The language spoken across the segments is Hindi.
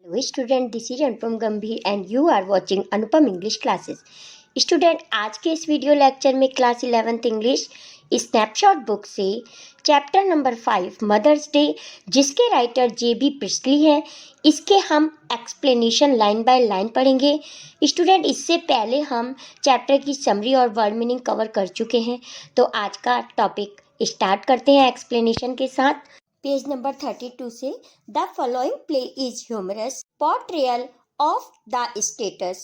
Hello student, this is Anupam Gambhir and you are watching Anupam English classes. Student, आज के इस वीडियो लेक्चर में class 11th English snapshot book से चैप्टर नंबर 5 मदर्स डे, जिसके राइटर जे.बी. प्रिस्टली हैं, इसके हम एक्सप्लेनेशन लाइन बाय लाइन पढ़ेंगे। स्टूडेंट, इससे पहले हम चैप्टर की समरी और वर्ड मीनिंग कवर कर चुके हैं, तो आज का टॉपिक स्टार्ट करते हैं एक्सप्लेनेशन के साथ। पेज नंबर 32 से the following play is humorous portrayal of the status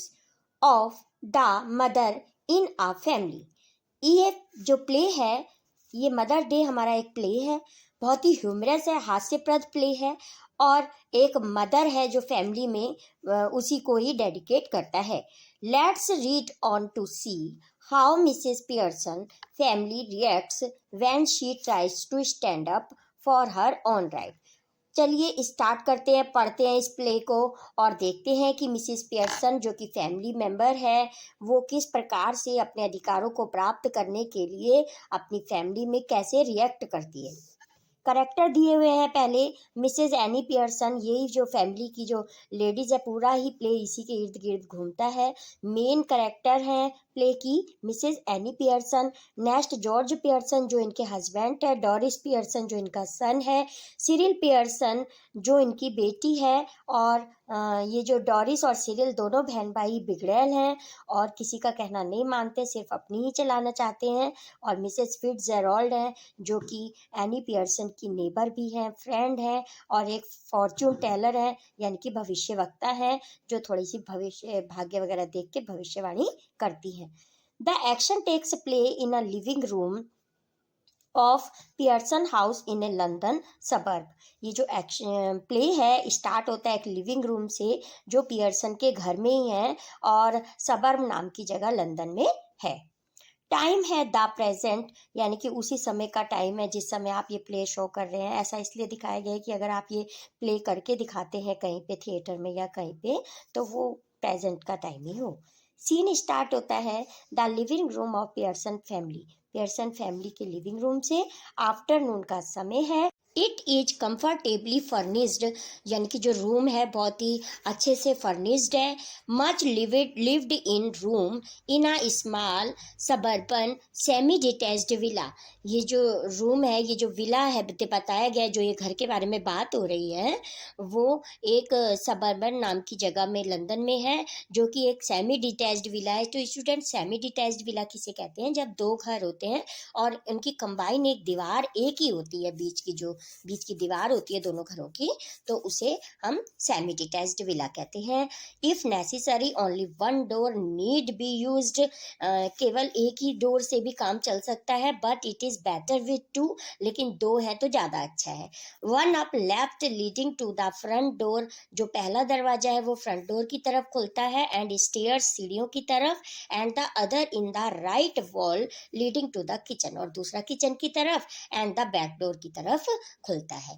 of the mother in a family. ये जो प्ले है, ये मदर डे हमारा एक प्ले है, बहुत ही ह्यूमरस है, हास्यप्रद प्ले है और एक मदर है जो फैमिली में उसी को ही डेडिकेट करता है। Let's read on to see how Mrs Pearson family reacts when she tries to stand up for her own right. चलिए स्टार्ट करते हैं, पढ़ते हैं इस प्ले को और देखते हैं कि मिसेस पियर्सन जो कि फैमिली मेंबर है, वो किस प्रकार से अपने अधिकारों को प्राप्त करने के लिए अपनी फैमिली में कैसे रिएक्ट करती है। करेक्टर दिए हुए हैं पहले मिसेस एनी पियर्सन, यही जो फैमिली की जो लेडीज है, पूरा ही प्ले इसी के इर्द गिर्द घूमता है। मेन करेक्टर हैं प्ले की Mrs any Pearson. Next George Pearson जो इनके हस्बैंड है, डॉरिस पियर्सन जो इनका सन है, सिरिल पियर्सन जो इनकी बेटी है और ये जो डॉरिस और सिरिल दोनों बहन भाई बिगड़ैल हैं और किसी का कहना नहीं मानते, सिर्फ अपनी ही चलाना चाहते हैं। और मिसेस फिट्जजेराल्ड हैं जो कि एनी पियर्सन की नेबर भी हैं, फ्रेंड हैं और एक फॉर्च्यून टेलर है, यानी कि भविष्यवक्ता है, जो थोड़ी सी भविष्य भाग्य वगैरह देख के भविष्यवाणी करती हैं। The action takes play in a living room of Pearson house in a London suburb. ये जो एक्शन प्ले है स्टार्ट होता है एक लिविंग रूम से जो पियर्सन के घर में ही है और सबर्ब नाम की जगह लंदन में है। टाइम है द प्रेजेंट, यानी कि उसी समय का टाइम है जिस समय आप ये प्ले शो कर रहे हैं। ऐसा इसलिए दिखाया गया है कि अगर आप ये प्ले करके दिखाते हैं कहीं पे थिएटर में या कहीं पे, तो वो प्रेजेंट का टाइम ही हो। सीन स्टार्ट होता है the living room of Pearson family, Pearson family के लिविंग रूम से। आफ्टरनून का समय है। इट इज कंफर्टेबली फर्निश्ड, यानी कि जो रूम है बहुत ही अच्छे से फर्निश्ड है। Much lived in room in a small suburban semi detached villa. ये जो रूम है, ये जो विला है बताया गया है, जो ये घर के बारे में बात हो रही है, वो एक सबर्बन नाम की जगह में लंदन में है, जो कि एक सेमी डिटैच्ड विला है। तो स्टूडेंट, सेमी डिटैच्ड विला किसे कहते हैं? जब दो घर होते हैं और उनकी कंबाइन एक दीवार एक ही होती है, बीच की दीवार होती है दोनों घरों की, तो उसे हम सेमी डिटैच्ड विला कहते हैं। If necessary only one door need be used, केवल एक ही डोर से भी काम चल सकता है, but it is better with two, लेकिन दो है तो ज्यादा अच्छा है। One up left leading to the front door, जो पहला दरवाजा है वो फ्रंट डोर की तरफ खुलता है, एंड स्टेयर्स सीढ़ियों की तरफ, and the other in the right wall leading to the kitchen, और दूसरा किचन की तरफ एंड द बैक डोर की तरफ खुलता है।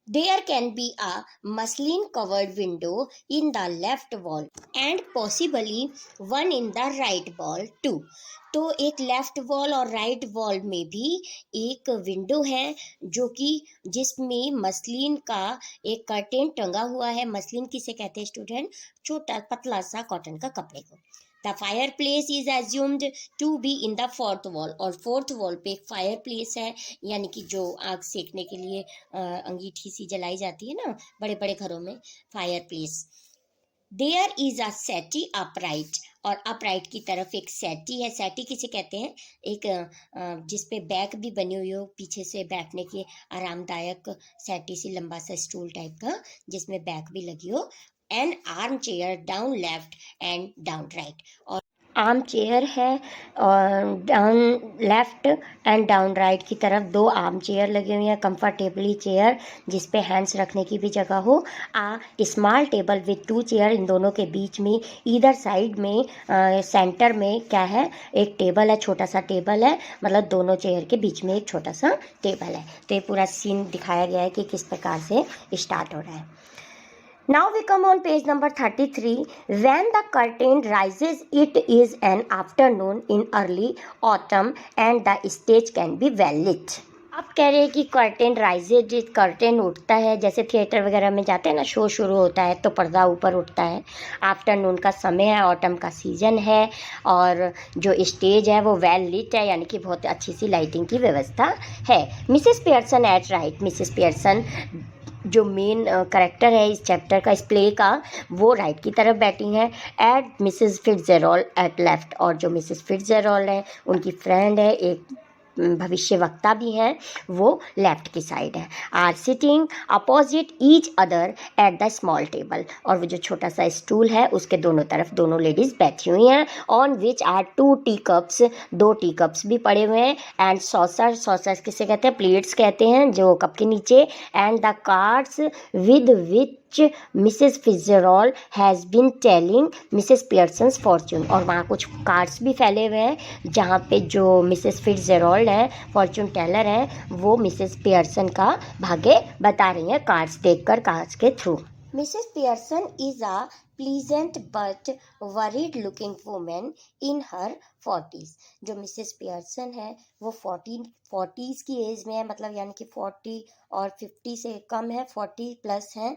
There can be a muslin covered window in the left wall and possibly one in the right wall too. तो एक लेफ्ट वॉल और राइट वॉल में भी एक विंडो है जो कि जिसमें मसलिन का एक कर्टेन टंगा हुआ है। मसलिन किसे कहते हैं स्टूडेंट? छोटा पतला सा कॉटन का कपड़े को। The fire place is assumed to be in the fourth wall, और फोर्थ वॉल पे एक फायर प्लेस है, यानी कि जो आग सेकने के लिए अंगीठी सी जलाई जाती है ना बड़े बड़े घरों में, fireplace. There is a settee upright, और अपराइट की तरफ एक सेटी है। सेटी किसे कहते हैं? एक जिसपे बैक भी बनी हुई हो, पीछे से बैठने के आरामदायक सेटी सी, लंबा सा स्टूल टाइप का जिसमें बैक भी लगी हो। N arm chair down left and down right, और आर्म चेयर है और down left and down right की तरफ दो आर्म चेयर लगी हुई हैं, कंफर्टेबली चेयर जिस पे हैंड्स रखने की भी जगह हो। Small table with two chair, इन दोनों के बीच में इधर साइड में सेंटर में क्या है? एक टेबल है, छोटा सा टेबल है, मतलब दोनों चेयर के बीच में एक छोटा सा टेबल है। तो ये पूरा सीन दिखाया गया है कि किस प्रकार से स्टार्ट हो रहा है। Now we come on page number 33. When the curtain rises, it is an afternoon in early autumn and the stage can be well lit. आप कह रहे हैं कि कर्टेन राइजेज, कर्टेन उठता है, जैसे थिएटर वगैरह में जाते हैं ना, शो शुरू होता है तो पर्दा ऊपर उठता है। आफ्टरनून का समय है, ऑटम का सीजन है, और जो स्टेज है वो वेल लिट है, यानी कि बहुत अच्छी सी लाइटिंग की व्यवस्था है। Mrs Pearson at right. Mrs Pearson जो मेन करेक्टर है इस चैप्टर का, इस प्ले का, वो राइट की तरफ बैठी हैं। At Mrs Fitzgerald at left. और जो मिसेस फिट्जेरॉल्ड है उनकी फ्रेंड है, एक भविष्य वक्ता भी हैं, वो लेफ्ट की साइड है। Are sitting opposite each other at the small table. और वो जो छोटा सा स्टूल है उसके दोनों तरफ दोनों लेडीज बैठी हुई हैं। On which are 2 tea cups, 2 tea cups भी पड़े हुए हैं। एंड सॉसर, सॉसर किसे कहते हैं, प्लेट्स कहते हैं जो कप के नीचे। And the cards with which Mrs Fitzgerald has been telling Mrs Pearson's fortune. और वहाँ कुछ कार्ड्स भी फैले हुए हैं जहाँ पे जो मिसेस फिट्जेरॉल्ड है, फॉर्च्यून टेलर है, वो मिसेस पियर्सन का भाग्य बता रही हैं कार्ड्स देखकर, कार्ड्स के through. Mrs Pearson is a pleasant but worried looking women in her 40s। जो मिसेस पियर्सन है वो 40s की एज में है, मतलब यानी कि 40 और 50 से कम है, 40 प्लस है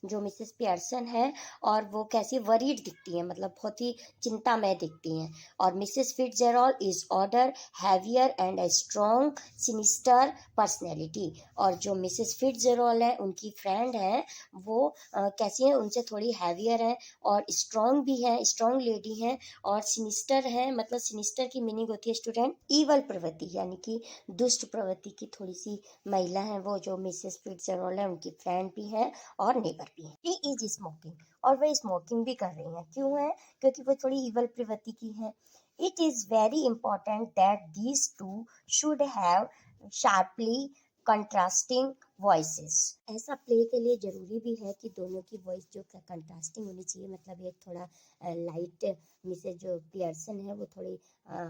जो मिसेस पियर्सन है। और वो कैसी वरीड दिखती हैं, मतलब बहुत ही चिंतामय दिखती हैं। और Mrs Fitzgerald is older heavier and a strong sinister personality. और जो मिसेस फिट्जेरॉल्ड है उनकी फ्रेंड है, वो कैसी है, उनसे थोड़ी हैवियर है और स्ट्रॉन्ग भी है, स्ट्रॉन्ग लेडी है, और सिनिस्टर है। मतलब सिनिस्टर की मीनिंग होती है स्टूडेंट ईवल प्रवृत्ति, यानी कि दुष्ट प्रवृत्ति की थोड़ी सी महिला है वो, जो मिसेस फिट्जेरॉल्ड है उनकी फ्रेंड भी है और नेबर भी है। She is smoking. और वह स्मोकिंग भी कर रही है। क्यों है? क्योंकि वो थोड़ी ईवल प्रवृत्ति की है। It is very important that these two should have sharply contrasting voices. ऐसा प्ले के लिए ज़रूरी भी है कि दोनों की वॉइस जो कंट्रास्टिंग होनी चाहिए, मतलब एक थोड़ा लाइट, मिसेज जो पियर्सन है वो थोड़ी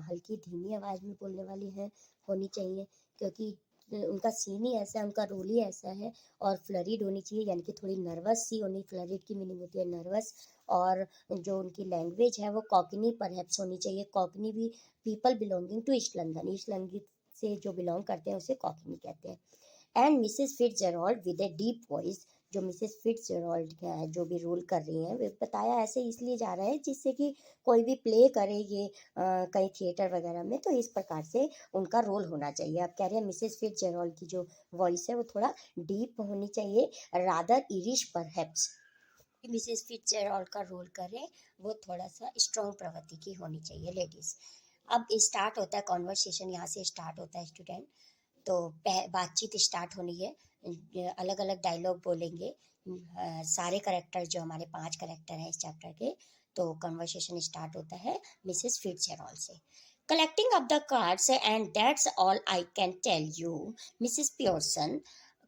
हल्की धीमी आवाज़ में बोलने वाली है, होनी चाहिए, क्योंकि उनका सीन ही ऐसा है, उनका रोल ही ऐसा है। और फ्लरिड होनी चाहिए, यानी कि थोड़ी नर्वस सी होनी। फ्लरिड की मीनिंग होती है नर्वस। और जो उनकी लैंग्वेज है वो कॉकनी परहैप्स होनी चाहिए। कॉकनी भी people belonging to East London, East London से जो बिलोंग करते हैं उसे कॉकनी कहते हैं। And Mrs Fitzgerald with a deep voice. जो मिसेस फिट्जेरॉल्ड जो भी रोल कर रही हैं, वे बताया ऐसे इसलिए जा रहा है जिससे कि कोई भी प्ले करे ये कहीं थिएटर वगैरह में, तो इस प्रकार से उनका रोल होना चाहिए। आप कह रहे हैं मिसेस फिट्जेरॉल्ड की जो वॉइस है वो थोड़ा डीप होनी चाहिए, रादर इरिश परहैप्स। मिसेस फिट्जेरॉल्ड का रोल करें वो थोड़ा सा स्ट्रॉन्ग प्रवृत्ति की होनी चाहिए लेडीज। अब स्टार्ट होता है कॉन्वर्सेशन, यहाँ से स्टार्ट होता है स्टूडेंट। तो बातचीत स्टार्ट होनी है, अलग अलग डायलॉग बोलेंगे सारे करेक्टर, जो हमारे 5 करेक्टर हैं इस चैप्टर के। तो कन्वर्सेशन स्टार्ट होता है मिसेस फिट्जेरॉल्ड से। Collecting up the cards and that's all I can tell you. Mrs Pearson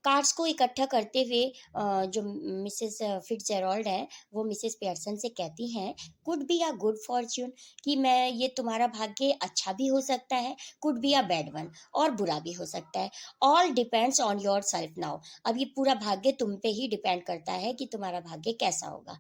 cards को इकट्ठा करते हुए जो मिसेस फिट्जेरॉल्ड है वो मिसेस पियर्सन से कहती हैं, could be a good Fortune, कि मैं ये तुम्हारा भाग्य अच्छा भी हो सकता है, could be a bad one, और बुरा भी हो सकता है। All depends on your self now. अब ये पूरा भाग्य तुम पे ही डिपेंड करता है कि तुम्हारा भाग्य कैसा होगा।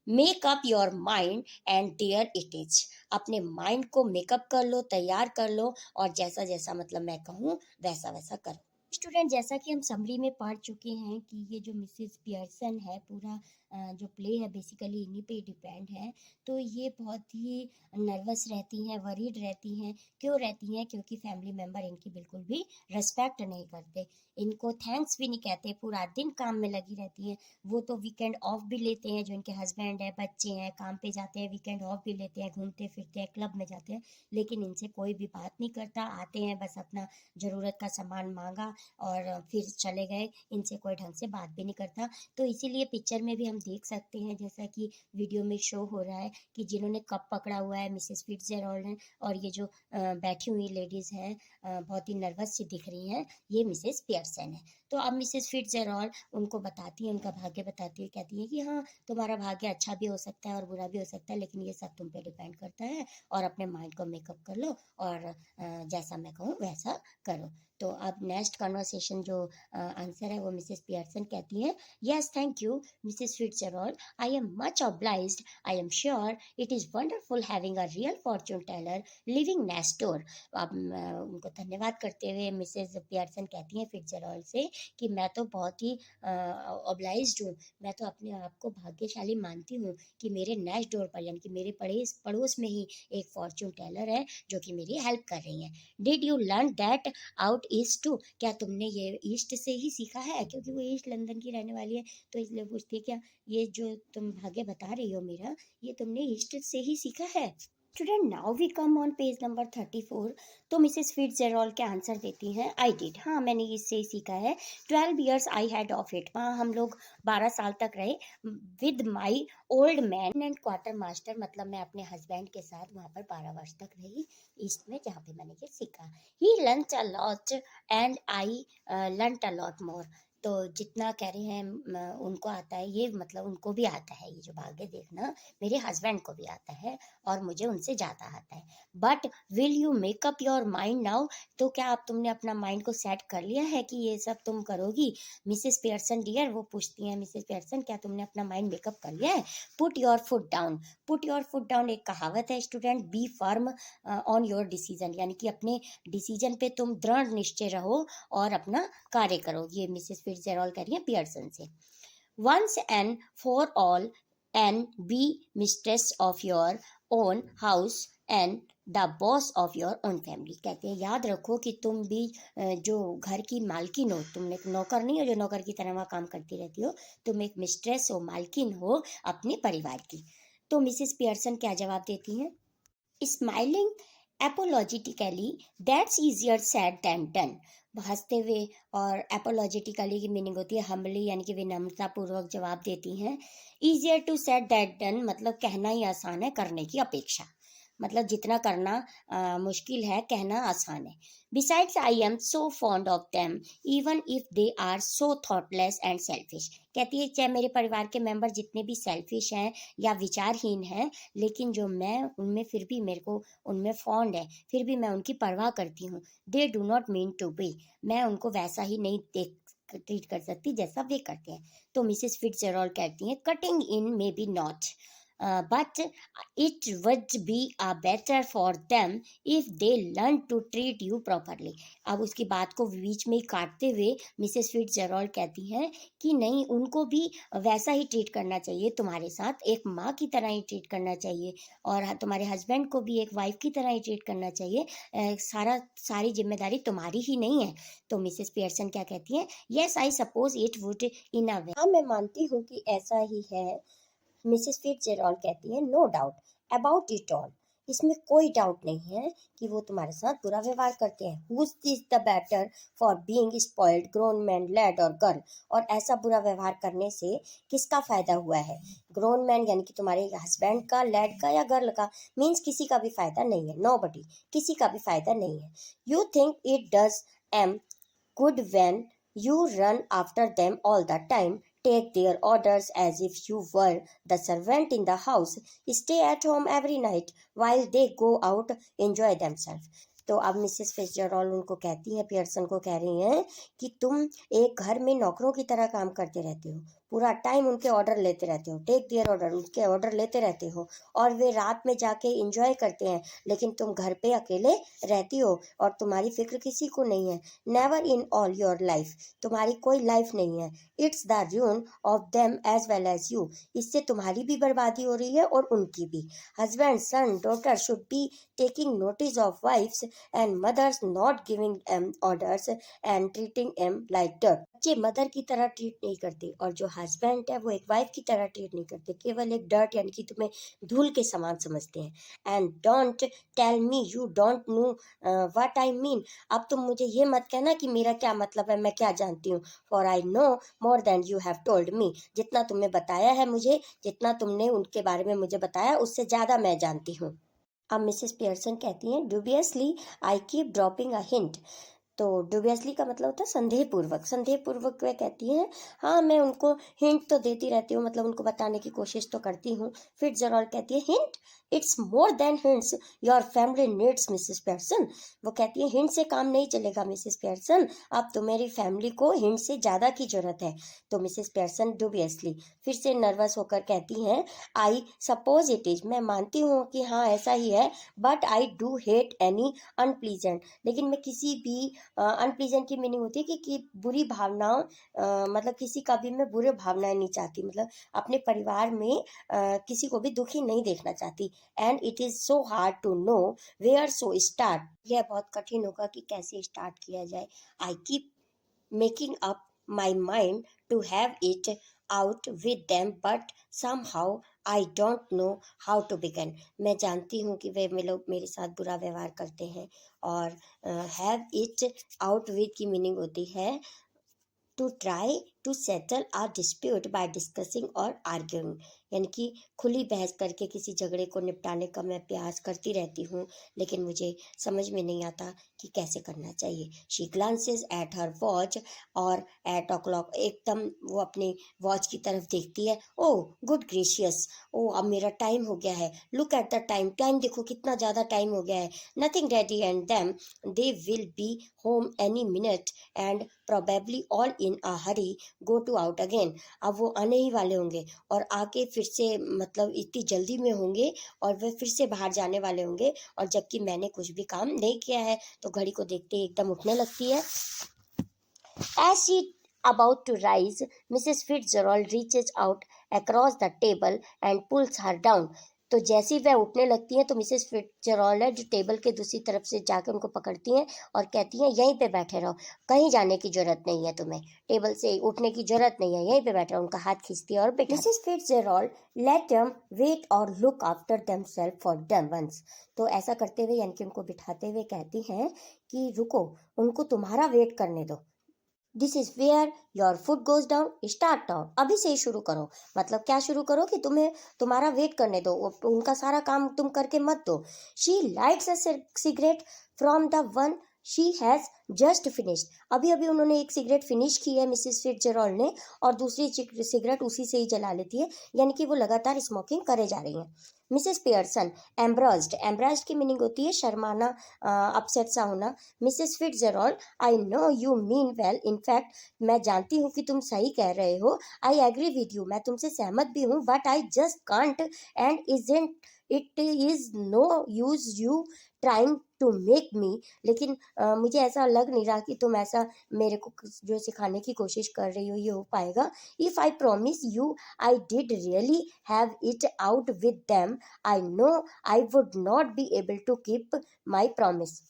Make up your mind and there it is. अपने माइंड को मेकअप कर लो, तैयार कर लो, और जैसा जैसा मतलब मैं कहूँ वैसा वैसा करो। स्टूडेंट, जैसा कि हम समरी में पढ़ चुके हैं कि ये जो मिसेस पियर्सन है, पूरा जो प्ले है बेसिकली इन्हीं पे डिपेंड है। तो ये बहुत ही नर्वस रहती हैं, वरीड रहती हैं। क्यों रहती हैं? क्योंकि फैमिली मेम्बर इनकी बिल्कुल भी रिस्पेक्ट नहीं करते, इनको थैंक्स भी नहीं कहते, पूरा दिन काम में लगी रहती हैं। वो तो वीकेंड ऑफ भी लेते हैं, जो इनके हस्बैंड है, बच्चे हैं, काम पे जाते हैं, वीकेंड ऑफ भी लेते हैं, घूमते फिरते हैं, क्लब में जाते हैं, लेकिन इनसे कोई भी बात नहीं करता। आते हैं, बस अपना ज़रूरत का सामान मांगा और फिर चले गए, इनसे कोई ढंग से बात भी नहीं करता। तो इसीलिए पिक्चर में भी हम देख सकते हैं, जैसा कि वीडियो में शो हो रहा है, कि जिन्होंने कप पकड़ा हुआ है मिसेस फिट्जेरॉल्ड हैं, और ये जो बैठी हुई लेडीज़ हैं बहुत ही नर्वस सी दिख रही हैं, ये मिसेस पियर्सन है। तो अब मिसेस फिट्जेरॉल्ड उनको बताती है, उनका भाग्य बताती है, कहती है कि हाँ, तुम्हारा भाग्य अच्छा भी हो सकता है और बुरा भी हो सकता है, लेकिन ये सब तुम पे डिपेंड करता है, और अपने माइंड को मेकअप कर लो, और जैसा मैं कहूँ वैसा करो। तो अब नेक्स्ट कन्वर्सेशन जो आंसर है वो मिसेस पियर्सन कहती हैं, yes thank you Mrs Fitzgerald, I am much obliged, I am sure it is wonderful having a real fortune teller living next door. अब उनको धन्यवाद करते हुए मिसेस पियर्सन कहती हैं फिट्जरॉल्ड से कि मैं तो बहुत ही ऑब्लाइज्ड हूँ, मैं तो अपने आप को भाग्यशाली मानती हूँ कि मेरे नेक्स्ट डोर पर यानी कि मेरे पड़ोस में ही एक फॉर्चून टेलर है जो कि मेरी हेल्प कर रही हैं। Did you learn that out East too, क्या तुमने ये ईस्ट से ही सीखा है, क्योंकि वो ईस्ट लंदन की रहने वाली है तो इसलिए पूछती है क्या ये जो तुम भाग्य बता रही हो मेरा, ये तुमने ईस्ट से ही सीखा है। Student now we come on page number 34। तो मिसेस फिट्जरॉल्ड के आंसर देती हैं, आई डिड, हाँ मैंने इससे ही सीखा है। 12 years I had of it, वहाँ हम लोग 12 साल तक रहे with my old man and quarter master, मतलब मैं अपने हस्बैंड के साथ वहाँ पर 12 वर्ष तक रही ईस्ट में, जहाँ पे मैंने ये सीखा। He learned a lot and I learned a lot more. तो जितना कह रहे हैं उनको आता है, ये मतलब उनको भी आता है, ये जो भाग्य देखना मेरे हस्बैंड को भी आता है और मुझे उनसे ज़्यादा आता है। But will you make up your mind now, तो क्या आप तुमने अपना माइंड को सेट कर लिया है कि ये सब तुम करोगी मिसेस पियर्सन डियर, वो पूछती हैं मिसेस पियर्सन क्या तुमने अपना माइंड मेकअप कर लिया है। Put your foot down, put your foot down एक कहावत है student, be firm on your decision, यानी कि अपने डिसीजन पे तुम दृढ़ निश्चय रहो और अपना कार्य करो। ये मिसेस फिट्जरॉल्ड कह रही हैं पियर्सन से। Once and for all and be mistress of your own house and the boss of your own family, कहते हैं याद रखो कि तुम भी जो घर की मालकिन हो, तुम एक नौकर नहीं हो जो नौकर की तरह वहाँ काम करती रहती हो, तुम एक मिस्ट्रेस हो, मालकिन हो अपने परिवार की। तो मिसेस पियर्सन क्या जवाब देती हैं, smiling apologetically that's easier said than done, हंसते हुए, और एपोलॉजिटिकली की मीनिंग होती है हम्बली यानी कि विनम्रता पूर्वक जवाब देती हैं। Easier to said that done मतलब कहना ही आसान है करने की अपेक्षा, मतलब जितना करना मुश्किल है कहना आसान है। Besides I am so fond of them even if they are so thoughtless and selfish, कहती है चाहे मेरे परिवार के मेंबर जितने भी सेल्फिश हैं या विचारहीन हैं, लेकिन जो मैं उनमें फिर भी मेरे को उनमें फॉन्ड है, फिर भी मैं उनकी परवाह करती हूँ। They do not mean to be, मैं उनको वैसा ही नहीं ट्रीट कर सकती जैसा वे करते हैं। तो मिसेस फिट्जरॉल्ड कहती हैं cutting in may be not but it would be better for them if they learn to treat you properly। अब उसकी बात को बीच में ही काटते हुए मिसेस फिट्जरॉल्ड कहती हैं कि नहीं, उनको भी वैसा ही ट्रीट करना चाहिए, तुम्हारे साथ एक माँ की तरह ही ट्रीट करना चाहिए और तुम्हारे हस्बैंड को भी एक वाइफ की तरह ही ट्रीट करना चाहिए, सारी जिम्मेदारी तुम्हारी ही नहीं है। तो मिसेस पियर्सन क्या कहती हैं, yes I suppose it would in a way, हाँ मैं मानती हूँ कि ऐसा ही है। मिसेस फिट्जरॉल्ड कहती है no doubt about it all, इसमें कोई डाउट नहीं है कि वो तुम्हारे साथ बुरा व्यवहार करते हैं। Whose is the better for being spoiled grown man lad और गर्ल, और ऐसा बुरा व्यवहार करने से किसका फायदा हुआ है, ग्रोन मैन यानी कि तुम्हारे हस्बैंड का, लैड का या गर्ल का, मीन्स किसी का भी फायदा नहीं है, नो बडी, किसी का भी फायदा नहीं है। You think it does M good when you run after them all the time, take their orders as if you were the servant in the house, stay at home every night while they go out enjoy themselves। तो अब मिसेस फिट्जरॉल्ड उनको कहती हैं, पियर्सन को कह रही हैं कि तुम एक घर में नौकरों की तरह काम करते रहते हो, पूरा टाइम उनके ऑर्डर लेते रहते हो, टेक देयर ऑर्डर, उनके ऑर्डर लेते रहते हो, और वे रात में जाके इंजॉय करते हैं, लेकिन तुम घर पे अकेले रहती हो और तुम्हारी फिक्र किसी को नहीं है। Never in all your life, तुम्हारी कोई लाइफ नहीं है। It's the ruin of them as well as you, इससे तुम्हारी भी बर्बादी हो रही है और उनकी भी। Husband son daughter should be taking notice of wives and mother's not giving M orders and treating am like dirt, बच्चे मदर की तरह ट्रीट नहीं करते और जो हस्बैंड है वो एक वाइफ की तरह ट्रीट नहीं करते, केवल एक डर्ट यानी कि तुम्हें धूल के समान समझते हैं। And don't tell me you don't know what I mean, अब तुम मुझे ये मत कहना कि मेरा क्या मतलब है, मैं क्या जानती हूँ। For I know more than you have told me, जितना तुमने बताया है मुझे, जितना तुमने उनके बारे में मुझे बताया उससे ज़्यादा मैं जानती हूँ। अब मिसेस पियर्सन कहती हैं, dubiously I keep dropping a hint, तो डुबियसली का मतलब होता है संदेहपूर्वक। संदेहपूर्वक वह कहती हैं, हाँ मैं उनको हिंट तो देती रहती हूँ, मतलब उनको बताने की कोशिश तो करती हूँ। फिट्जरॉल्ड कहती है, hint? It's more than hints, your family needs Mrs Pearson. वो कहती है हिंट से काम नहीं चलेगा मिसेस पेयरसन, अब तो मेरी फैमिली को हिंट से ज़्यादा की जरूरत है। तो मिसेस पेयरसन डुबियसली फिर से नर्वस होकर कहती हैं, आई सपोज इट इज, मैं मानती हूँ कि हाँ ऐसा ही है, but I do hate any unpleasant, लेकिन मैं किसी भी अनप्लीजेंट की मीनिंग होती है कि बुरी भावनाओं, मतलब किसी का भी मैं बुरे भावनाएं नहीं चाहती, मतलब अपने परिवार में किसी को भी दुखी नहीं देखना चाहती। And it is so hard to know where so start, यह बहुत कठिन होगा कि कैसे स्टार्ट किया जाए। I keep making up my mind to have it out with them, but somehow I don't know how to begin. मैं जानती हूँ कि वे लोग मेरे साथ बुरा व्यवहार करते हैं, और हैव इट आउट विद की मीनिंग होती है to try to settle our dispute by discussing और आर्ग्यूइंग, यानी कि खुली बहस करके किसी झगड़े को निपटाने का मैं प्रयास करती रहती हूँ, लेकिन मुझे समझ में नहीं आता कि कैसे करना चाहिए। She glances at her watch और एट ओ क्लॉक, एकदम वो अपने वॉच की तरफ देखती है। ओह गुड ग्रेशियस, ओ अब मेरा टाइम हो गया है, look at the time, time देखो कितना ज़्यादा टाइम हो गया है। Nothing ready and them, they will be home any minute and probably all in a hurry go to out again. अब वो आने ही वाले होंगे और आके फिर से, मतलब इतनी जल्दी में होंगे और वे फिर से बाहर जाने वाले होंगे, और जबकि मैंने कुछ भी काम नहीं किया है। तो घड़ी को देखते ही एकदम उठने लगती है। As she about to rise, Mrs. Fitzgerald reaches out across the table and pulls her down. तो जैसे ही वह उठने लगती हैं तो मिसेस फिट्जरॉल्ड है जो टेबल के दूसरी तरफ से जाकर उनको पकड़ती हैं और कहती हैं यहीं पे बैठे रहो, कहीं जाने की जरूरत नहीं है, तुम्हें टेबल से उठने की जरूरत नहीं है, यहीं पे बैठे रहो। उनका हाथ खींचती है और बैठा। Mrs Fitzgerald let them wait और look after themselves for them once. तो ऐसा करते हुए, यानी कि उनको बिठाते हुए कहती हैं कि रुको, उनको तुम्हारा वेट करने दो। This is where your foot goes down, start down, अभी से ही शुरू करो। मतलब क्या शुरू करो कि तुम्हें तुम्हारा वेट करने दो, उनका सारा काम तुम करके मत दो। She lights a cigarette from the one she has just finished, अभी अभी उन्होंने एक सिगरेट फिनिश की है मिसेस फिट्जरॉल्ड ने, और दूसरी सिगरेट उसी से ही जला लेती है, यानी कि वो लगातार स्मोकिंग करे जा रही हैं। मिसेस पियर्सन एम्ब्रास्ड, एम्ब्रास्ड की मीनिंग होती है शर्माना, अपसेट सा होना। Mrs Fitzgerald, I know you mean well, in fact मैं जानती हूँ कि तुम सही कह रहे हो। आई एग्री विद यू, मैं तुमसे सहमत भी हूँ, but I just can't and isn't it is no use you trying to make me, लेकिन मुझे ऐसा लग नहीं रहा कि तुम ऐसा मेरे को जो सिखाने की कोशिश कर रही हो ये हो पाएगा। If I promise you I did really have it out with them, I know I would not be able to keep my promise.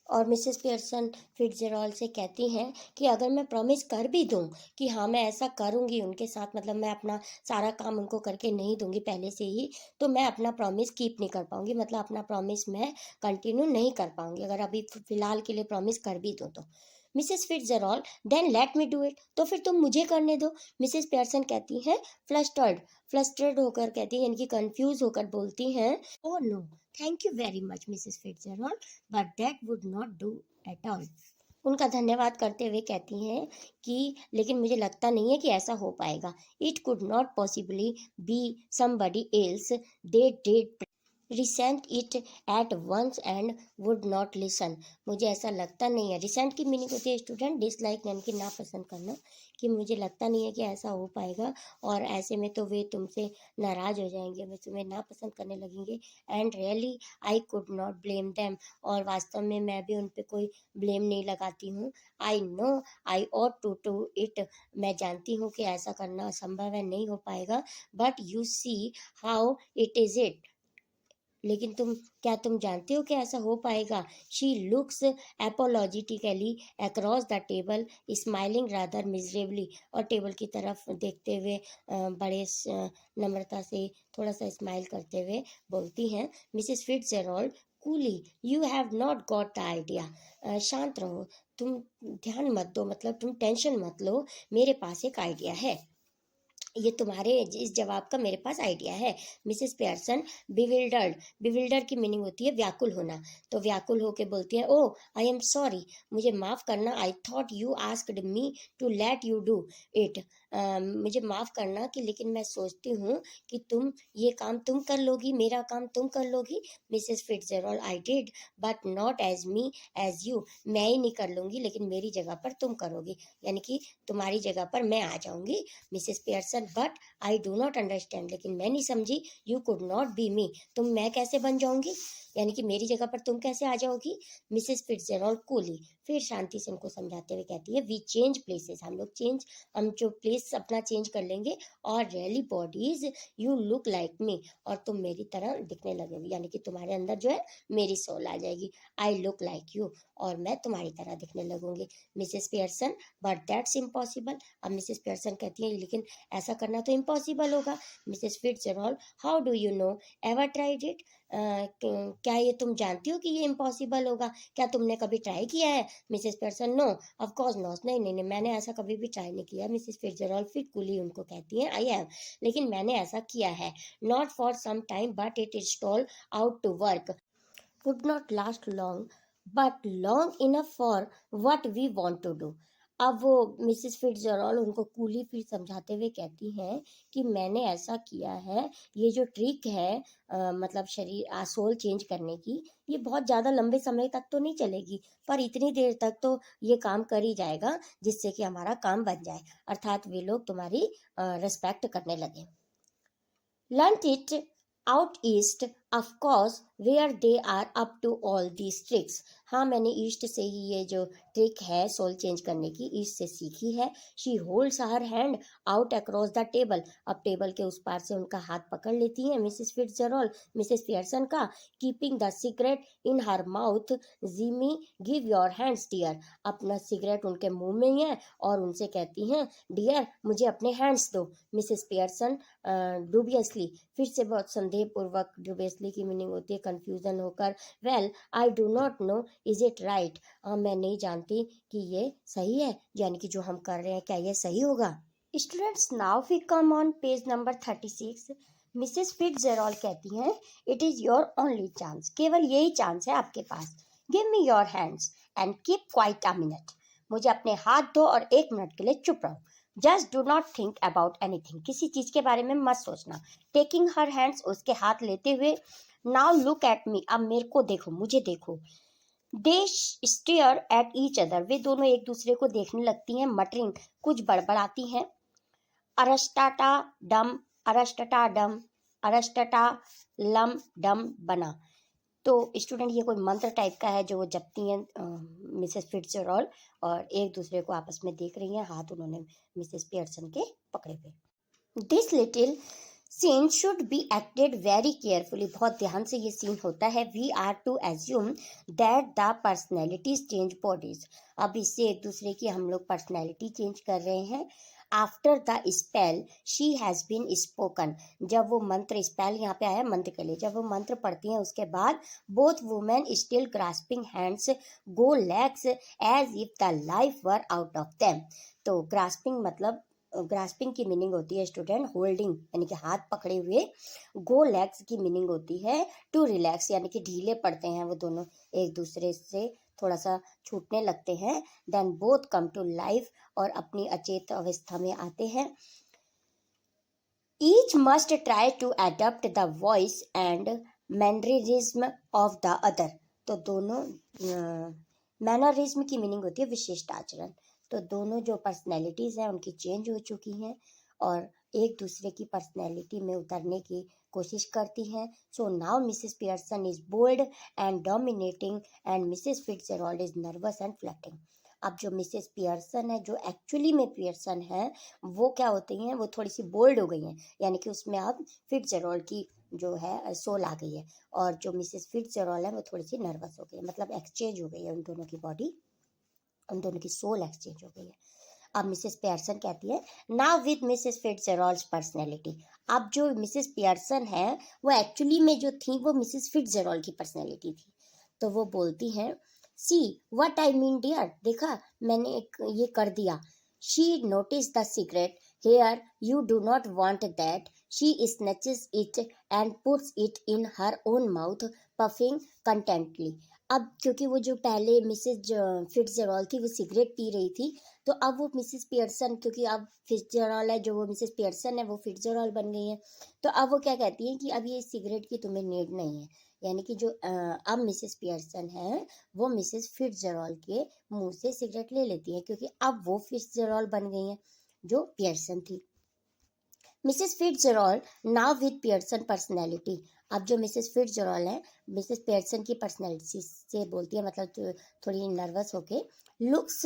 और मिसेस पियर्सन फिट्जरॉल्ड से कहती हैं कि अगर मैं प्रॉमिस कर भी दूं कि हाँ मैं ऐसा करूंगी उनके साथ, मतलब मैं अपना सारा काम उनको करके नहीं दूंगी पहले से ही, तो मैं अपना प्रॉमिस कीप नहीं कर पाऊंगी, मतलब अपना प्रॉमिस मैं कंटिन्यू नहीं कर पाऊंगी अगर अभी फिलहाल के लिए प्रॉमिस कर भी दूं तो। Mrs Fitzgerald, then let me do it, तो फिर तुम मुझे करने दो। मिसेस पियर्सन कहती हैं फ्लस्टर्ड, फ्लस्टर्ड होकर कहती हैं, यानी कि कंफ्यूज होकर बोलती हैं, oh no thank you very much Mrs Fitzgerald, but that would not do at all. उनका धन्यवाद करते हुए कहती हैं कि लेकिन मुझे लगता नहीं है कि ऐसा हो पाएगा। It could not possibly be somebody else, they did resent it at once and would not listen. मुझे ऐसा लगता नहीं है, रिसेंट की मीनिंग होती है स्टूडेंट डिसलाइक, यानी कि नापसंद करना, कि मुझे लगता नहीं है कि ऐसा हो पाएगा, और ऐसे में तो वे तुमसे नाराज़ हो जाएंगे, वे तुम्हें नापसंद करने लगेंगे। And really I could not blame them, और वास्तव में मैं भी उन पर कोई ब्लेम नहीं लगाती हूँ। I know I ought to do it, मैं जानती हूँ कि ऐसा करना असंभव है, नहीं हो पाएगा, but you see how it is it, लेकिन क्या तुम जानते हो कि ऐसा हो पाएगा। She looks apologetically across the table smiling rather miserably, और टेबल की तरफ देखते हुए बड़े नम्रता से थोड़ा सा स्माइल करते हुए बोलती हैं, Mrs Fitzgerald coolie, you have not got the idea, शांत रहो, तुम ध्यान मत दो, मतलब तुम टेंशन मत लो, मेरे पास एक आइडिया है। ये तुम्हारे इस जवाब का मेरे पास आइडिया है। मिसेस पियर्सन बिविल्डर्ड, बिविल्डर की मीनिंग होती है व्याकुल होना। तो व्याकुल होके बोलती है, ओ आई एम सॉरी, मुझे माफ करना, I thought you asked me to let you do it. मुझे माफ करना कि लेकिन मैं सोचती हूँ कि तुम ये काम तुम कर लोगी, मेरा काम तुम कर लोगी। Mrs Fitzgerald, I did but not as me as you, मैं ही नहीं कर लूंगी लेकिन मेरी जगह पर तुम करोगी, यानी कि तुम्हारी जगह पर मैं आ जाऊंगी। Mrs Pearson, but I do not understand, लेकिन मैं नहीं समझी, यू कुड नॉट बी मी, तुम मैं कैसे बन जाऊंगी, यानी कि मेरी जगह पर तुम कैसे आ जाओगी। मिसेस फिट्जरॉल्ड कूली, फिर शांति से उनको समझाते हुए कहती है, वी चेंज प्लेसेस, हम जो प्लेस अपना चेंज कर लेंगे, और really bodies you look like me, और तुम मेरी तरह दिखने लगोगी, यानी कि तुम्हारे अंदर जो है मेरी सोल आ जाएगी। आई लुक लाइक यू, और मैं तुम्हारी तरह दिखने लगूंगी। Mrs Pearson, but that's impossible. अब मिसेस पियर्सन कहती है, लेकिन ऐसा करना तो इम्पॉसिबल होगा। Mrs Fitzgerald, how do you know, ever tried it, क्या ये तुम जानती हो कि ये इम्पॉसिबल होगा, क्या तुमने कभी ट्राई किया है। Mrs Pearson, no of course not, नहीं नहीं नहीं, मैंने ऐसा कभी भी ट्राई नहीं किया। मिसेस फिट्जरॉल्ड फिर कूली उनको कहती हैं, आई हैव, लेकिन मैंने ऐसा किया है, not for some time but it is tall out to work, would not last long but long enough for what we want to do। अब वो मिसेस फिट्जरॉल्ड उनको कूली फिर समझाते हुए कहती हैं कि मैंने ऐसा किया है, ये जो ट्रिक है मतलब शरीर सोल चेंज करने की, ये बहुत ज़्यादा लंबे समय तक तो नहीं चलेगी, पर इतनी देर तक तो ये काम कर ही जाएगा जिससे कि हमारा काम बन जाए, अर्थात वे लोग तुम्हारी रिस्पेक्ट करने लगे। Learnt it out east, of course, where they are up to all these tricks। हाँ, मैंने ईस्ट से ही ये जो ट्रिक है सोल चेंज करने की, ईस्ट से सीखी है। She holds her hand out across the table, अब टेबल के उस पार से उनका हाथ पकड़ लेती है मिसेस फिट्जरॉल्ड, मिसेस पियर्सन का, keeping the cigarette in her mouth, Jimmy give your hands dear, अपना सिगरेट उनके मुंह में ही है और उनसे कहती हैं, डियर मुझे अपने हैंड्स दो। मिसेस पियर्सन डूबियसली, फिर से बहुत संदेह पूर्वक, डूबियसली की मीनिंग होती है कंफ्यूजन होकर, well I do not no is it right, मैं नहीं जानती कि ये सही है, यानी कि जो हम कर रहे हैं क्या ये सही होगा। Students, now we come on page number 36। Mrs Fitzgerald कहती हैं, it is your only chance, केवल यही चांस है आपके पास, give me your hands and keep quiet a minute, मुझे अपने हाथ दो और 1 मिनट के लिए चुप रहो। Just do not think about anything, किसी चीज के बारे में मत सोचना। टेकिंग हर हैंड्स, उसके हाथ लेते हुए, नाउ लुक एट मी, अब मेरे को देखो, मुझे देखो। दे स्टेयर एट ईच अदर, वे दोनों एक दूसरे को देखने लगती हैं, मटरिंग, कुछ बड़बड़ाती हैं, अरस्टाटा डम, अरस्टटा डम, अरस्टटा लम डम बना। तो स्टूडेंट ये कोई मंत्र टाइप का है जो वो जपती हैं मिसेस फिट्जरॉल्ड, और एक दूसरे को आपस में देख रही हैं, हाथ उन्होंने मिसेस पियर्सन के पकड़े हुए। This little scene should be acted very carefully, बहुत ध्यान से ये सीन होता है। We are to assume that the personalities change bodies, अब इससे एक दूसरे की हम लोग पर्सनैलिटी चेंज कर रहे हैं। After the spell she has been spoken, जब वो मंत्र, स्पेल यहाँ पे आया मंत्र के लिए, जब वो मंत्र पढ़ती हैं उसके बाद, both women still grasping hands go legs as if the life were out of them. तो ग्रास्पिंग मतलब, ग्रास्पिंग की मीनिंग होती है स्टूडेंट होल्डिंग, यानी कि हाथ पकड़े हुए। गो लेग्स की मीनिंग होती है टू रिलैक्स, यानी कि ढीले पड़ते हैं वो दोनों, एक दूसरे से थोड़ा सा छूटने लगते हैं। Then both come to life, और अपनी अचेत अवस्था में आते हैं। Each must try to adapt the voice and mannerism of the other, तो दोनों, मैनरिज्म की मीनिंग होती है विशिष्ट आचरण, तो दोनों जो पर्सनैलिटीज़ हैं उनकी चेंज हो चुकी हैं और एक दूसरे की पर्सनैलिटी में उतरने की कोशिश करती हैं। So now Mrs Pearson is bold and dominating and Mrs Fitzgerald is nervous and fluttering. अब जो मिसेस पियर्सन है, जो एक्चुअली में पियर्सन है, वो क्या होती हैं, वो थोड़ी सी बोल्ड हो गई हैं, यानी कि उसमें अब फिट्जरॉल्ड की जो है सोल आ गई है, और जो मिसेस फिट्जरॉल्ड है वो थोड़ी सी नर्वस हो गई है, मतलब एक्सचेंज हो गई है उन दोनों की बॉडी, उन दोनों की सोल एक्सचेंज हो गई है। अब मिसेस पियर्सन कहती है, नाउ विद मिसेस फिट्जरॉल्ड्स पर्सनैलिटी, अब जो मिसेस पियर्सन है वो एक्चुअली में जो थी वो मिसेस फिट्जरॉल्ड की पर्सनैलिटी थी, तो वो बोलती हैं, see what I mean dear, देखा मैंने एक ये कर दिया। She notice the cigarette Here you do not want that. She snatches it and puts it in her own mouth, puffing contentedly. अब क्योंकि वो जो पहले मिसेज फिट्जरॉल थी वो सिगरेट पी रही थी, तो अब वो मिसेस पियर्सन, क्योंकि अब फिट्जरॉल है, जो वो मिसेस पियर्सन है वो फिट्जरॉल बन गई है, तो अब वो क्या कहती हैं कि अब ये सिगरेट की तुम्हें नीड नहीं है। यानी कि जो अब मिसेस पियर्सन है वो मिसेस फिट्जरॉल के मुंह से सिगरेट ले लेती है, क्योंकि अब वो फिट्जरॉल बन गई हैं जो पियर्सन थी। Mrs Fitzgerald now with Pearson personality. अब जो मिसेस फिट्जरॉल है मिसेस पियर्सन की पर्सनैलिटी से बोलती है, मतलब थोड़ी नर्वस होके, looks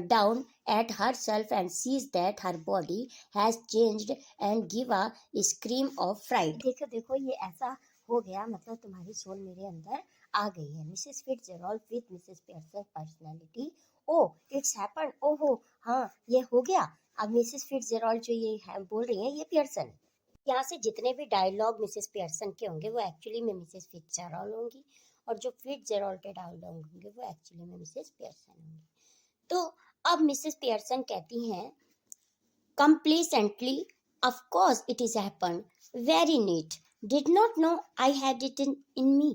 down at herself and sees that her body has changed and give a scream of fright. देखो देखो ये ऐसा हो गया, मतलब तुम्हारी सोल मेरे अंदर आ गई है। Mrs Fitzgerald with Mrs Pearson personality. Oh it's happened, ओहो हाँ ये हो गया। अब मिसेस फिट्जरॉल्ड जो ये है बोल रही हैं ये पियर्सन। यहाँ से जितने भी डायलॉग मिसेस पियर्सन के होंगे वो एक्चुअली में मिसेस फिट्जरॉल्ड होंगी, और जो फिट्जरॉल्ड के डायलॉग होंगे वो एक्चुअली में मिसेस पियर्सन होंगी। तो अब मिसेस पियर्सन कहती हैं complacently, of course it is happened, very neat, did not know I had it in me।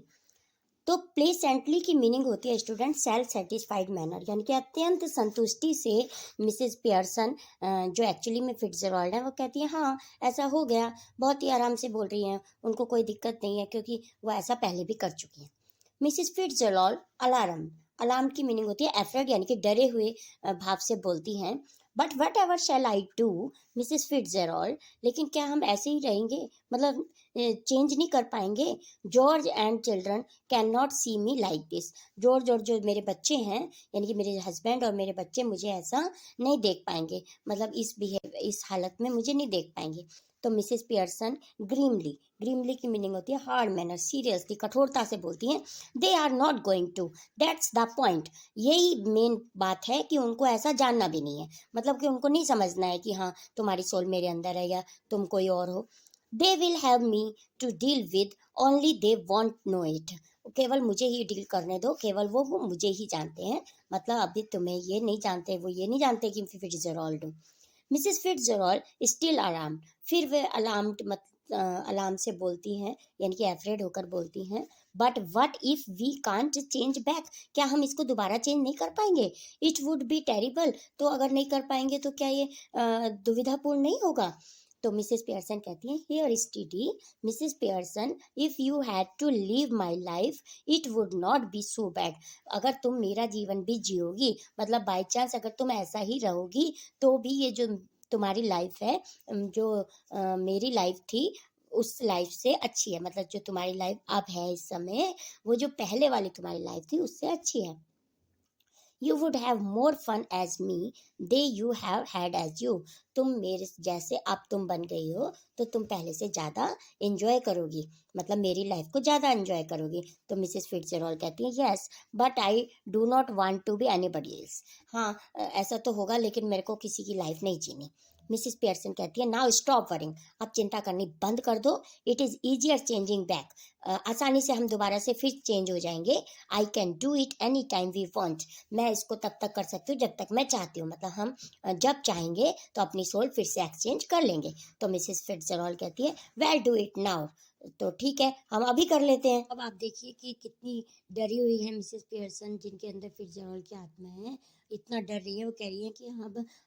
तो प्लेसेंटली की मीनिंग होती है स्टूडेंट सेल्फ सेटिस्फाइड मैनर, यानी कि अत्यंत संतुष्टि से मिसेस पियर्सन जो एक्चुअली में फिट्जरॉल्ड है वो कहती है हाँ ऐसा हो गया, बहुत ही आराम से बोल रही हैं, उनको कोई दिक्कत नहीं है क्योंकि वो ऐसा पहले भी कर चुकी हैं। मिसेस फिट्जरॉल्ड अलार्म, अलार्म की मीनिंग होती है एफ्रेड, यानी कि डरे हुए भाव से बोलती हैं। But whatever shall I do Mrs Fitzgerald, लेकिन क्या हम ऐसे ही रहेंगे, मतलब चेंज नहीं कर पाएंगे। George and children can not see me like this. George और जो मेरे बच्चे हैं, यानी कि मेरे हस्बैंड और मेरे बच्चे मुझे ऐसा नहीं देख पाएंगे, मतलब इस हालत में मुझे नहीं देख पाएंगे। तो मिसेस पियर्सन ग्रीमली, ग्रीमली की मीनिंग होती है हार्ड मैनर, सीरियसली कठोरता से बोलती हैं, they are not going to, that's the point. यही मेन बात है कि उनको ऐसा जानना भी नहीं है, मतलब कि उनको नहीं समझना है कि हाँ तुम्हारी सोल मेरे अंदर है या तुम कोई और हो। They will have me to deal with, only they won't know it. केवल मुझे ही डील करने दो, केवल वो मुझे ही जानते हैं, मतलब अभी तुम्हें ये नहीं जानते, वो ये नहीं जानते कि फिट्जरॉल्ड हूँ। मिसेस फिट्जरॉल्ड स्टिल अलार्म, फिर वे अलार्म से बोलती हैं, यानी कि एफ्रेड होकर बोलती हैं, but what if we can't change back, क्या हम इसको दोबारा चेंज नहीं कर पाएंगे। इट वुड बी टेरिबल, तो अगर नहीं कर पाएंगे तो क्या ये दुविधापूर्ण नहीं होगा। तो मिसेस पियर्सन कहती हैं हियर इज टीडी Mrs Pearson, if you had to live my life it would not be so bad. अगर तुम मेरा जीवन भी जियोगी, मतलब बाई चांस अगर तुम ऐसा ही रहोगी तो भी ये जो तुम्हारी लाइफ है, जो मेरी लाइफ थी उस लाइफ से अच्छी है, मतलब जो तुम्हारी लाइफ अब है इस समय वो जो पहले वाली तुम्हारी लाइफ थी उससे अच्छी है। You would have more fun as me than you have had as you. तुम मेरे जैसे अब तुम बन गई हो तो तुम पहले से ज़्यादा इंजॉय करोगी, मतलब मेरी लाइफ को ज़्यादा इंजॉय करोगी। तो मिसेस फिट्जरॉल्ड कहती है yes but I do not want to be anybody else. हाँ ऐसा तो होगा लेकिन मेरे को किसी की लाइफ नहीं जीनी। मिसेस पियर्सन कहती है नाउ स्टॉप वरिंग, अब चिंता करनी बंद कर दो। It is easier changing back, आसानी से हम दोबारा से फिर चेंज हो जाएंगे। I can do it any time we want, मैं इसको तब तक कर सकती हूँ जब तक मैं चाहती हूँ, मतलब हम जब चाहेंगे तो अपनी सोल फिर से एक्सचेंज कर लेंगे। तो मिसेस फिट्जरॉल्ड कहती है वेल डू इट नाउ, तो ठीक है हम अभी कर लेते हैं। अब आप देखिए कि कितनी डरी हुई है मिसेस पियर्सन, जिनके अंदर फिट्जरॉल्ड की आत्मा है, इतना डर रही है। वो कह रही है कि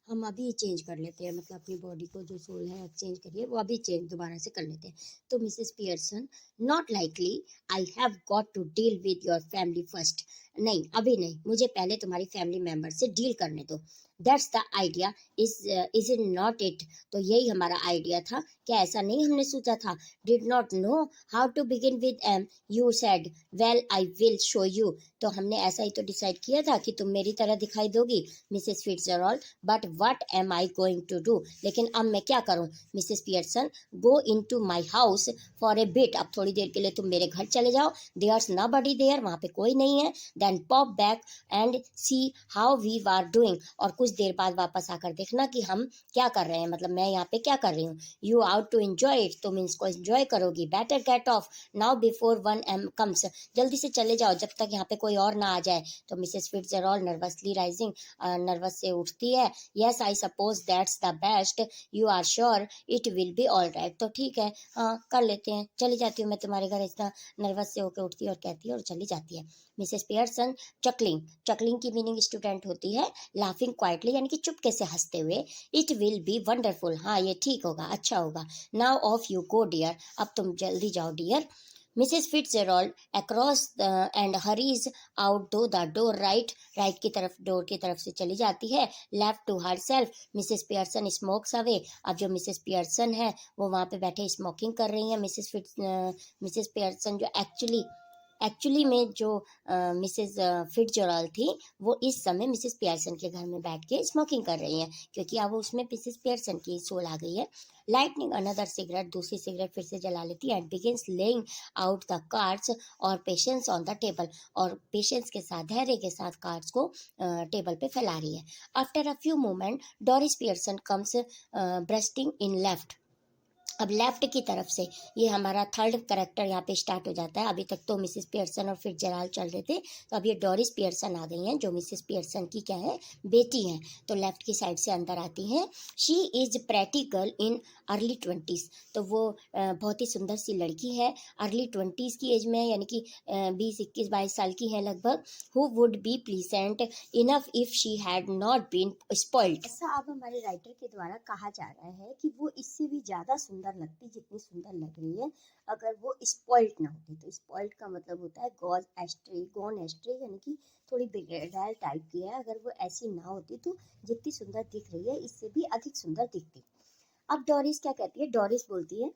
हम अभी चेंज कर लेते हैं, मतलब अपनी बॉडी को जो सोल है एक्सचेंज करिए, वो अभी चेंज दोबारा से कर लेते हैं। तो Mrs Pearson not likely, I have got to deal with your family first. नहीं अभी नहीं, मुझे पहले तुम्हारी फैमिली मेम्बर से डील करने दो। That's the idea, is it not it, तो यही हमारा आइडिया था, क्या ऐसा नहीं हमने सोचा था। Did not know how to begin with M, you said well I will show you, तो हमने ऐसा ही तो डिसाइड किया था कि तुम मेरी तरह दिखाई दोगी Mrs Fitzgerald, but what am I going to do, लेकिन अब मैं क्या करूं। Mrs Pearson go into my house for a bit, अब थोड़ी देर के लिए तुम मेरे घर चले जाओ, देयर्स नोबडी देयर, वहाँ पे कोई नहीं है। Then pop back and see how we are doing, और कुछ देर बाद वापस आकर देखना कि हम क्या कर रहे हैं, मतलब मैं यहाँ पे क्या कर रही हूँ। You out to enjoy it, तुम इसको एंजॉय करोगी। Better get off now before 1 AM comes, जल्दी से चले जाओ जब तक यहाँ पे कोई और ना आ जाए। तो Mrs Fitzgerald nervously rise rising, nervous से उठती है। Yes I suppose that's the best, you are sure it will be all right, तो ठीक है, हाँ कर लेते हैं, चली जाती हूँ मैं तुम्हारे घर। इतना नर्वस से होकर उठती है और कहती है और चली जाती है। मिसेस पियर्सन चकलिंग, चकलिंग की मीनिंग स्टूडेंट होती है लाफिंग क्वाइटली, यानी कि चुपके से हंसते हुए। इट विल बी वंडरफुल, हाँ ये ठीक होगा, अच्छा होगा। Now off you go dear, अब तुम जल्दी जाओ dear. Mrs Fitzgerald across and hurries out through the door right, right की तरफ, डोर की तरफ से चली जाती है। Left to herself, Mrs Pearson smokes away, अब जो मिसेस पियर्सन है वो वहाँ पे बैठे स्मोकिंग कर रही हैं। मिसेस पियर्सन जो एक्चुअली में जो मिसेस फिट्जेराल्ड थी वो इस समय मिसेस पियर्सन के घर में बैठ के स्मोकिंग कर रही हैं, क्योंकि अब उसमें मिसेस पियर्सन की सोल आ गई है। लाइटनिंग अनदर सिगरेट, दूसरी सिगरेट फिर से जला लेती है। And begins laying out the cards और पेशेंस ऑन द टेबल, और पेशेंस के साथ, धैर्य के साथ कार्ड्स को टेबल पे फैला रही है। After a few moment Doris Pearson comes bursting in left, अब लेफ्ट की तरफ से ये हमारा थर्ड करेक्टर यहाँ पे स्टार्ट हो जाता है। अभी तक तो मिसेस पियर्सन और फिट्जेराल्ड चल रहे थे, तो अब ये डोरिस पियर्सन आ गई हैं जो मिसेस पियर्सन की क्या है, बेटी हैं। तो लेफ्ट की साइड से अंदर आती हैं। She is pretty girl in early 20s, तो वो बहुत ही सुंदर सी लड़की है, अर्ली 20s की एज में है, यानी कि 20, 21, 22 साल की है लगभग। Who would be pleasant enough if she had not been spoilt, ऐसा अब हमारे राइटर के द्वारा कहा जा रहा है कि वो इससे भी ज़्यादा सुंदर लगती जितनी सुंदर लग रही है अगर वो स्पॉइल्ड ना होती। तो स्पॉइल्ड का मतलब होता है गॉन एस्ट्रे, यानी कि थोड़ी बिगड़ैल टाइप की है। अगर वो ऐसी ना होती तो जितनी सुंदर दिख रही है इससे भी अधिक सुंदर दिखती। अब डोरिस क्या कहती है, डोरिस बोलती है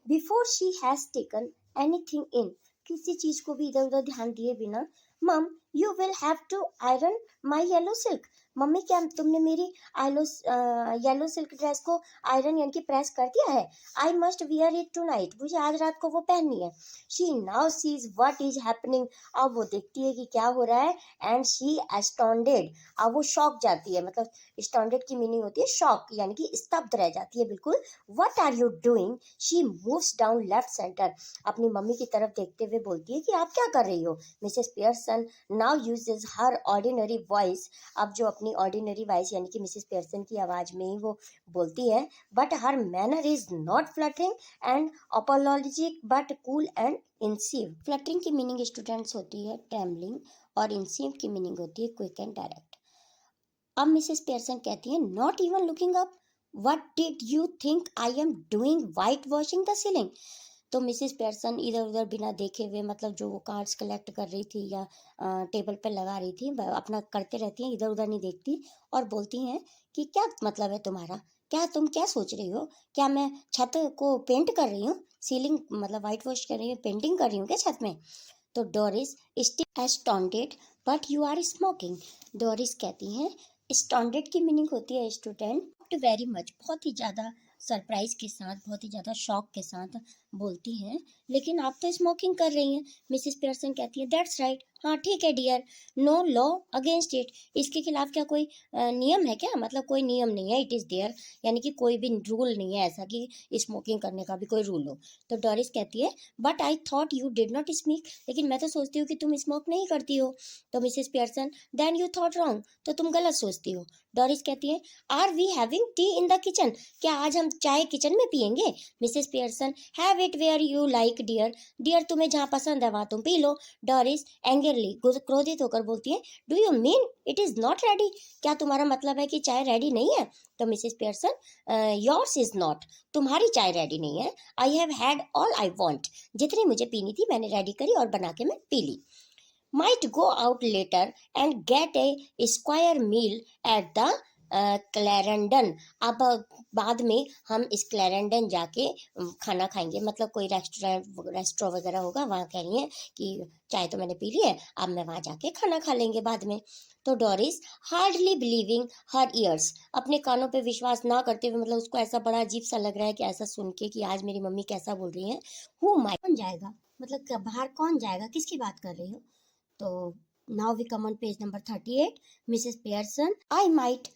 before she has taken anything in, किसी चीज को भी इधर उधर ध्यान दिए बिना, mum you will have to iron my yellow silk, मम्मी क्या तुमने मेरी येलो सिल्क ड्रेस को आयरन यानी कि प्रेस कर दिया है? I must wear it tonight, मुझे आज रात को वो पहननी है। She now sees what is happening, अब वो देखती है कि क्या हो रहा है। एंड शी एस्टॉन्डेड, अब वो शॉक जाती है, मतलब स्टॉन्डेड की मीनिंग होती है शॉक, यानी कि स्तब्ध रह जाती है बिल्कुल। What are you doing, she moves down left centre, अपनी मम्मी की तरफ देखते हुए बोलती है कि आप क्या कर रही हो। मिसेस पियर्सन नाउ यूजेस हर ऑर्डिनरी वॉइस, अब जो अपनी ऑर्डिनरी वॉइस यानी कि मिसेस पियर्सन की आवाज में ही वो बोलती है। But her manner is not fluttering and apologetic but cool and incisive, fluttering की मीनिंग स्टूडेंट्स होती है ट्रेम्बलिंग, और इंसिव की मीनिंग होती है क्विक एंड डायरेक्ट। अब मिसेस पियर्सन कहती है not even looking up, what did you think I am doing whitewashing the ceiling, तो मिसेस पियर्सन इधर उधर बिना देखे हुए, मतलब जो वो कार्ड्स कलेक्ट कर रही थी या टेबल पर लगा रही थी, अपना करते रहती हैं, इधर उधर नहीं देखती, और बोलती हैं कि क्या मतलब है तुम्हारा, क्या तुम क्या सोच रही हो, क्या मैं छत को पेंट कर रही हूँ, सीलिंग मतलब वाइट वॉश कर रही हूँ, पेंटिंग कर रही हूँ क्या छत में। तो Doris still astounded but you are smoking, Doris कहती हैं स्टॉन्डेड की मीनिंग होती है स्टूडेंट वेरी मच, बहुत ही ज़्यादा सरप्राइज के साथ, बहुत ही ज़्यादा शॉक के साथ बोलती हैं लेकिन आप तो स्मोकिंग कर रही हैं। मिसेस पियर्सन कहती है दैट्स राइट, हाँ ठीक है dear, no law against it, इसके खिलाफ क्या कोई नियम है क्या, मतलब कोई नियम नहीं है, इट इज़ देयर, यानी कि कोई भी रूल नहीं है ऐसा कि स्मोकिंग करने का भी कोई रूल हो। तो डोरिस कहती है but I thought you did not smoke, लेकिन मैं तो सोचती हूँ कि तुम स्मोक नहीं करती हो। तो Mrs Pearson then you thought wrong, तो तुम गलत सोचती हो। डोरिस कहती है are we having tea in the kitchen, क्या आज हम चाय किचन में पियेंगे। Mrs Pearson have it where you like dear, dear तुम्हें जहाँ पसंद है वहाँ तुम पी लो। डोरिस एंगरली क्रोधित होकर बोलती है do you mean it is not ready, क्या तुम्हारा मतलब है कि चाय रेडी नहीं है। तो Mrs Pearson yours is not, तुम्हारी चाय रेडी नहीं है। I have had all I want, जितनी मुझे पीनी थी मैंने रेडी करी और बना के मैं P Lee. might go out later and get a square meal at the क्लैरेंडन, अब बाद में हम इस क्लैरेंडन जाके खाना खाएंगे, मतलब कोई रेस्टोरेंट वगैरह होगा, वहाँ कह रही है कि चाय तो मैंने पी ली है, अब मैं वहाँ जाके खाना खा लेंगे बाद में। तो डोरिस हार्डली बिलीविंग हर ईयर्स, अपने कानों पे विश्वास ना करते हुए, मतलब उसको ऐसा बड़ा अजीब सा लग रहा है कि ऐसा सुन के कि आज मेरी मम्मी कैसा बोल रही है। हु माइट, कौन जाएगा, मतलब बाहर कौन जाएगा, किसकी बात कर रही हो। तो now we come on page number 38, Mrs Pearson I might,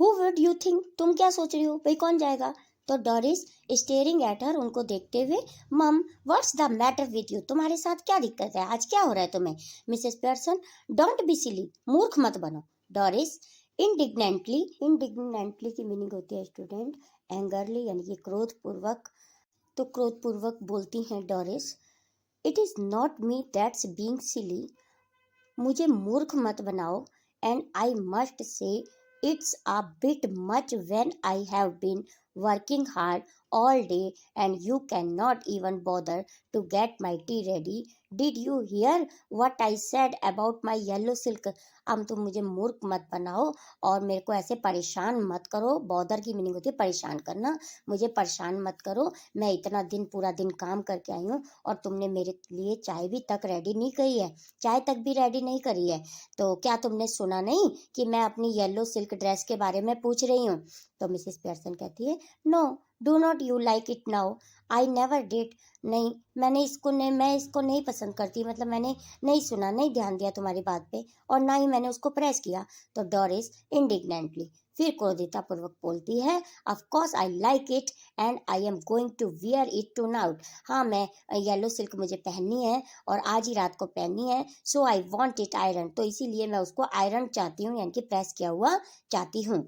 who would you think, तुम क्या सोच रही हो भाई कौन जाएगा। तो डोरिस स्टेयरिंग एट हर, उनको देखते हुए मम what's the matter with you, तुम्हारे साथ क्या दिक्कत है, आज क्या हो रहा है तुम्हें। Mrs Pearson don't be silly, मूर्ख मत बनो, डोरिस इंडिग्नेंटली, इंडिग्नेंटली की मीनिंग होती है स्टूडेंट एंगरली यानी कि क्रोधपूर्वक, तो क्रोधपूर्वक बोलती हैं Doris, it is not me that's being silly, मुझे मूर्ख मत बनाओ, and I must say it's a bit much when I have been working hard all day and you cannot even bother to get my tea ready. Did you hear what I said about my yellow silk? अब तुम मुझे मूर्ख मत बनाओ और मेरे को ऐसे परेशान मत करो। बॉदर की मीनिंग होती है परेशान करना। मुझे परेशान मत करो, मैं इतना दिन पूरा दिन काम करके आई हूँ और तुमने मेरे लिए चाय भी तक रेडी नहीं करी है, चाय तक भी रेडी नहीं करी है। तो क्या तुमने सुना नहीं कि मैं अपनी येलो सिल्क ड्रेस के बारे में पूछ रही हूँ? तो मिसेस पियर्सन कहती है, no do not you like it now, I never did, नहीं मैं इसको नहीं पसंद करती, मतलब मैंने नहीं सुना, नहीं ध्यान दिया तुम्हारी बात पे और ना ही मैंने उसको प्रेस किया। तो डोरिस इंडिग्नेंटली फिर क्रोधितापूर्वक बोलती है, of course I like it and I am going to wear it tonight, हाँ मैं येलो सिल्क मुझे पहननी है और आज ही रात को पहननी है, सो आई वॉन्ट इट आयरन, तो इसीलिए मैं उसको आयरन चाहती हूँ यानी कि प्रेस किया हुआ चाहती हूँ।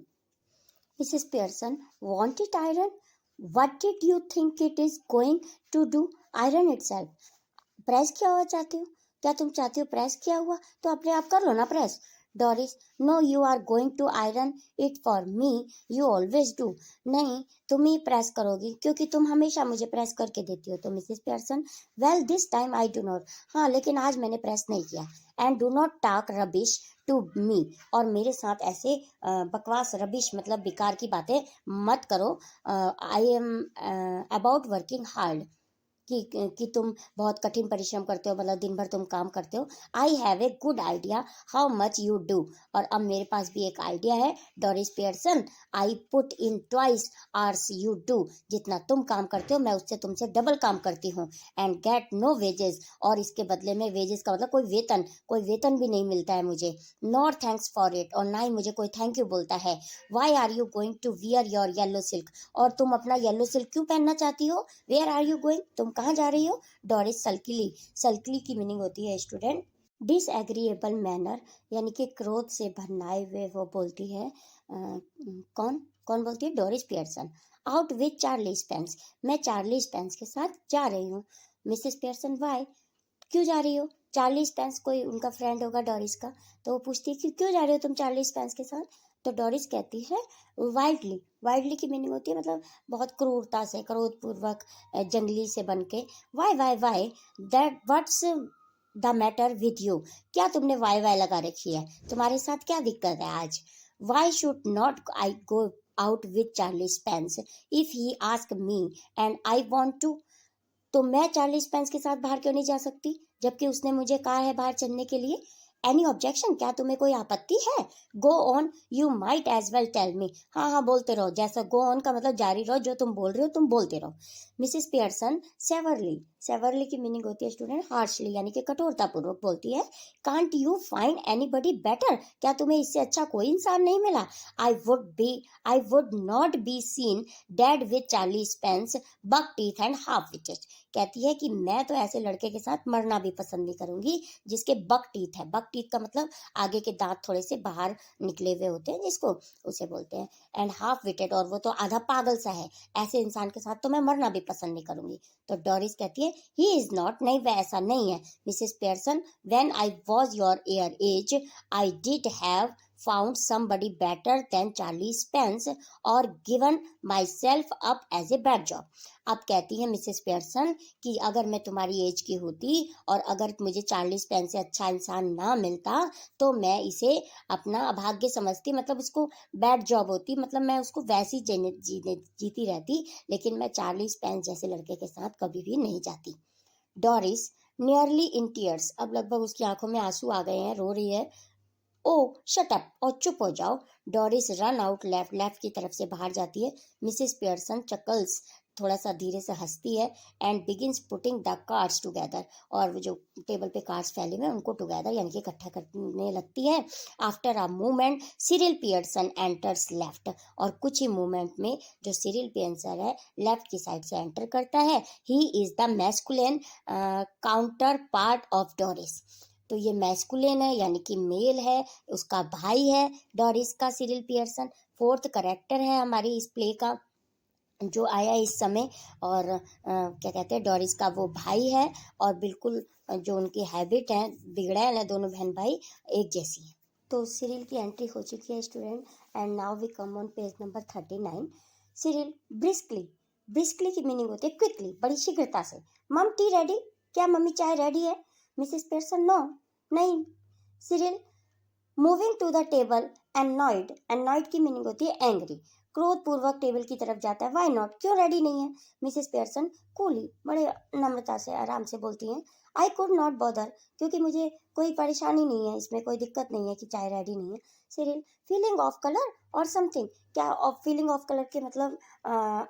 Mrs Pearson, want it iron? What did you think it is going to do? Iron itself. Press किया हुआ चाहती हो? क्या तुम चाहती हो प्रेस किया हुआ? तो अपने आप कर लो ना press. Doris, no you are going to iron it for me, you always do, नहीं तुम ही प्रेस करोगी क्योंकि तुम हमेशा मुझे प्रेस करके देती हो। तो Mrs Pearson, well this time I do not, हाँ लेकिन आज मैंने प्रेस नहीं किया। And do not talk rubbish to me, और मेरे साथ ऐसे बकवास रबिश मतलब बेकार की बातें मत करो। I am about working hard, कि तुम बहुत कठिन परिश्रम करते हो, मतलब दिन भर तुम काम करते हो। I have a good idea how much you do, और अब मेरे पास भी एक आइडिया है Doris Pearson, I put in twice hours you do, जितना तुम काम करते हो मैं उससे तुमसे डबल काम करती हूँ, एंड गेट नो वेजेस, और इसके बदले में वेजेस का मतलब कोई वेतन भी नहीं मिलता है मुझे, नॉर थैंक्स फॉर इट, और ना ही मुझे कोई थैंक यू बोलता है। Why are you going to wear your yellow silk, और तुम अपना येलो सिल्क क्यों पहनना चाहती हो? वेयर आर यू गोइंग, तुम कहाँ जा रही हो? डोरिस सल्कीली, सल्कीली की मीनिंग होती है स्टूडेंट डिसएग्रीएबल मैनर, यानी कि क्रोध से भरनाए हुए वो बोलती है। कौन कौन बोलती है? Doris Pearson. Out with Charlie Spence, मैं चार्ली स्पेंस के साथ जा रही हूँ। मिसेस पियर्सन, वाई, क्यों जा रही हो? चार्ली स्पेंस कोई उनका फ्रेंड होगा डोरिस का, तो वो पूछती है कि क्यों जा रही हो तुम चार्ली स्पेंस के साथ? तो डोरिस कहती है वाइल्डली, वाइल्डली की मीनिंग होती है मतलब बहुत क्रूरता से, क्रोधपूर्वक, जंगली से बन के। Why why why that what's the matter with you, क्या तुमने वाई वाई लगा रखी है? तुम्हारे साथ क्या दिक्कत है आज? Why should not I go out with Charlie Spence if he ask me and I want to, तो मैं चार्ली स्पेंस के साथ बाहर क्यों नहीं जा सकती जबकि उसने मुझे कहा है बाहर चलने के लिए? एनी ऑब्जेक्शन, क्या तुम्हें कोई आपत्ति है? Go on, you might as well tell me, हाँ हाँ बोलते रहो, जैसा गो ऑन का मतलब जारी रहो, जो तुम बोल रहे हो तुम बोलते रहो। मिसेस पियर्सन सेवरली, सेवरली की मीनिंग होती है स्टूडेंट हार्शली, यानी कि कठोरतापूर्वक बोलती है। Can't you find anybody better, क्या तुम्हें इससे अच्छा कोई इंसान नहीं मिला? I would not be seen dead with Charlie Spence, buck teeth and half witted, कहती है कि मैं तो ऐसे लड़के के साथ मरना भी पसंद नहीं करूंगी जिसके बक टीथ है। बक टीथ का मतलब आगे के दांत थोड़े से बाहर निकले हुए होते हैं, जिसको उसे बोलते हैं। एंड हाफ विटेड, और वो तो आधा पागल सा है, ऐसे इंसान के साथ तो मैं मरना भी पसंद नहीं करूंगी। तो डोरिस कहती है ही इज नॉट, नहीं वह ऐसा नहीं है। Mrs Pearson, when I was your uh age I did have found somebody better than Charlie Spence or given myself up as a bad job. अब कहती है मिसेस पियर्सन कि अगर मैं तुम्हारी एज की होती और अगर मुझे चार्ली स्पेंस से अच्छा इंसान ना मिलता तो मैं इसे अपना अभाग्य समझती, मतलब उसको बैड जॉब होती, मतलब मैं उसको वैसी जीती रहती, लेकिन मैं चार्ली स्पेंस जैसे लड़के के साथ कभी भी नहीं जाती। डोरिस नियरली इन टीयर्स, अब लगभग उसकी आंखों में आंसू आ गए हैं, रो रही है। ओ शट अप, और चुप हो जाओ। Doris run out left, left की तरफ से बाहर जाती है। मिसेस पियर्सन चकल्स, थोड़ा सा धीरे से हंसती है। And begins putting the cards together, और वो जो टेबल पे कार्ड्स फैले हुए उनको टुगेदर यानी कि इकट्ठा करने लगती है। After a movement Cyril Pearson enters left, और कुछ ही मूवमेंट में जो सिरिल पियर्सन है लेफ्ट की साइड से एंटर करता है। He is the masculine counter part of Doris, तो ये मैस्कुलिन है यानी कि मेल है, उसका भाई है डॉरिस का सिरिल पियर्सन। फोर्थ करेक्टर है हमारी इस प्ले का जो आया इस समय, और क्या कहते हैं डॉरिस का वो भाई है, और बिल्कुल जो उनकी हैबिट है बिगड़ैल है, दोनों बहन भाई एक जैसी हैं। तो सिरिल की एंट्री हो चुकी है student, and now we come on page number 39। Cyril briskly, briskly की मीनिंग होती है क्विकली, बड़ी शीघ्रता से। मम टी रेडी, क्या मम्मी चाय रेडी है? मिसेस पेयरसन नो, नहीं। Cyril moving to the table annoyed, annoyed की मीनिंग होती है एंग्री, क्रोध पूर्वक टेबल की तरफ जाता है। वाई नॉट, क्यों रेडी नहीं है? मिसेस पेयरसन कूली, बड़े नम्रता से आराम से बोलती हैं, आई कुड नॉट बॉदर, क्योंकि मुझे कोई परेशानी नहीं है, इसमें कोई दिक्कत नहीं है कि चाय रेडी नहीं है। सिरिल फीलिंग ऑफ कलर और समथिंग, क्या फीलिंग ऑफ कलर के मतलब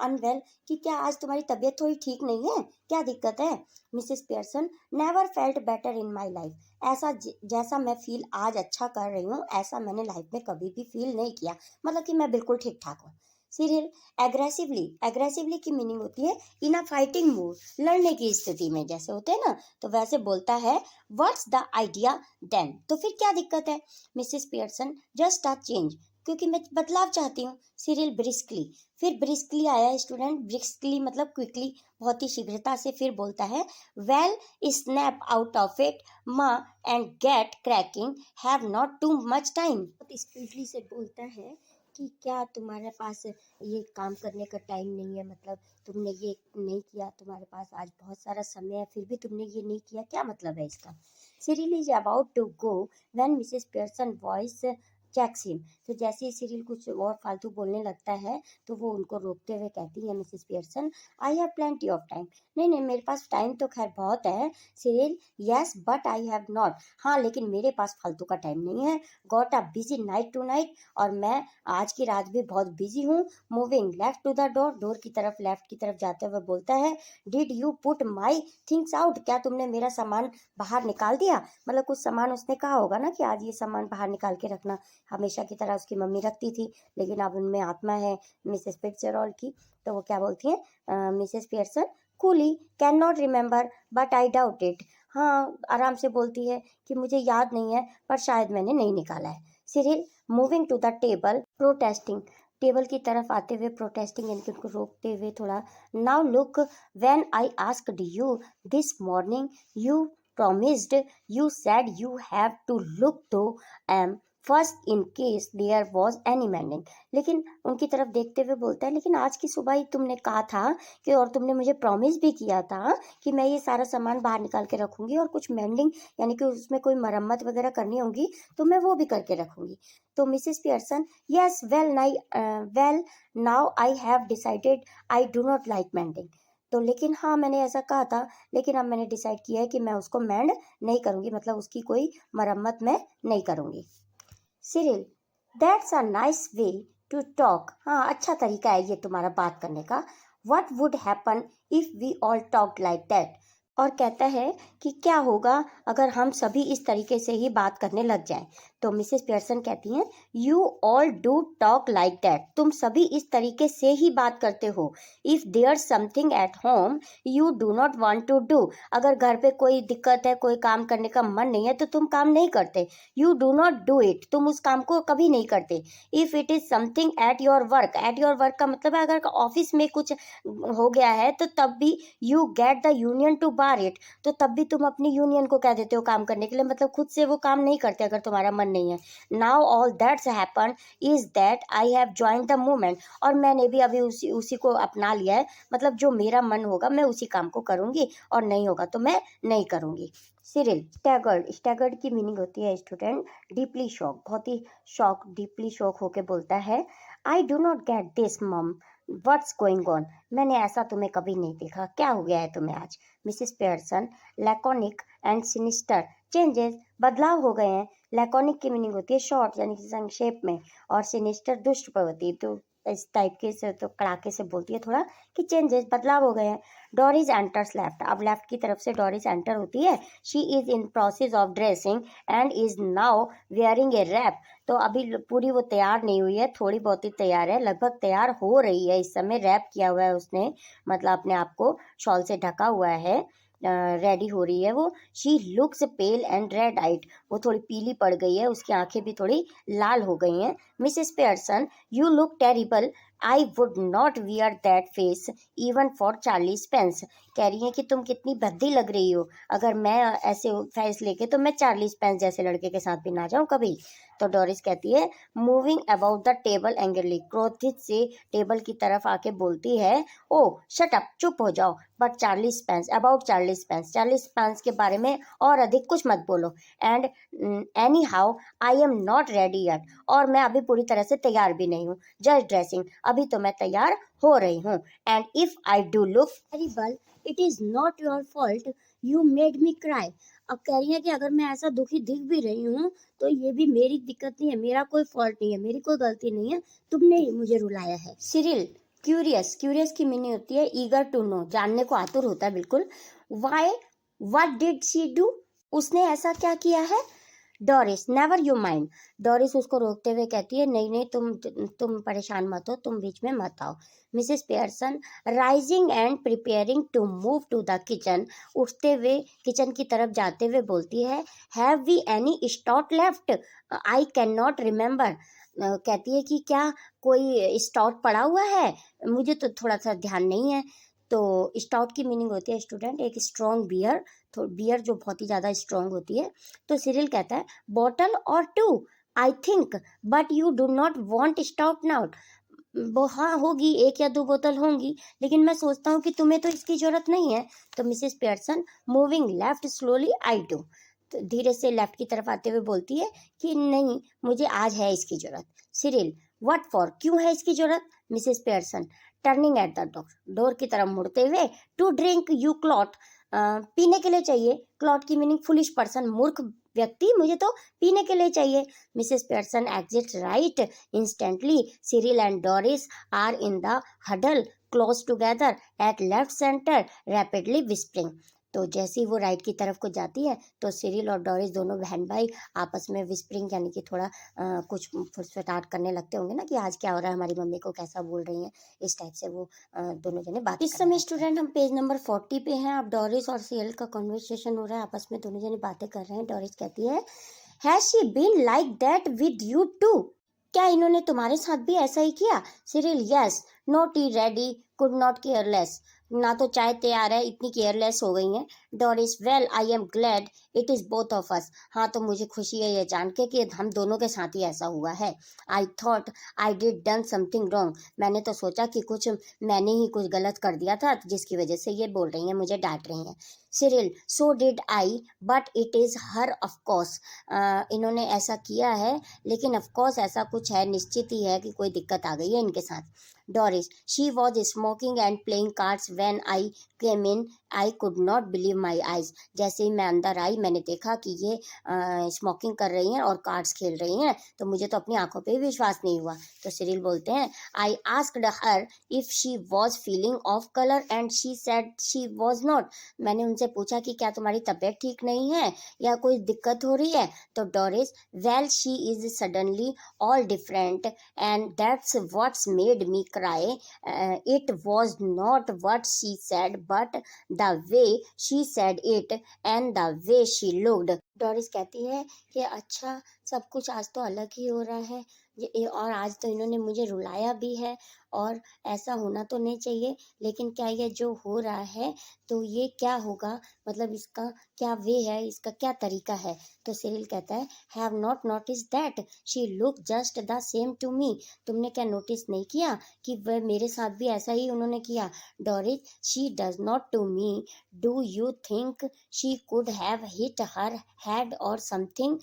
अनवेल, कि क्या आज तुम्हारी तबीयत थोड़ी ठीक नहीं है, क्या दिक्कत है? Mrs Pearson never felt better in my life, ऐसा जैसा मैं फील आज अच्छा कर रही हूँ ऐसा मैंने लाइफ में कभी भी फील नहीं किया, मतलब कि मैं बिल्कुल ठीक ठाक हूँ। सीरियल एग्रेसिवली, एग्रेसिवली की मीनिंग होती है इन अ फाइटिंग मूड, लड़ने की स्थिति में जैसे होते हैं ना, तो वैसे बोलता है व्हाट्स द आइडिया देन, तो फिर क्या दिक्कत है? Mrs Pearson just a change, क्योंकि मैं बदलाव चाहती हूँ। सीरियल ब्रिस्कली, फिर ब्रिस्कली आया है स्टूडेंट, ब्रिस्कली मतलब क्विकली, बहुत ही शीघ्रता से। फिर बोलता है well snap out of it माँ and get cracking, have not too much time, बहुत स्पीडली से बोलता है कि क्या तुम्हारे पास ये काम करने का टाइम नहीं है, मतलब तुमने ये नहीं किया, तुम्हारे पास आज बहुत सारा समय है फिर भी तुमने ये नहीं किया, क्या मतलब है इसका? Cyril is about to go when Mrs Pearson voice checks him, तो जैसे ही सिरिल कुछ और फालतू बोलने लगता है तो वो उनको रोकते हुए कहती है Mrs Pearson I have plenty of time, नहीं नहीं मेरे पास टाइम तो खैर बहुत है। Cyril yes but I have not, हाँ लेकिन मेरे पास फालतू का टाइम नहीं है। Got a busy night tonight, और मैं आज की रात भी बहुत बिजी हूँ। Moving left to the door, door की तरफ लेफ्ट की तरफ जाते हुए बोलता है did you put my things out, क्या तुमने मेरा सामान बाहर निकाल दिया? मतलब कुछ सामान उसने कहा होगा ना कि आज ये सामान बाहर निकाल के रखना, हमेशा की तरह उसकी मम्मी रखती थी, लेकिन अब उनमें आत्मा है मिसेस फिट्जरॉल्ड की, तो वो क्या बोलती है Mrs Pearson coolie can not remember but I doubt it, हाँ आराम से बोलती है कि मुझे याद नहीं है पर शायद मैंने नहीं निकाला है। Cyril moving to the table protesting, table की तरफ आते हुए प्रोटेस्टिंग यानी कि उनको रोकते हुए थोड़ा, now look when I asked you this morning you promised, you said you have to look to first in case there was any mending, लेकिन उनकी तरफ देखते हुए बोलता है लेकिन आज की सुबह ही तुमने कहा था कि, और तुमने मुझे प्रॉमिस भी किया था कि मैं ये सारा सामान बाहर निकाल के रखूंगी और कुछ मेंडिंग यानी कि उसमें कोई मरम्मत वगैरह करनी होगी तो मैं वो भी करके रखूंगी। तो Mrs Pearson yes well now I have decided I do not like mending, तो लेकिन हाँ मैंने ऐसा कहा था लेकिन अब मैंने डिसाइड किया है कि मैं उसको मेंड नहीं करूंगी, मतलब उसकी कोई मरम्मत मैं नहीं करूंगी। Cyril that's a nice way to talk, हाँ अच्छा तरीका है ये तुम्हारा बात करने का। What would happen if we all talk like that, और कहता है कि क्या होगा अगर हम सभी इस तरीके से ही बात करने लग जाएं। तो मिसेस पियर्सन कहती हैं you all do talk like that, तुम सभी इस तरीके से ही बात करते हो। If there something at home you do not want to do, अगर घर पे कोई दिक्कत है, कोई काम करने का मन नहीं है तो तुम काम नहीं करते। You do not do it, तुम उस काम को कभी नहीं करते। If it is something at your work, at your work का मतलब है अगर ऑफिस में कुछ हो गया है तो तब भी you get the union to bar it, तो तब भी तुम अपनी यूनियन को कह देते हो काम करने के लिए, मतलब खुद से वो काम नहीं करते अगर तुम्हारा मन नहीं है। Now all that's happen is that I have join the movement, और मैंने भी अभी उसी को अपना लिया है, मतलब जो मेरा मन होगा मैं उसी काम को करूंगी और नहीं होगा तो मैं नहीं करूंगी। सिरिल स्टैगर्ड, स्टैगर्ड की मीनिंग होती है स्टूडेंट डीपली शॉक, बहुत ही शॉक, डीपली शॉक होके बोलता है आई डू नॉट गेट दिस मम व्हाट्स गोइंग ऑन, मैंने ऐसा तुम्हें कभी नहीं देखा, क्या हो गया है तुम्हें आज? Mrs Pearson laconic and sinister changes, बदलाव हो गए हैं। लैकोनिक की मीनिंग होती है शॉर्ट यानी कि संक्षेप में, और सिनिस्टर दुष्ट प्रवृत्ति, तो इस टाइप के से तो कड़ाके से बोलती है थोड़ा कि चेंजेस बदलाव हो गए हैं। डॉरिस एंटर्स लेफ्ट, अब लेफ्ट की तरफ से डॉरिस एंटर होती है। She is in process of dressing and is now wearing a wrap, तो अभी पूरी वो तैयार नहीं हुई है, थोड़ी बहुत ही तैयार है, लगभग तैयार हो रही है इस समय, रैप किया हुआ है उसने, मतलब अपने आप को शॉल से ढका हुआ है। रेडी हो रही है वो। She looks pale and red eyed, वो थोड़ी पीली पड़ गई है, उसकी आंखें भी थोड़ी लाल हो गई हैं। Mrs Pearson, you look terrible, I would not wear that face even for 40 pence. कह रही है कि तुम कितनी भद्दी लग रही हो, अगर मैं ऐसे फेस लेके तो मैं 40 पेंस जैसे लड़के के साथ भी ना जाऊं कभी। तो डोरिस कहती है, moving about the table angrily, क्रोधित से टेबल की तरफ आके बोलती है, ओ शट अप, चुप हो जाओ, but 40 pence, about 40 pence, 40 pence के बारे में और अधिक कुछ मत बोलो। And anyhow I am not ready yet, और मैं अभी पूरी तरह से तैयार भी नहीं हूँ, जस्ट ड्रेसिंग, अभी तो मैं तैयार हो रही हूँ। And if I do look terrible, it is not your fault, you made me cry. अब कह रही है कि अगर मैं ऐसा दुखी दिख भी रही हूँ तो ये भी मेरी दिक्कत नहीं है, मेरा कोई फॉल्ट नहीं है, मेरी कोई गलती नहीं है, तुमने ही मुझे रुलाया है। सिरिल, क्यूरियस, क्यूरियस की मीनिंग होती है ईगर टू नो, जानने को आतुर होता है बिल्कुल। Why, what did she do, उसने ऐसा क्या किया है। Doris, never you mind, Doris उसको रोकते हुए कहती है, नहीं नहीं, तुम परेशान मत हो, तुम बीच में मत आओ। Mrs Pearson, rising and preparing to move to the kitchen, उठते हुए किचन की तरफ जाते हुए बोलती है, have we any stout left, I can not remember. कहती है कि क्या कोई स्टॉट पड़ा हुआ है, मुझे तो थोड़ा सा ध्यान नहीं है। तो स्टॉट की मीनिंग होती है स्टूडेंट एक स्ट्रॉन्ग बियर, तो बियर जो बहुत ही ज़्यादा स्ट्रॉन्ग होती है। तो सिरिल कहता है, bottle or two, I think, but you do not want stout now. हाँ होगी, एक या दो बोतल होंगी, लेकिन मैं सोचता हूँ कि तुम्हें तो इसकी जरूरत नहीं है। तो Mrs Pearson, moving left slowly, I do, तो धीरे से लेफ्ट की तरफ आते हुए बोलती है कि नहीं, मुझे आज है इसकी जरूरत। सिरिल, व्हाट फॉर, क्यों है इसकी जरूरत। Mrs Pearson, turning eight the door, door की तरफ मुड़ते हुए, टू ड्रिंक यू क्लॉट, पीने के लिए चाहिए। क्लॉट की मीनिंग फुलिश पर्सन, मूर्ख व्यक्ति, मुझे तो पीने के लिए चाहिए। Mrs Pearson exit right instantly, Cyril and Doris are in the huddle close together at left centre, rapidly whispering. तो जैसे ही वो राइट की तरफ को जाती है तो सिरिल और डोरिस दोनों बहन भाई आपस में विस्परिंग यानी कि थोड़ा कुछ फुसफुसाहट करने लगते होंगे ना, कि आज क्या हो रहा है, हमारी मम्मी को कैसा बोल रही हैं, इस टाइप से वो दोनों जने बात। इस समय स्टूडेंट हम पेज नंबर 40 पे हैं। अब डोरिस और सिरिल का कॉन्वर्सेशन हो रहा है, आपस में दोनों जने बातें कर रहे हैं। डोरिस कहती है, has she been like that with you too, क्या इन्होंने तुम्हारे साथ भी ऐसा ही किया। Cyril, yes, no tea ready, could not careless, ना तो चाय तैयार है, इतनी केयरलेस हो गई हैं। Doris, well I am glad it is both of us, हाँ तो मुझे खुशी है ये जान के कि हम दोनों के साथ ही ऐसा हुआ है। I thought I did done something wrong, मैंने तो सोचा कि कुछ मैंने ही कुछ गलत कर दिया था जिसकी वजह से ये बोल रही हैं, मुझे डांट रही हैं। Cyril, so did I, but it is her of course, इन्होंने ऐसा किया है लेकिन ऑफकोर्स ऐसा कुछ है, निश्चित ही है कि कोई दिक्कत आ गई है इनके साथ। Doris, she was smoking and playing cards when I came in, I could not believe my eyes, जैसे ही मैं अंदर आई मैंने देखा कि ये स्मोकिंग कर रही हैं और कार्ड्स खेल रही हैं, तो मुझे तो अपनी आंखों पे भी विश्वास नहीं हुआ। तो सिरिल बोलते हैं, I asked her if she was feeling of colour and she said she was not, मैंने उनसे पूछा कि क्या तुम्हारी तबीयत ठीक नहीं है या कोई दिक्कत हो रही है। तो Doris, well she is suddenly all different and that's what's made me cry, it was not what she said but the way she said it and the way she looked. Doris कहती है कि अच्छा, सब कुछ आज तो अलग ही हो रहा है, और आज तो इन्होंने मुझे रुलाया भी है, और ऐसा होना तो नहीं चाहिए, लेकिन क्या ये जो हो रहा है तो ये क्या होगा, मतलब इसका क्या वे है, इसका क्या तरीका है। तो सिरिल कहता है, have not notice that she look just the same to me, तुमने क्या नोटिस नहीं किया कि वह मेरे साथ भी ऐसा ही उन्होंने किया। Doris, she does not to me, do you think she could have hit her head or something,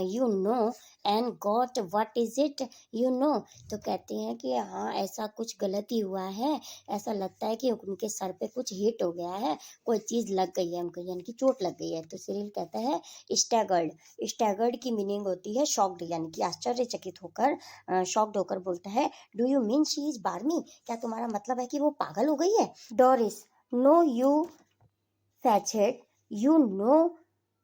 you know and got what is it, you know. तो कहते हैं कि हाँ ऐसा कुछ गलत ही हुआ है, ऐसा लगता है कि उनके सर पे कुछ हिट हो गया है, कोई चीज़ लग गई है उनको, यानी कि चोट लग गई है। तो सिरिल कहता है, स्टैगर्ड, स्टैगर्ड की मीनिंग होती है शॉक्ड, यानी कि आश्चर्यचकित होकर, शॉक्ड होकर बोलता है, do you mean she is बार्मी, क्या तुम्हारा मतलब है कि वो पागल हो गई है। डोरिस, नो यू फैचेट, you know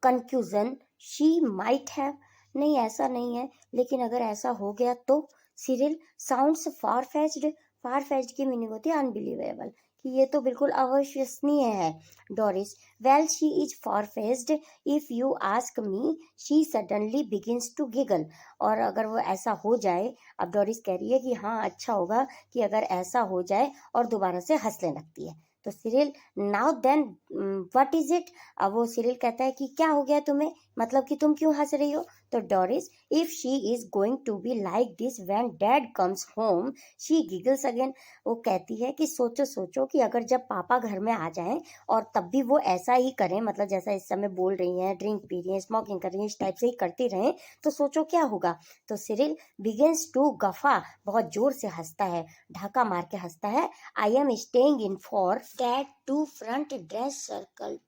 confusion she might have, नहीं ऐसा नहीं है, लेकिन अगर ऐसा हो गया तो। Cyril, sounds far fetched, far fetched की मीनिंग होती है अनबिलीवेबल, कि ये तो बिल्कुल अविश्वसनीय है। Doris, well she is far fetched, if you ask me. She suddenly begins to giggle. और अगर वो ऐसा हो जाए, अब डोरिस कह रही है कि हाँ अच्छा होगा कि अगर ऐसा हो जाए, और दोबारा से हंसने लगती है। तो Cyril, now then what is it. अब वो सिरिल कहता है कि क्या हो गया तुम्हें, मतलब कि तुम क्यों हंस रही हो। तो Doris, if she is going to be like this when dad comes home, she giggles again. वो कहती है कि सोचो सोचो कि अगर जब पापा घर में आ जाएं और तब भी वो ऐसा ही करें, मतलब जैसा इस समय बोल रही हैं, ड्रिंक पी रही हैं, स्मोकिंग कर रही हैं, इस टाइप से ही करती रहें, तो सोचो क्या होगा। तो सिरिल बिगिंस टू गफा, बहुत जोर से हंसता है, ढाका मार के हंसता है। I am staying in for that two front dress circle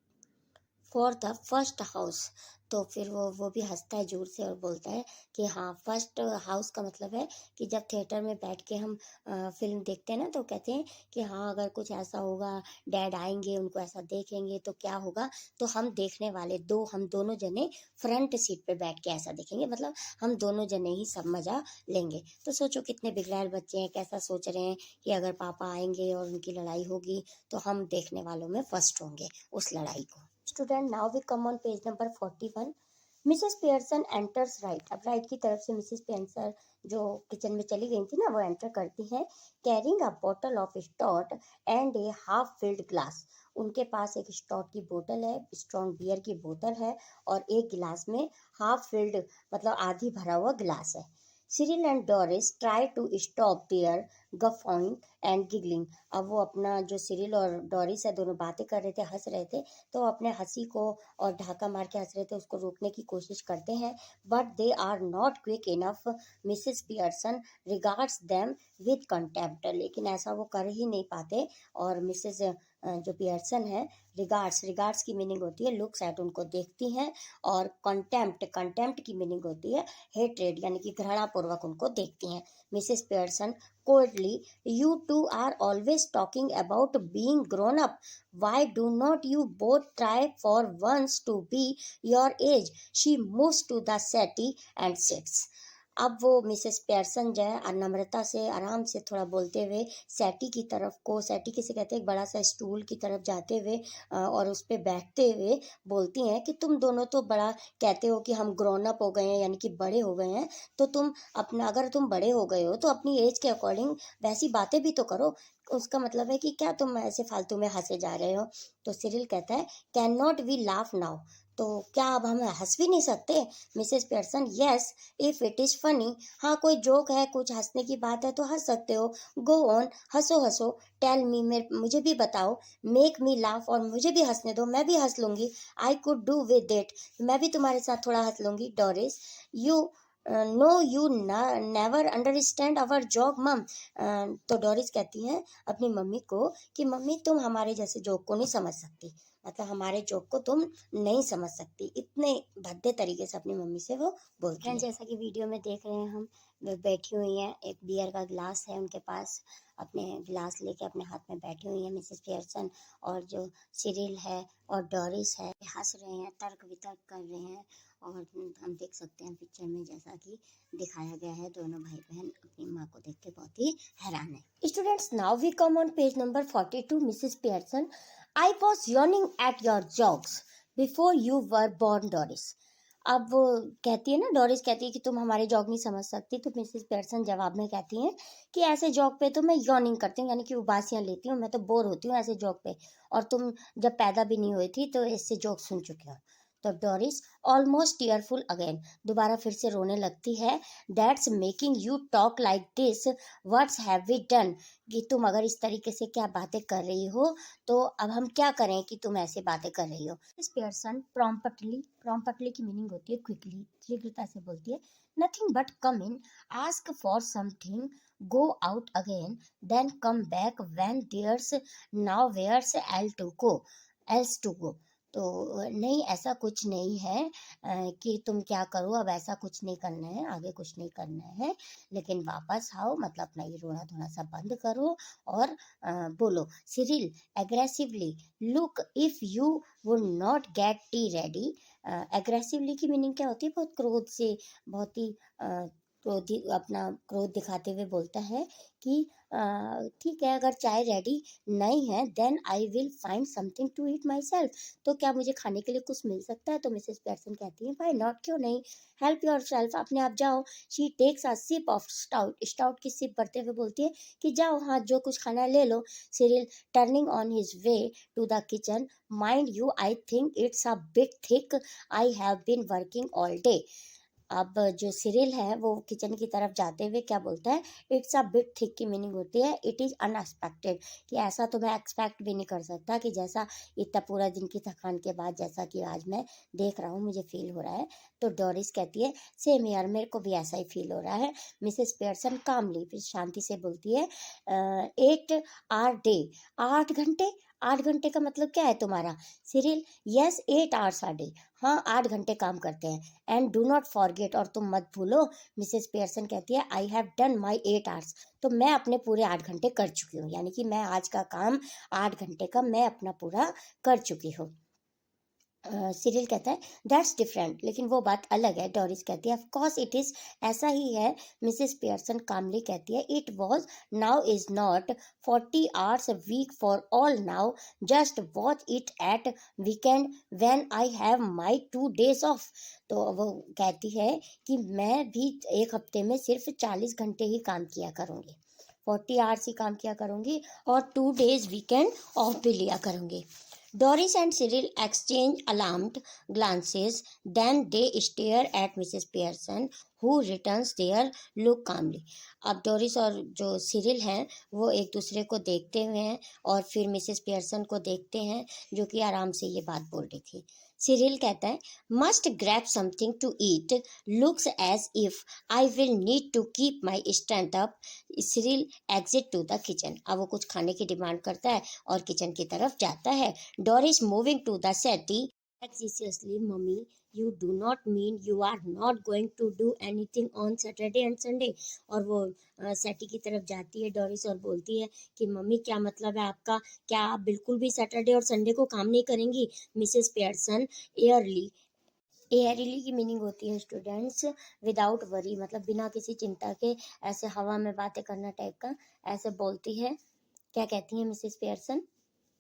for the first house. तो फिर वो भी हंसता है जोर से और बोलता है कि हाँ, फर्स्ट हाउस का मतलब है कि जब थिएटर में बैठ के हम फिल्म देखते हैं ना, तो कहते हैं कि हाँ अगर कुछ ऐसा होगा, डैड आएंगे, उनको ऐसा देखेंगे तो क्या होगा। तो हम देखने वाले हम दोनों जने फ्रंट सीट पे बैठ के ऐसा देखेंगे, मतलब हम दोनों जने ही सब मजा लेंगे। तो सोचो कितने बिगड़ैल बच्चे हैं, कैसा सोच रहे हैं कि अगर पापा आएंगे और उनकी लड़ाई होगी तो हम देखने वालों में फर्स्ट होंगे उस लड़ाई को। Student, now we come on page number 41। Mrs Pearson enters right. अब राइट की तरफ से मिसेस पियर्सन जो किचन में चली गई थी ना, वो एंटर करती हैं, carrying a bottle of stout and a half filled glass. उनके पास एक स्टॉट की बोतल है, स्ट्रॉन्ग बियर की बोतल है, और एक गिलास में हाफ फिल्ड मतलब आधी भरा हुआ गिलास है। Cyril and Doris try to stop there guffawing and giggling. अब वो अपना जो सिरिल और डोरिस है दोनों बातें कर रहे थे, हंस रहे थे, तो अपने हंसी को और ढाका मार के हंस रहे थे उसको रोकने की कोशिश करते हैं, but they are not quick enough. Mrs Pearson regards them with contempt. लेकिन ऐसा वो कर ही नहीं पाते, और मिसेस जो पियर्सन है, रिगार्ड्स की मीनिंग होती है लुक्स एट, उनको देखती हैं, और कंटेम्प्ट की मीनिंग होती है हेट्रेड, यानी कि घृणा पूर्वक उनको देखती हैं। Mrs Pearson coldly, you two are always talking about being grown up. Why do not you both try for once to be your age? She moves to the settee and sits. अब वो मिसेस पेयरसन जो है नम्रता से आराम से थोड़ा बोलते हुए सेटी की तरफ को, सेटी किसे कहते हैं, एक बड़ा सा स्टूल की तरफ जाते हुए और उस पर बैठते हुए बोलती हैं कि तुम दोनों तो बड़ा कहते हो कि हम ग्रोन अप हो गए हैं, यानी कि बड़े हो गए हैं, तो तुम अपना, अगर तुम बड़े हो गए हो तो अपनी एज के अकॉर्डिंग वैसी बातें भी तो करो। उसका मतलब है कि क्या तुम ऐसे फालतू में हंसे जा रहे हो। तो सिरिल कहता है, can not we laugh now. तो क्या अब हम हंस भी नहीं सकते। Mrs Pearson, yes if it is funny. हाँ, कोई जोक है, कुछ हंसने की बात है तो हंस सकते हो। गो ऑन, हंसो हंसो। टेल मी, मुझे भी बताओ। मेक मी लाफ, और मुझे भी हंसने दो, मैं भी हंस लूंगी। आई कुड डू विद इट, मैं भी तुम्हारे साथ थोड़ा हंस लूंगी। Doris, you know you never understand our joke मम। तो डोरिस कहती हैं अपनी मम्मी को कि मम्मी तुम हमारे जैसे जोक को नहीं समझ सकती, मतलब हमारे जोक को तुम नहीं समझ सकती। इतने भद्दे तरीके से अपनी मम्मी से वो बोलती है। जैसा कि वीडियो में देख रहे हैं हम, वो बैठी हुई हैं, एक बियर का गिलास है उनके पास, अपने गिलास लेके अपने हाथ में बैठी हुई हैं मिसेस पियर्सन, और जो सिरिल है और डोरिस है हंस रहे हैं, तर्क वितर्क कर रहे हैं। और हम देख सकते हैं पिक्चर में जैसा कि दिखाया गया है, दोनों भाई बहन अपनी माँ को देख के बहुत ही हैरान है। Students, now we come on page number 42। Mrs Pearson, I was yawning at your jokes before you were born, Doris. अब वो कहती है ना, डोरिस कहती है कि तुम हमारे जॉक नहीं समझ सकती, तो मिसेस पेयरसन जवाब में कहती हैं कि ऐसे जॉक पे तो मैं यॉर्निंग करती हूँ, यानी कि उबासियाँ लेती हूँ, मैं तो बोर होती हूँ ऐसे जॉक पे, और तुम जब पैदा भी नहीं हुई थी तो इससे जॉक सुन चुके हो। तो डोरिस ऑलमोस्ट टीयरफुल अगेन, दोबारा फिर से रोने लगती है। That's making you talk like this, what's have we done. कि तुम अगर इस तरीके से क्या बातें कर रही हो, तो अब हम क्या करें कि तुम ऐसे बातें कर रही हो। मिस पियर्सन प्रॉम्प्टली की मीनिंग होती है क्विकली, शीघ्रता से बोलती है, nothing but come in, ask for something, go out again, then come back when there's now where's else to go. तो नहीं, ऐसा कुछ नहीं है कि तुम क्या करो, अब ऐसा कुछ नहीं करना है, आगे कुछ नहीं करना है, लेकिन वापस आओ, मतलब अपना ये रोना धोना सब बंद करो और बोलो। Cyril aggressively, look if you would not gate T ready. Aggressively की मीनिंग क्या होती है, बहुत क्रोध से, बहुत ही अपना क्रोध दिखाते हुए बोलता है कि ठीक है, अगर चाय रेडी नहीं है then I will find something to eat myself, तो क्या मुझे खाने के लिए कुछ मिल सकता है? तो मिसेस पेयरसन कहती है व्हाई नॉट, क्यों नहीं, हेल्प योर सेल्फ, अपने आप जाओ। She takes a sip of stout, stout की सिप भरते हुए बोलती है कि जाओ, हाँ जो कुछ खाना है ले लो। Cyril turning on his way to the kitchen, mind you I think it's a bit thick, I have been working all day. अब जो सिरिल है वो किचन की तरफ जाते हुए क्या बोलता है, इट्स अ बिट थिक की मीनिंग होती है इट इज़ अनएक्सपेक्टेड, कि ऐसा तो मैं एक्सपेक्ट भी नहीं कर सकता कि जैसा इतना पूरा दिन की थकान के बाद जैसा कि आज मैं देख रहा हूँ मुझे फील हो रहा है। तो डोरिस कहती है सेम यार, मेरे को भी ऐसा ही फील हो रहा है। मिसेस पेयरसन कामली फिर शांति से बोलती है 8 आवर डे, 8 घंटे, 8 घंटे का मतलब क्या है तुम्हारा? Cyril yes 8 hours a day, हाँ 8 घंटे काम करते हैं। एंड डू नॉट फॉरगेट, और तुम मत भूलो। मिसेस पेयरसन कहती है I have done my 8 hours, तो मैं अपने पूरे 8 घंटे कर चुकी हूँ, यानी कि मैं आज का काम 8 घंटे का मैं अपना पूरा कर चुकी हूँ। सिरिल कहता है दैट्स डिफरेंट, लेकिन वो बात अलग है। डोरिस कहती है ऑफ कोर्स इट इज़, ऐसा ही है। मिसेस पेयरसन कामली कहती है it was, now is not, 40 hours a week for all now, just watch it at weekend when I have my 2 days off. तो वो कहती है कि मैं भी एक हफ्ते में सिर्फ 40 घंटे ही काम किया करूँगी, 40 आवर्स ही काम किया करूँगी और 2 days वीकेंड ऑफ भी लिया करूँगी। Doris and Cyril exchange alarmed glances, then they stare at Mrs. Pearson, who returns their look calmly. अब डोरिस और जो सिरिल हैं वो एक दूसरे को देखते हुए हैं और फिर मिसेस पियर्सन को देखते हैं जो कि आराम से ये बात बोल रही थी। सिरिल कहता है must grab something to eat, looks as if I will need to keep my strength up. Cyril exit to the kitchen, अब वो कुछ खाने की डिमांड करता है और किचन की तरफ जाता है। Doris moving to the settee anxiously, Mummy, you do not mean you are not going to do anything on Saturday and Sunday? और वो सेटी की तरफ जाती है डोरिस और बोलती है कि मम्मी क्या मतलब है आपका, क्या आप बिल्कुल भी सैटरडे और संडे को काम नहीं करेंगी? मिसेस पेयरसन एयरली, एयरली की मीनिंग होती है स्टूडेंट्स विदाउट वरी, मतलब बिना किसी चिंता के, ऐसे हवा में बातें करना टाइप का, ऐसे बोलती है। क्या कहती है Mrs Pearson?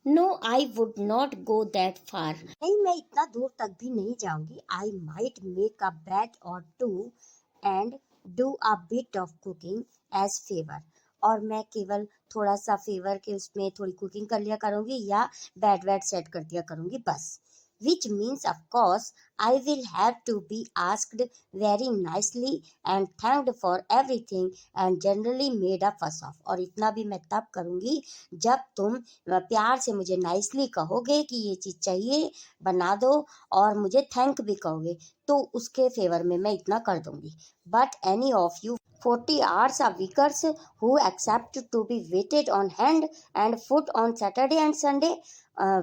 No I would not go that far, नहीं मैं इतना दूर तक भी नहीं जाऊंगी। I might make a bat or two and do a bit of cooking as favour, और मैं केवल थोड़ा सा फेवर के उसमें थोड़ी कुकिंग कर लिया करूंगी या बैट वैट सेट कर दिया करूंगी बस। which means of course I will have to be asked very nicely and thanked for everything and generally made a fuss of, और इतना भी मैं तब करूंगी जब तुम प्यार से मुझे नाइसली कहोगे कि ये चीज़ चाहिए बना दो और मुझे थैंक भी कहोगे, तो उसके फेवर में मैं इतना कर दूंगी। But any of you 40 hours a weekers who accept to be waited on hand and foot on Saturday and Sunday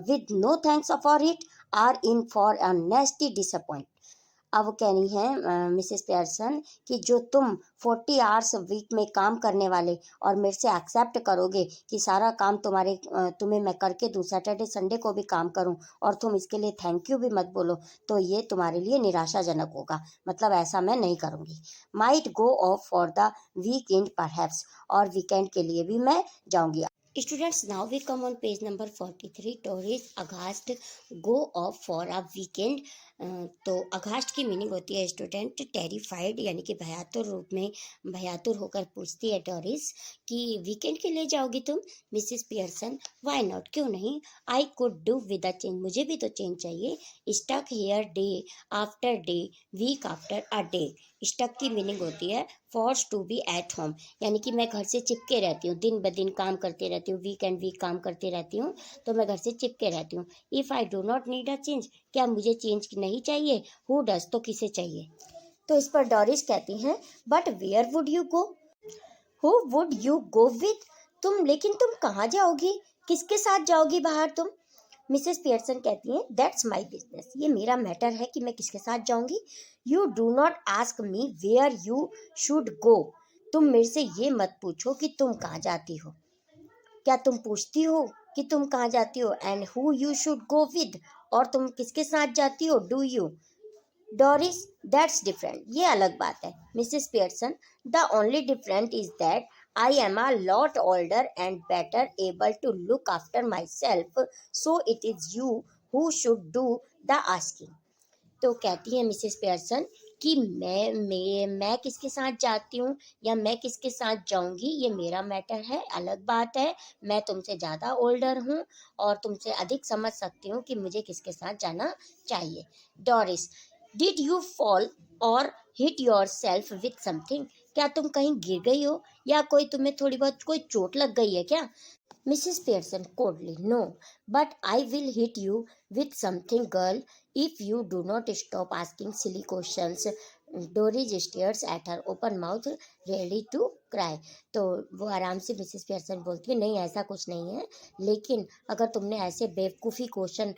with no thanks for it are in for a nasty disappointment। अब वो कह रही हैं मिसेस पेयरसन कि जो तुम 40 आवर्स वीक में काम करने वाले और मेरे से एक्सेप्ट करोगे कि सारा काम तुम्हें मैं करके दूँ, सैटरडे संडे को भी काम करूँ और तुम इसके लिए थैंक यू भी मत बोलो, तो ये तुम्हारे लिए निराशाजनक होगा, मतलब ऐसा मैं नहीं करूँगी। Might go of for the weekend perhaps, और वीकेंड के लिए भी मैं जाऊँगी। Students, now we come on page number 43. Doris aghast go off for a weekend। तो अघास्ट की मीनिंग होती है स्टूडेंट टेरिफाइड, यानी कि भयातुर रूप में भयातुर होकर पूछती है डोरिस कि वीकेंड के लिए जाओगी तुम? मिसेस पियर्सन व्हाई नॉट, क्यों नहीं, I could do with a change, मुझे भी तो चेंज चाहिए। Stuck here day after day, week after a day. Stuck की मीनिंग होती है force to be at home, यानी कि मैं घर से चिपके रहती हूँ, दिन ब दिन काम करते रहती हूँ, वीक एंड वीक काम करती रहती हूँ, तो मैं घर से चिपके रहती हूँ। If I do not need a change, क्या मुझे चेंज नहीं चाहिए? हु डज, तो किसे चाहिए? तो इस पर डोरिस कहती हैं but where would you go, who would you go with, लेकिन तुम कहाँ जाओगी, किसके साथ जाओगी बाहर तुम? मिसेस पियर्सन कहती हैं दैट्स माई बिजनेस, ये मेरा मैटर है कि मैं किसके साथ जाऊंगी। You do not ask me where you should go, तुम मेरे से ये मत पूछो कि तुम कहाँ जाती हो, क्या तुम पूछती हो कि तुम कहाँ जाती हो? And who you should go with, और तुम किसके साथ जाती हो? Do you, Doris, that's different, ये अलग बात है. Mrs Pearson, the only different is that I am a lot older and better able to look after myself, so it is you who should do the asking. तो कहती है मिसेस पियर्सन कि मैं किसके साथ जाती हूँ या मैं किसके साथ जाऊंगी, ये मेरा मैटर है, अलग बात है. मैं तुमसे ज़्यादा ओल्डर हूँ और तुमसे अधिक समझ सकती हूँ कि मुझे किसके साथ जाना चाहिए. डोरिस, डिड यू फॉल और hit your self with something, क्या तुम कहीं गिर गई हो या कोई तुम्हें थोड़ी बहुत कोई चोट लग गई है क्या. Mrs. Pearson coldly, no, but I will hit you with something, girl, if you do not stop asking silly questions. Doris stares at her open mouth, ready to cry. तो वो आराम से मिसेस पियर्सन बोलती है, नहीं ऐसा कुछ नहीं है, लेकिन अगर तुमने ऐसे बेवकूफ़ी क्वेश्चन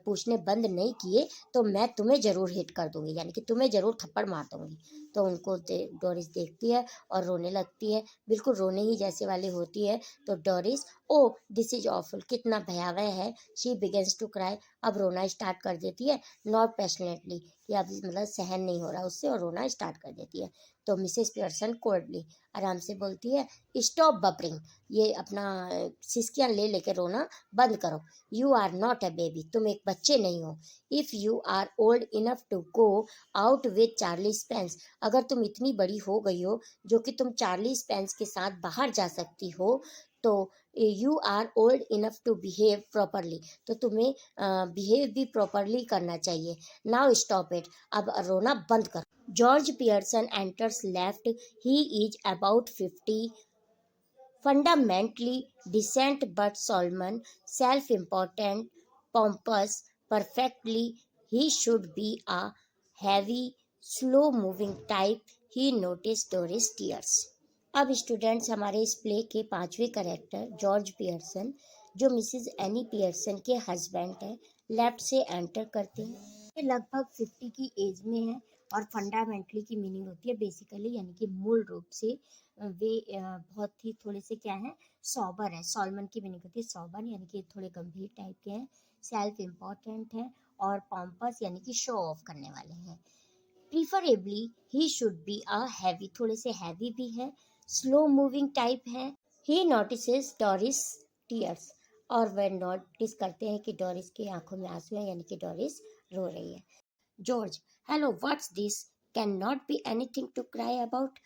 पूछने बंद नहीं किए तो मैं तुम्हें ज़रूर हिट कर दूंगी, यानी कि तुम्हें ज़रूर थप्पड़ मार दूंगी. तो उनको डोरिस देखती है और रोने लगती है, बिल्कुल रोने ही जैसे वाली होती है. तो Doris, oh this is awful, कितना भयावह है. शी बिगेंस टू क्राई, अब रोना स्टार्ट कर देती है, नॉट पैशनेटली, कि अब मतलब सहन नहीं हो रहा उससे और रोना स्टार्ट कर देती है. तो मिसेस पियर्सन कोल्डली आराम से बोलती है, स्टॉप बबरिंग, ये अपना सिसकियाँ ले लेके रोना बंद करो. You are not a baby, तुम एक बच्चे नहीं हो. If you are old enough to go out with Charlie Spence, अगर तुम इतनी बड़ी हो गई हो जो कि तुम चार्ली स्पेंस के साथ बाहर जा सकती हो, तो you are old enough to behave properly, तो तुम्हें बिहेव भी प्रॉपरली करना चाहिए. नाउ स्टॉप इट, अब रोना बंद करो. George Pearson enters left, he is about 50, fundamentally decent but Solomon, self-important, pompous, perfectly. He should be a heavy, slow-moving type. He noticed Doris tears. अब स्टूडेंट्स हमारे इस प्ले के पांचवें करेक्टर जॉर्ज पियर्सन, जो मिसिज एनी पियर्सन के हस्बैंड हैं, लेफ्ट से एंटर करते हैं. ये लगभग 50 की एज में है और फंडामेंटली की मीनिंग होती है बेसिकली, यानी कि मूल रूप से वे बहुत ही थोड़े से क्या है, सॉबर है. सॉलमन की मीनिंग होती है सॉबर, यानी कि थोड़े गंभीर टाइप के हैं. सेल्फ इम्पोर्टेंट है और पॉम्पस यानी कि शो ऑफ करने वाले हैं. Preferably he should be a heavy, थोड़े से हैवी भी है. स्लो मूविंग टाइप है. ही नोटिसेस डोरिस टीयर्स, और वह नोटिस करते हैं कि डोरिस की आंखों में आंसू है, यानी कि डोरिस रो रही है. George, hello, what's this, can not be anything to cry about.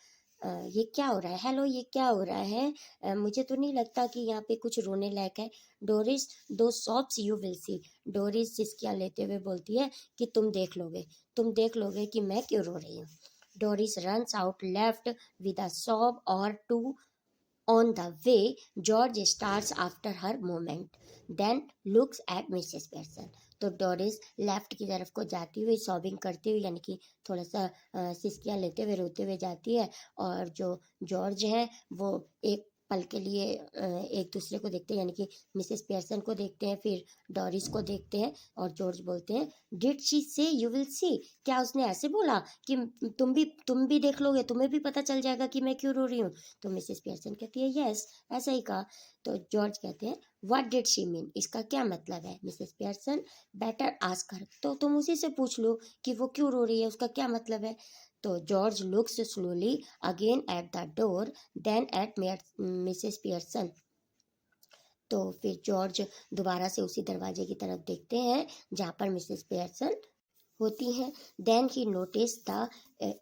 ये क्या हो रहा है, हेलो ये क्या हो रहा है, मुझे तो नहीं लगता कि यहाँ पे कुछ रोने लायक है. डोरिस, दो sobs you will see, Doris सिसकियाँ लेते हुए बोलती है कि तुम देख लोगे कि मैं क्यों रो रही हूँ. Doris runs out left with a sob और to. On the way, George starts after her moment, then looks at Mrs. Pearson. तो डोरिस लेफ्ट की तरफ को जाती हुई, सॉबिंग करती हुई, यानी कि थोड़ा सा सिसकियाँ लेते हुए रोते हुए जाती है. और जो जॉर्ज है वो एक पल के लिए एक दूसरे को देखते हैं, यानी कि मिसेस पियर्सन को देखते हैं, फिर डोरिस को देखते हैं. और जॉर्ज बोलते हैं, डिड शी से यू विल सी, क्या उसने ऐसे बोला कि तुम भी देख लोगे, तुम्हें भी पता चल जाएगा कि मैं क्यों रो रही हूँ. तो मिसेस पियर्सन कहती है, यस, ऐसा ही कहा. तो जॉर्ज कहते हैं, व्हाट डिड शी मीन, इसका क्या मतलब है. Mrs Pearson, better ask her, तो तुम उसी से पूछ लो कि वो क्यों रो रही है, उसका क्या मतलब है. तो George looks slowly again at the door, then at Mrs Pearson. तो फिर जॉर्ज दोबारा से उसी दरवाजे की तरफ देखते हैं जहाँ पर मिसेस पियर्सन होती हैं. Then he notice the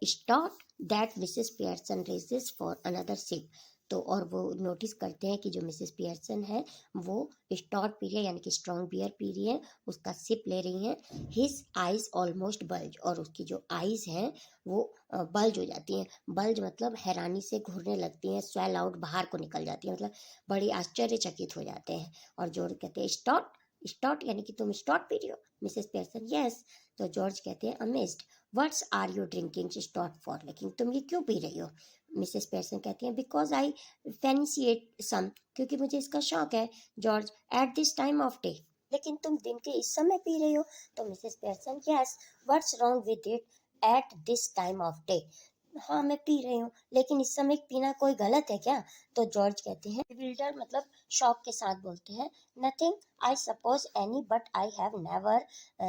stout that Mrs Pearson raises for another sip. तो और वो नोटिस करते हैं कि जो मिसेस पियर्सन है वो स्टॉट पी रही है, यानी कि स्ट्रॉन्ग बियर पी रही है, उसका सिप ले रही हैं. हिज आइज ऑलमोस्ट बल्ज, और उसकी जो आइज हैं वो बल्ज हो जाती हैं. बल्ज मतलब हैरानी से घूरने लगती हैं, स्वेल आउट, बाहर को निकल जाती हैं, मतलब बड़ी आश्चर्यचकित हो जाते हैं. और जो कहते हैं स्टॉट, स्टॉट यानी कि तुम स्टॉट पी रही हो. Mrs Pearson, yes. तो जॉर्ज कहते हैं, amazed, what's are you drinking stout for, लेकिन तुम ये क्यों पी रही हो. मिसेस पियर्सन कहती हैं, बिकॉज आई फैंसीएट सम, क्योंकि मुझे इसका शौक है. George, at this time of day, लेकिन तुम दिन के इस समय पी रही हो. तो Mrs Pearson, yes, what's wrong with it at this time of day, हाँ मैं पी रही हूँ, लेकिन इस समय पीना कोई गलत है क्या? तो जॉर्ज कहते हैं, बिल्डर मतलब शौक के साथ बोलते हैं, nothing I suppose any but I have never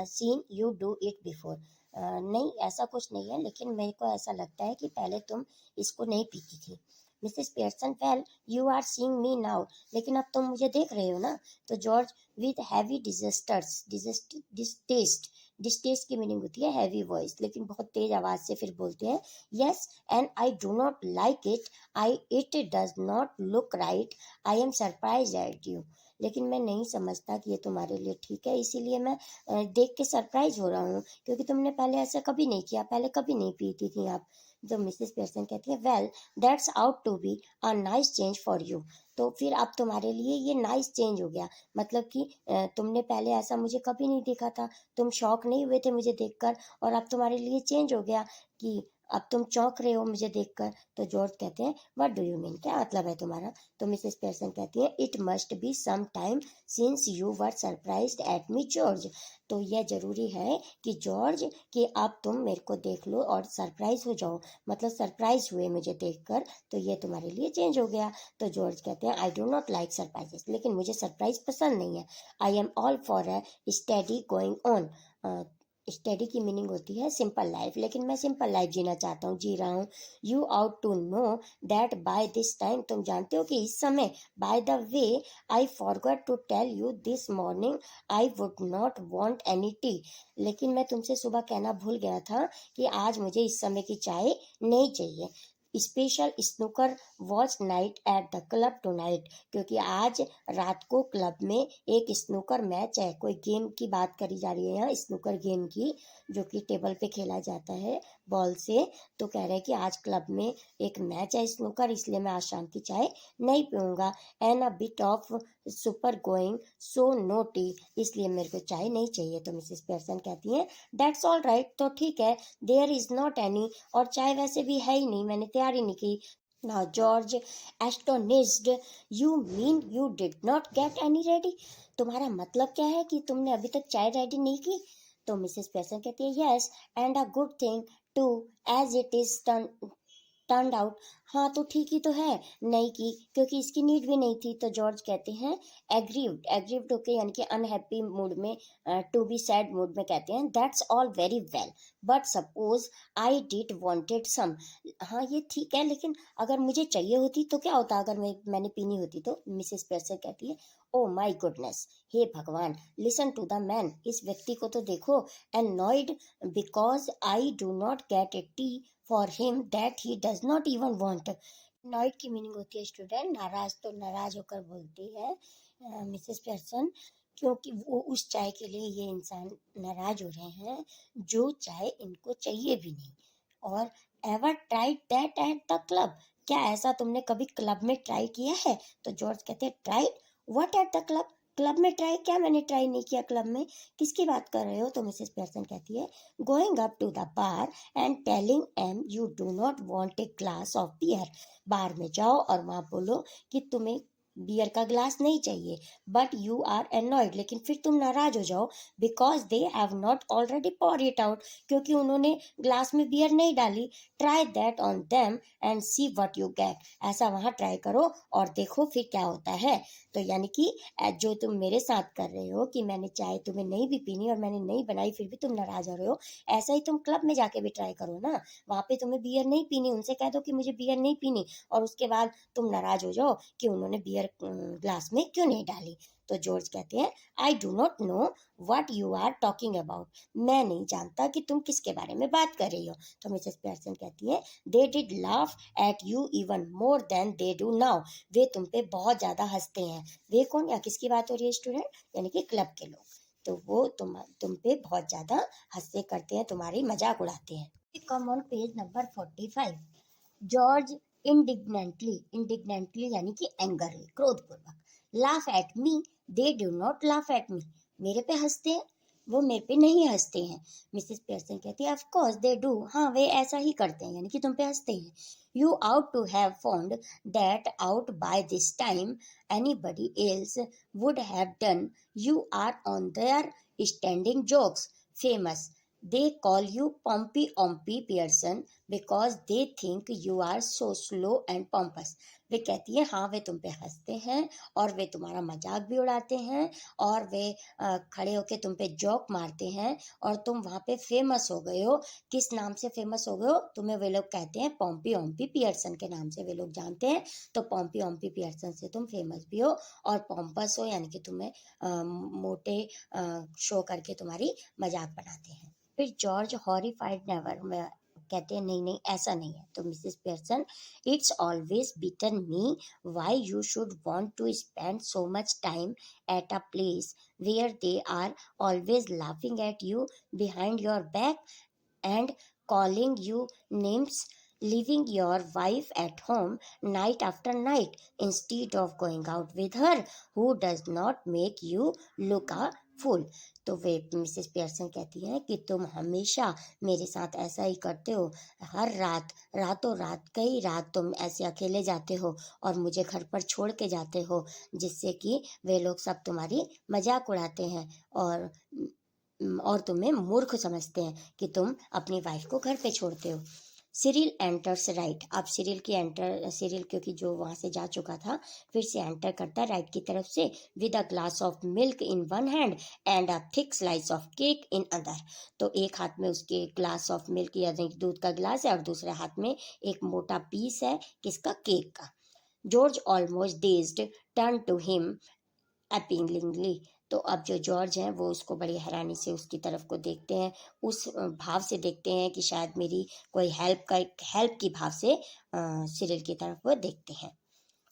seen you do it before. नहीं ऐसा कुछ नहीं है, लेकिन मेरे को ऐसा लगता है कि पहले तुम इसको नहीं पीती थी। Mrs Pearson, well you are seeing me now, लेकिन अब तुम मुझे देख रहे हो ना। तो George with heavy distaste, distaste की मीनिंग होती है हैवी वॉइस, लेकिन बहुत तेज आवाज से फिर बोलते हैं, yes and I do not like it, I it does not look right, I am surprise eight you. लेकिन मैं नहीं समझता कि ये तुम्हारे लिए ठीक है, इसीलिए मैं देख के सरप्राइज हो रहा हूँ, क्योंकि तुमने पहले ऐसा कभी नहीं किया, पहले कभी नहीं पीती थी आप। तो मिसेस पेयरसन कहती है, well that's out to be a nice change for you. तो फिर अब तुम्हारे लिए ये नाइस चेंज हो गया, मतलब कि तुमने पहले ऐसा मुझे कभी नहीं देखा था, तुम शौक नहीं हुए थे मुझे देखकर, और अब तुम्हारे लिए चेंज हो गया कि अब तुम चौंक रहे हो मुझे देखकर। तो जॉर्ज कहते हैं, व्हाट डू यू मीन, क्या मतलब है तुम्हारा? तो मिसेस पेयरसन कहती है, it must be some time since you were surprised at me George. तो यह जरूरी है कि जॉर्ज, कि अब तुम मेरे को देख लो और सरप्राइज हो जाओ, मतलब सरप्राइज हुए मुझे देखकर, तो ये तुम्हारे लिए चेंज हो गया। तो जॉर्ज कहते हैं, I do not like surprises, लेकिन मुझे सरप्राइज पसंद नहीं है। I am all for a study going on. Study की मीनिंग होती है सिंपल लाइफ, लेकिन मैं सिंपल लाइफ जीना चाहता हूँ, जी रहा हूँ। You out to know that by this time, तुम जानते हो कि इस समय, by the way I forgot to tell you this morning I would not want any tea, लेकिन मैं तुमसे सुबह कहना भूल गया था कि आज मुझे इस समय की चाय नहीं चाहिए। Special snooker watch night at the club tonight, क्योंकि आज रात को क्लब में एक स्नूकर मैच है, कोई गेम की बात करी जा रही है यहाँ, स्नूकर गेम की, जो कि टेबल पे खेला जाता है बॉल से। तो कह रहे हैं कि आज क्लब में एक मैच है स्नूकर, इसलिए मैं आज शाम की चाय नहीं पीऊंगा। And a bit of supper going so no tea, इसलिए मेरे को चाय नहीं चाहिए। तो मिसेस पेयरसन कहती हैं, दैट्स ऑल राइट, तो ठीक है, देयर इज नॉट एनी, और चाय वैसे भी है ही नहीं, मैंने तैयारी नहीं की। Now George astonished, you mean you did not get any ready, तुम्हारा मतलब क्या है कि तुमने अभी तक चाय रेडी नहीं की? तो मिसेस पेयरसन कहती है, yes and a good thing too, as it is turned out, हाँ तो ठीक ही तो है, नहीं की क्योंकि इसकी नीड भी नहीं थी। तो जॉर्ज कहते हैं, एग्रीव्ड, एग्रीव्ड होके यानी कि अनहैप्पी मूड में, टू बी सैड मूड में कहते हैं, that's all very well but suppose I did wanted some, हाँ ये ठीक है, लेकिन अगर मुझे चाहिए होती तो क्या होता, अगर मैंने पीनी होती तो? मिसेस पेयरसन कहती है, ओ माई गुडनेस, हे भगवान, लिसन टू द मैन, इस व्यक्ति को तो देखो, annoyed because I do not get a tea for him that he does not even want. Annoyed की मीनिंग होती है स्टूडेंट नाराज, तो नाराज होकर बोलती है मिसेस पेयरसन, क्योंकि वो उस चाय के लिए ये इंसान नाराज हो रहे हैं जो चाय इनको चाहिए भी नहीं। और ever tried that at the club, क्या ऐसा तुमने कभी क्लब में ट्राई किया है? तो जॉर्ज कहते हैं, tried what eight the club, club में ट्राई, क्या मैंने ट्राई नहीं किया क्लब में, किसकी बात कर रहे हो? तो मिसेस पेयरसन कहती है, going up to the bar and telling M you do not want a glass of beer, बार में जाओ और वहां बोलो कि तुम्हें बियर का ग्लास नहीं चाहिए, बट यू आर एनॉयड, लेकिन फिर तुम नाराज हो जाओ, because they have not already pour it out, क्योंकि उन्होंने ग्लास में बियर नहीं डाली। Try that on them and see what you get, ऐसा वहां ट्राई करो और देखो फिर क्या होता है। तो यानी कि जो तुम मेरे साथ कर रहे हो कि मैंने चाय तुम्हें नहीं भी पीनी और मैंने नहीं बनाई फिर भी तुम नाराज हो रहे हो, ऐसा ही तुम क्लब में जाके भी ट्राई करो ना, वहां पे तुम्हें बियर नहीं पीनी, उनसे कह दो कि मुझे बियर नहीं पीनी, और उसके बाद तुम नाराज हो जाओ कि उन्होंने बियर ग्लास में क्यों नहीं डाली। तो जॉर्ज कहते हैं, I do not know what you are talking about, मैं नहीं जानता कि तुम किसके बारे में बात कर रही हो। तो मिसेस पेयरसन कहती है, they did laugh at you even more than they do now, वे तुम पे बहुत ज्यादा हंसते हैं। वे कौन, या किसकी बात हो रही है स्टूडेंट? यानी कि क्लब के लोग, तो वो तुम पे बहुत ज्यादा हंसते करते हैं, तुम्हारी मजाक उड़ाते हैं। Come on page number 45। George indignantly, indignantly यानी कि एंगरली, क्रोधपूर्वक, laugh at me, they do not laugh at me, मेरे पे हंसते हैं, वो मेरे पे नहीं हंसते हैं। मिसेस पेयरसन कहती है, ऑफ कोर्स दे डू, हाँ वे ऐसा ही करते हैं, यानी कि तुम पे हंसते हैं। You out to have found that out by this time, anybody else would have done, you are on there standing jokes famous, they call you Pompey Ompy Pearson because they think you are so slow and pompous. वे कहती है हाँ वे तुम पे हंसते हैं और वे तुम्हारा मजाक भी उड़ाते हैं और वे खड़े होके तुम पे जोक मारते हैं और तुम वहाँ पे फेमस हो गए हो। किस नाम से फेमस हो गए हो? तुम्हें वे लोग कहते हैं पॉम्पी ओम्पी पियर्सन के नाम से वे लोग जानते हैं। तो पॉम्पी ओम्पी पियर्सन से तुम फेमस भी हो और पॉम्पस हो, यानी कि तुम्हें मोटे शो करके तुम्हारी मजाक बनाते हैं। फिर जॉर्ज हॉरिफाइड नेवर कहते हैं नहीं नहीं ऐसा नहीं है। तो Mrs Pearson, it's always beaten me why you should want to spend so much time at a place where they are always laughing at you behind your back and calling you names, leaving your wife at home night after night instead of going out with her who does not make you look a fool। तो वे मिसेस पियर्सन कहती हैं कि तुम हमेशा मेरे साथ ऐसा ही करते हो। हर रात, रातों रात, कई रात तुम ऐसे अकेले जाते हो और मुझे घर पर छोड़ के जाते हो, जिससे कि वे लोग सब तुम्हारी मजाक उड़ाते हैं और तुम्हें मूर्ख समझते हैं कि तुम अपनी वाइफ को घर पे छोड़ते हो। Cyril enters right. अब सिरिल क्योंकि जो वहां से जा चुका था फिर से एंटर करता है राइट की तरफ से, with a glass of milk in one hand and a thick slice of cake in other. तो एक हाथ में उसके ग्लास ऑफ मिल्क यानी दूध का गिलास है और दूसरे हाथ में एक मोटा पीस है किसका? केक का। George almost dazed turn to him appealingly. तो अब जो जॉर्ज हैं वो उसको बड़ी हैरानी से उसकी तरफ को देखते हैं, उस भाव से देखते हैं कि शायद मेरी कोई हेल्प की भाव से सिरिल की तरफ वो देखते हैं।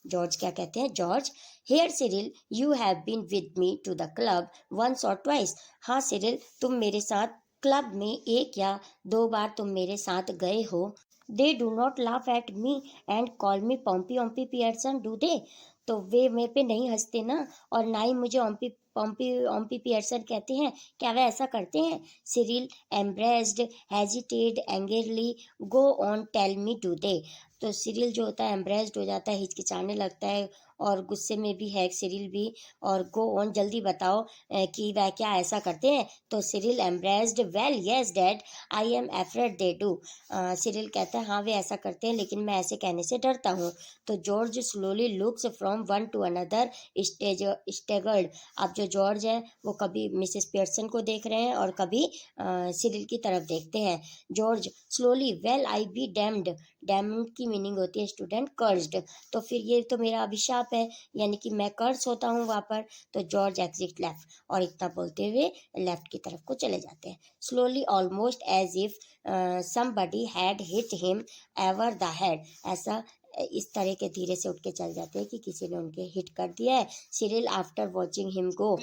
जॉर्ज क्या कहते हैं? George, here Cyril, you have been with me to the club once और ट्वाइस। हाँ सिरिल, तुम मेरे साथ क्लब में एक या दो बार तुम मेरे साथ गए हो। They do not laugh at me and call me Pompey Ompey Pearson do they. तो वे मेरे पे नहीं हंसते ना और ना ही मुझे ओम्पी पॉम्पी ओम्पी पियर्सन कहते हैं। क्या वे ऐसा करते हैं? Cyril embarrassed hesitated angrily, go on tell me do they. तो सिरिल जो होता है एम्ब्रेस्ड हो जाता है, हिचकिचाने लगता है और गुस्से में भी है सिरिल भी, और गो ऑन जल्दी बताओ कि वह क्या ऐसा करते हैं। तो Cyril embraced, well yes dad I am afraid they do. Cyril कहता है हाँ वे ऐसा करते हैं लेकिन मैं ऐसे कहने से डरता हूँ। तो George slowly looks from one two another staggered. अब जो जॉर्ज है वो कभी मिसेस पियर्सन को देख रहे हैं और कभी सिरिल की तरफ देखते हैं। George slowly, well I be damned. Damned की मीनिंग होती है स्टूडेंट कर्स्ड। तो फिर ये तो मेरा अभिशाप है, यानी कि मैं कर्स होता हूँ वहाँ पर। तो जॉर्ज एग्जिट लेफ्ट, और इतना बोलते हुए लेफ्ट की तरफ को चले जाते हैं। Slowly almost as if somebody had hit him over the head। ऐसा इस तरह के धीरे से उठ के चल जाते हैं कि किसी ने उनके हिट कर दिया है। Cyril after watching him go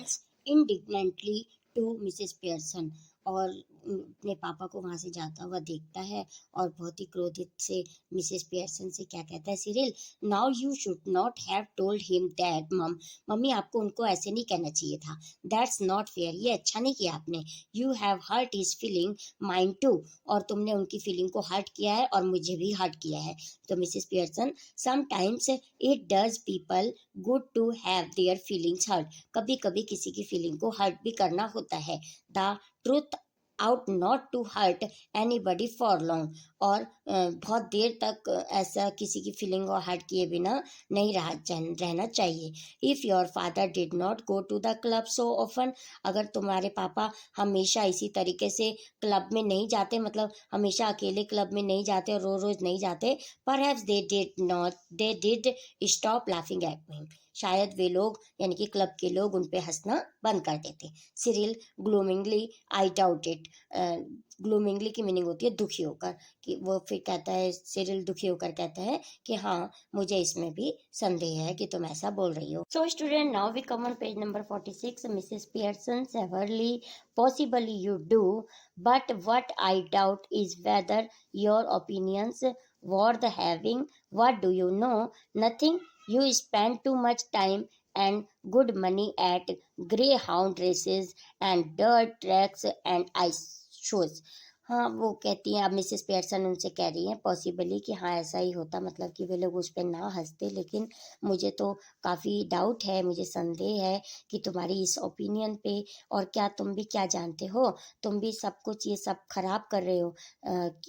indignantly to Mrs Pearson, और अपने पापा को वहां से जाता हुआ देखता है और बहुत ही क्रोधित से मिसेस पियर्सन से क्या कहता है Cyril, now you should not have told him that mummy आपको उनको ऐसे नहीं कहना चाहिए था। दैट्स नॉट फेयर, ये अच्छा नहीं किया आपने। You have hurt his feeling mind too, और तुमने उनकी फीलिंग को हर्ट किया है और मुझे भी हर्ट किया है। तो Mrs Pearson, sometimes it does people good to have their feelings hurt. कभी कभी किसी की फीलिंग को हर्ट भी करना होता है। The truth out not to hurt anybody for long, और बहुत देर तक ऐसा किसी की फीलिंग को हर्ट किए बिना नहीं रहना चाहिए। If your father did not go to the club so often, अगर तुम्हारे पापा हमेशा इसी तरीके से क्लब में नहीं जाते, मतलब हमेशा अकेले क्लब में नहीं जाते और रोज रोज नहीं जाते, perhaps they did stop laughing at him, शायद वे लोग यानी कि क्लब के लोग उन पे हंसना बंद कर देते। Cyril gloomily, I doubt it. Gloomily की मीनिंग होती है दुखी होकर, कि वो फिर कहता है, सिरिल दुखी होकर कहता है कि हाँ मुझे इसमें भी संदेह है कि तुम ऐसा बोल रही हो। So student, now we come on page number 46। Mrs Pearson severely, possibly you do, but what I doubt is whether your opinions worth having। What do you know? Nothing। You spend too much time and good money at greyhound races and dirt tracks and ice shows। हाँ, वो कहती हैं, अब मिसेस पियर्सन उनसे कह रही हैं पॉसिबली कि हाँ ऐसा ही होता, मतलब कि वे लोग उस पे ना हंसते, लेकिन मुझे तो काफ़ी डाउट है, मुझे संदेह है कि तुम्हारी इस ओपिनियन पे, और क्या तुम भी क्या जानते हो, तुम भी सब कुछ ये सब खराब कर रहे हो,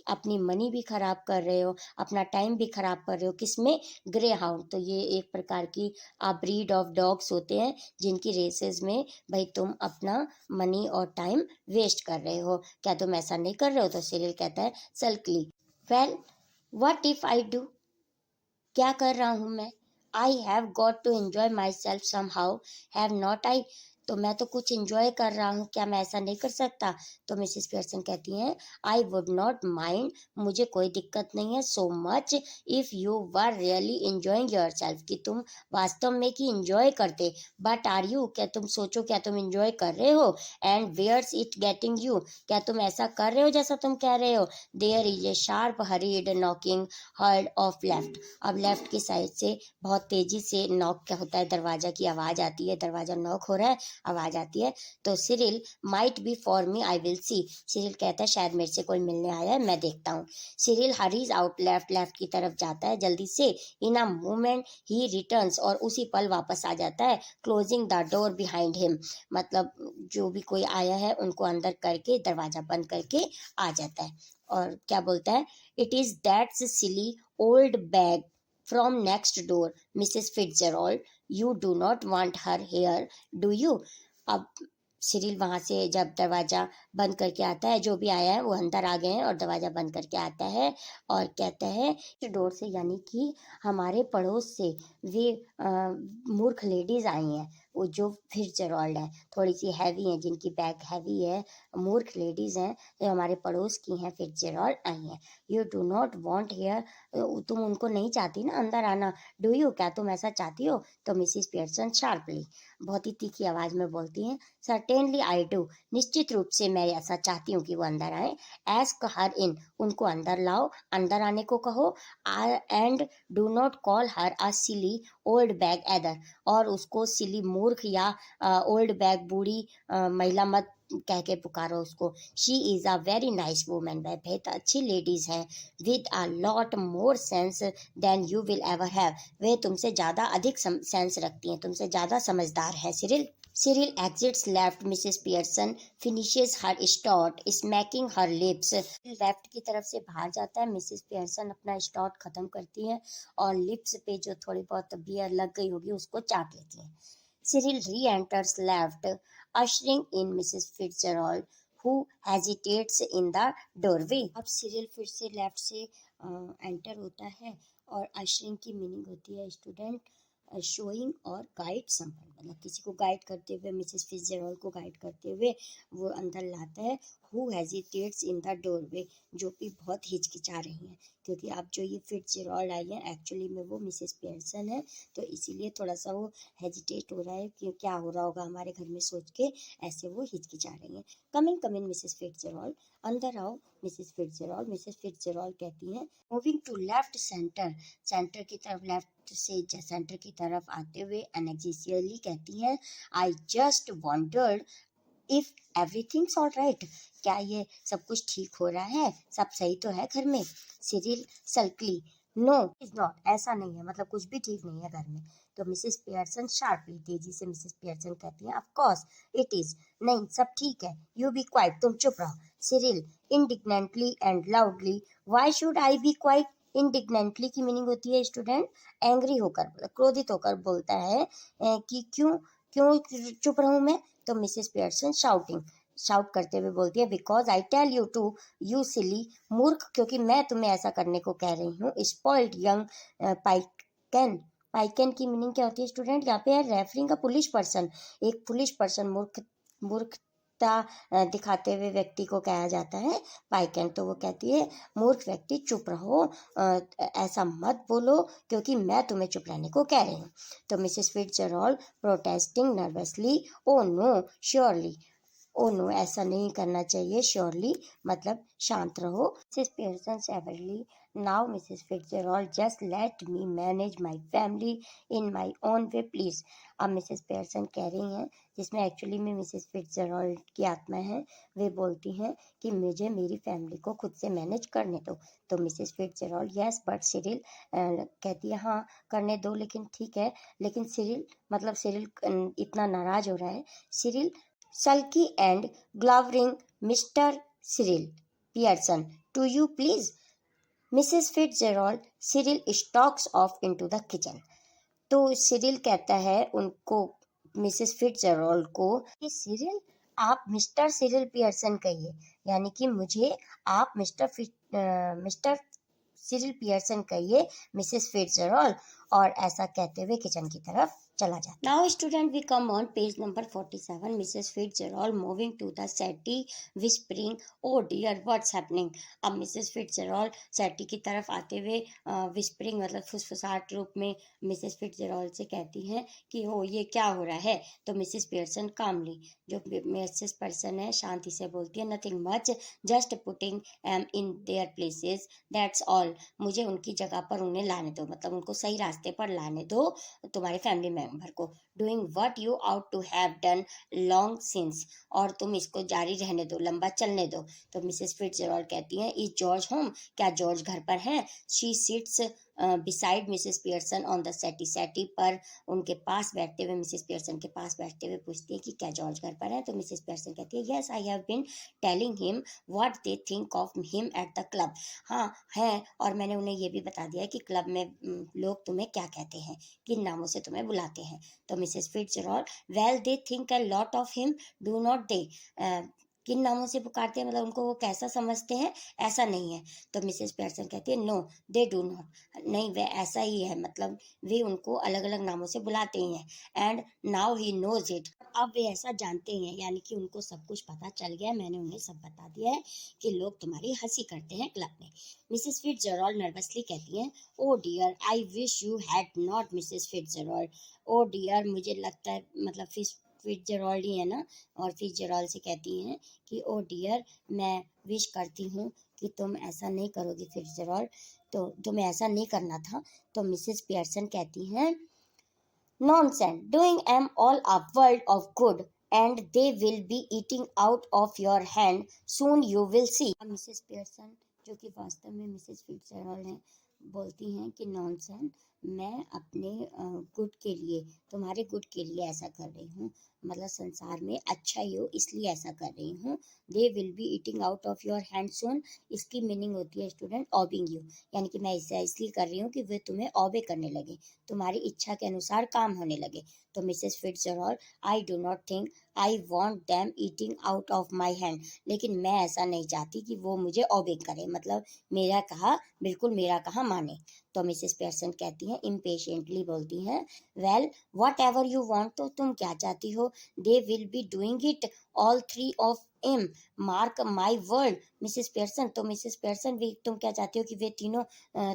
अपनी मनी भी खराब कर रहे हो, अपना टाइम भी खराब कर रहे हो, किसमें? Grey hound. तो ये एक प्रकार की ब्रीड ऑफ डॉग्स होते हैं जिनकी रेसेस में भाई तुम अपना मनी और टाइम वेस्ट कर रहे हो, क्या तुम ऐसा नहीं कर रहे हो? तो सिरिल कहता है sulkily, well what if I do, क्या कर रहा हूँ मैं? I have got to enjoy myself somehow, have not I, तो मैं तो कुछ एंजॉय कर रहा हूँ, क्या मैं ऐसा नहीं कर सकता? तो मिसेस पियर्सन कहती हैं आई वुड नॉट माइंड, मुझे कोई दिक्कत नहीं है, so much if you were really enjoying your self, कि तुम वास्तव में कि एंजॉय करते, बट आर यू, क्या तुम सोचो क्या तुम एंजॉय कर रहे हो? And where's it getting you, क्या तुम ऐसा कर रहे हो जैसा तुम कह रहे हो? There is a sharp hurried knocking heard off left, अब लेफ्ट की साइड से बहुत तेजी से नॉक क्या होता है, दरवाजा की आवाज आती है, दरवाजा नॉक हो रहा है, आवाज आती है। तो Cyril might be for me, I will see, Cyril कहता है शायद मेरे से कोई मिलने आया है, मैं देखता हूँ। Cyril hurries out left, left की तरफ जाता है जल्दी से। इन अ मोमेंट ही रिटर्न्स, और उसी पल वापस आ जाता है। Closing the door behind him, मतलब जो भी कोई आया है उनको अंदर करके दरवाजा बंद करके आ जाता है। और क्या बोलता है? It is that silly old bag from next door, Mrs. Fitzgerald. You do not want her here, do you? अब सिरिल वहां से जब दरवाजा बंद करके आता है, जो भी आया है वो अंदर आ गए हैं, और दरवाजा बंद करके आता है और कहता है डोर से, यानी कि हमारे पड़ोस से वे मूर्ख लेडीज आई हैं, वो जो फिट्जरॉल्ड है, थोड़ी सी हैवी हैं, जिनकी बैग हैवी है, मूर्ख लेडीज हैं जो हमारे पड़ोस की हैं, फिट्जरॉल्ड आई हैं। You do not want here, तुम उनको नहीं चाहती ना अंदर आना, डू यू, क्या तुम ऐसा चाहती हो? तो मिसिस पियर्सन शार्पली, बहुत ही तीखी आवाज में बोलती हैं, सर्टेनली आई डू, निश्चित रूप से मैं ऐसा चाहती हूँ कि वो अंदर आए। एस्क हर इन, उनको अंदर लाओ, अंदर आने को कहो। And do not call her a silly old bag either, और उसको सिली मूर्ख या ओल्ड बैग बूढ़ी महिला मत कह के पुकारो उसको। She is a very nice woman, वह बेहद अच्छी लेडीज है, with a lot more sense than you will ever have, वे तुमसे ज्यादा अधिक सेंस रखती हैं, तुमसे ज्यादा समझदार है। Cyril Cyril exits left. Mrs. Pearson finishes her stout, smacking her lips. Left की तरफ से बाहर जाता है, मिसेस पियर्सन अपना स्टॉट खत्म करती है और लिप्स पे जो थोड़ी बहुत बियर लग गई होगी उसको चाट लेती है। Cyril re-enters left, ushering in Mrs. Fitzgerald, who hesitates in the doorway. अब सिरिल फिर से लेफ्ट से एंटर होता है, और अशरिंग की मीनिंग होती है स्टूडेंट, शोइंग और गाइड समवन, मतलब किसी को गाइड करते हुए, मिसेस फिट्जरॉल्ड को गाइड करते हुए वो अंदर लाता है। Who hesitates in the doorway, जो कि बहुत हिचकिचा रही हैं, क्योंकि अब जो ये फिट्जरॉल्ड आई है एक्चुअली में वो मिसेस पियर्सन है, तो इसीलिए थोड़ा सा वो हेजिटेट हो रहा है कि क्या हो रहा होगा हमारे घर में सोच के, ऐसे वो हिचकिचा रही हैं। कमिंग कमिंग मिसेस फिट्जरॉल्ड, अंदर आओ मिसेस फिट्जरॉल्ड। मिसेस फिट्जरॉल्ड कहती हैं moving to left centre, centre की तरफ, लेफ्ट से सेंटर की तरफ आते हुए एनेक्सियली कहती हैं I just wandered if everything's all right, क्या ये सब कुछ ठीक हो रहा है, सब सही तो है घर में? सिरिल सल्कली, नो इज नॉट, ऐसा नहीं है, मतलब कुछ भी ठीक नहीं है घर में। तो मिसेस पियर्सन शार्पली, तेजी से मिसेस पियर्सन कहती हैं ऑफ कोर्स इट इज, नहीं सब ठीक है, यू बी क्वाइट, तुम चुप रहो। Cyril indignantly and loudly, why should I be quiet, indignantly की मीनिंग होती है स्टूडेंट एंग्री होकर, क्रोधित होकर बोलता है कि क्यों क्यों चुप रहूं मैं? तो मिसेस पियर्सन शाउटिंग, शाउट करते हुए बोलती है because I tell you to, you silly, मूर्ख, क्योंकि मैं तुम्हें ऐसा करने को कह रही हूँ। स्पॉइल्ड यंग पाइकन, पाइकन की मीनिंग क्या होती है स्टूडेंट? यहाँ पे है रेफरिंग अ पुलिश पर्सन, एक पुलिश पर्सन, मूर्खता दिखाते हुए व्यक्ति को कहा जाता है पाइकन। तो वो कहती है मूर्ख व्यक्ति चुप रहो, ऐसा मत बोलो क्योंकि मैं तुम्हें चुप रहने को कह रही हूँ। तो Mrs Fitzgerald protesting nervously, oh no surely, oh no, ऐसा नहीं करना चाहिए, श्योरली मतलब शांत रहो। Mrs Pearson severely, now Mrs Fitzgerald, just let me manage my family in my own way please. अब मिसेस पियर्सन कह रही हैं, जिसमें एक्चुअली में मिसेस फिट्जरॉल्ड की आत्मा है, वे बोलती हैं कि मुझे मेरी फैमिली को खुद से मैनेज करने दो। तो Mrs Fitzgerald, yes but Cyril, कहती है हाँ करने दो, लेकिन ठीक है, लेकिन सिरिल मतलब सिरिल इतना नाराज हो रहा है। Cyril sulky and glowering, Mr. Cyril Pearson, to you please. Mrs. Fitzgerald, Cyril stalks off into the kitchen. तो सिरिल कहता है उनको, मिसेस फिट्जरॉल्ड को, कि सिरिल आप मिस्टर सिरिल पियर्सन कहिए, यानी कि मुझे आप मिस्टर सिरिल पियर्सन कहिए, मिसेस फिट्जरॉल्ड। और ऐसा कहते हुए किचन की तरफ चला जाता। Now student we come on page number 47, Mrs Fitzgerald moving to the settee whispering, oh dear what's happening. अब मिसेस फिट्जरॉल्ड सेटी की तरफ आते हुए विस्परिंग मतलब फुसफुसाहट रूप में मिसेस फिट्जरॉल्ड से कहती हैं कि ओ ये क्या हो रहा है। तो मिसेस पियर्सन कामली, जो मिसेस पर्सन है, शांति से बोलती है, nothing much, just putting M in their places, that's all. मुझे उनकी जगह पर उन्हें लाने दो, मतलब उनको सही रास्ते पर लाने दो, तुम्हारे फैमिली मेंबर को। Doing what you out to have done long since, और तुम इसको जारी रहने दो, लंबा चलने दो। तो मिसेस फिट्जरॉल्ड कहती हैं, इज जॉर्ज होम, क्या जॉर्ज घर पर है। She sits beside Mrs Pearson on the settee, settee पर उनके पास बैठते हुए, मिसेस पियर्सन के पास बैठते हुए पूछती है कि क्या जॉर्ज घर पर है। तो मिसेस पियर्सन कहती है, yes I have been telling him what they think of him at the club. हाँ है, और मैंने उन्हें ये भी बता दिया कि क्लब में लोग तुम्हें क्या कहते हैं, किन नामों से तुम्हें बुलाते हैं। तो Mrs Fitzgerald, well they think a lot of him, do not they, किन नामों से पुकारते हैं मतलब उनको वो कैसा समझते हैं, ऐसा नहीं है। तो मिसेस पियर्सन कहती है, नो दे डू नॉट, नहीं वे ऐसा ही है, मतलब वे उनको अलग अलग नामों से बुलाते ही हैं। And now he knows it, अब वे ऐसा जानते हैं, यानी कि उनको सब कुछ पता चल गया, मैंने उन्हें सब बता दिया है कि लोग तुम्हारी हंसी करते हैं क्लब में। मिसेस फिट्जरॉल्ड नर्वसली कहती हैं, oh dear I wish you had not Mrs Fitzgerald, oh dear मुझे लगता है, मतलब फिट्जरॉल्ड ही है ना, और फिट्जरॉल्ड से कहती हैं कि ओ डियर मैं विश करती हूँ कि तुम ऐसा नहीं करोगी फिट्जरॉल्ड, तो तुम्हें ऐसा नहीं करना था। तो मिसेस पियर्सन कहती हैं, nonsense, doing am all a world of good and they will be eating out of your hand, soon you will C. Mrs Pearson, जो कि वास्तव में मिसेस फिट्जरॉल्ड हैं, बोलती हैं कि नॉनसेंस, मैं अपने गुड के लिए, तुम्हारे गुड के लिए ऐसा कर रही हूँ, मतलब संसार में अच्छा ही हो इसलिए ऐसा कर रही हूँ। They will be eating out of your hand soon, इसकी मीनिंग होती है स्टूडेंट ऑबिंग यू, यानी कि मैं ऐसा इसलिए कर रही हूँ कि वे तुम्हें ऑबे करने लगे, तुम्हारी इच्छा के अनुसार काम होने लगे। तो Mrs Fitzgerald, I do not think I want them eating out of my hand, लेकिन मैं ऐसा नहीं चाहती कि वो मुझे ऑबे करे, मतलब मेरा कहा बिल्कुल मेरा कहा माने। तो मिसेस पियर्सन कहती हैं, इम्पेशेंटली बोलती हैं, well what ever you want, तो तुम क्या चाहती हो, they will be doing it all three of M, mark my word. Mrs Pearson, तो मिसेस पियर्सन भी तुम क्या चाहती हो कि वे तीनों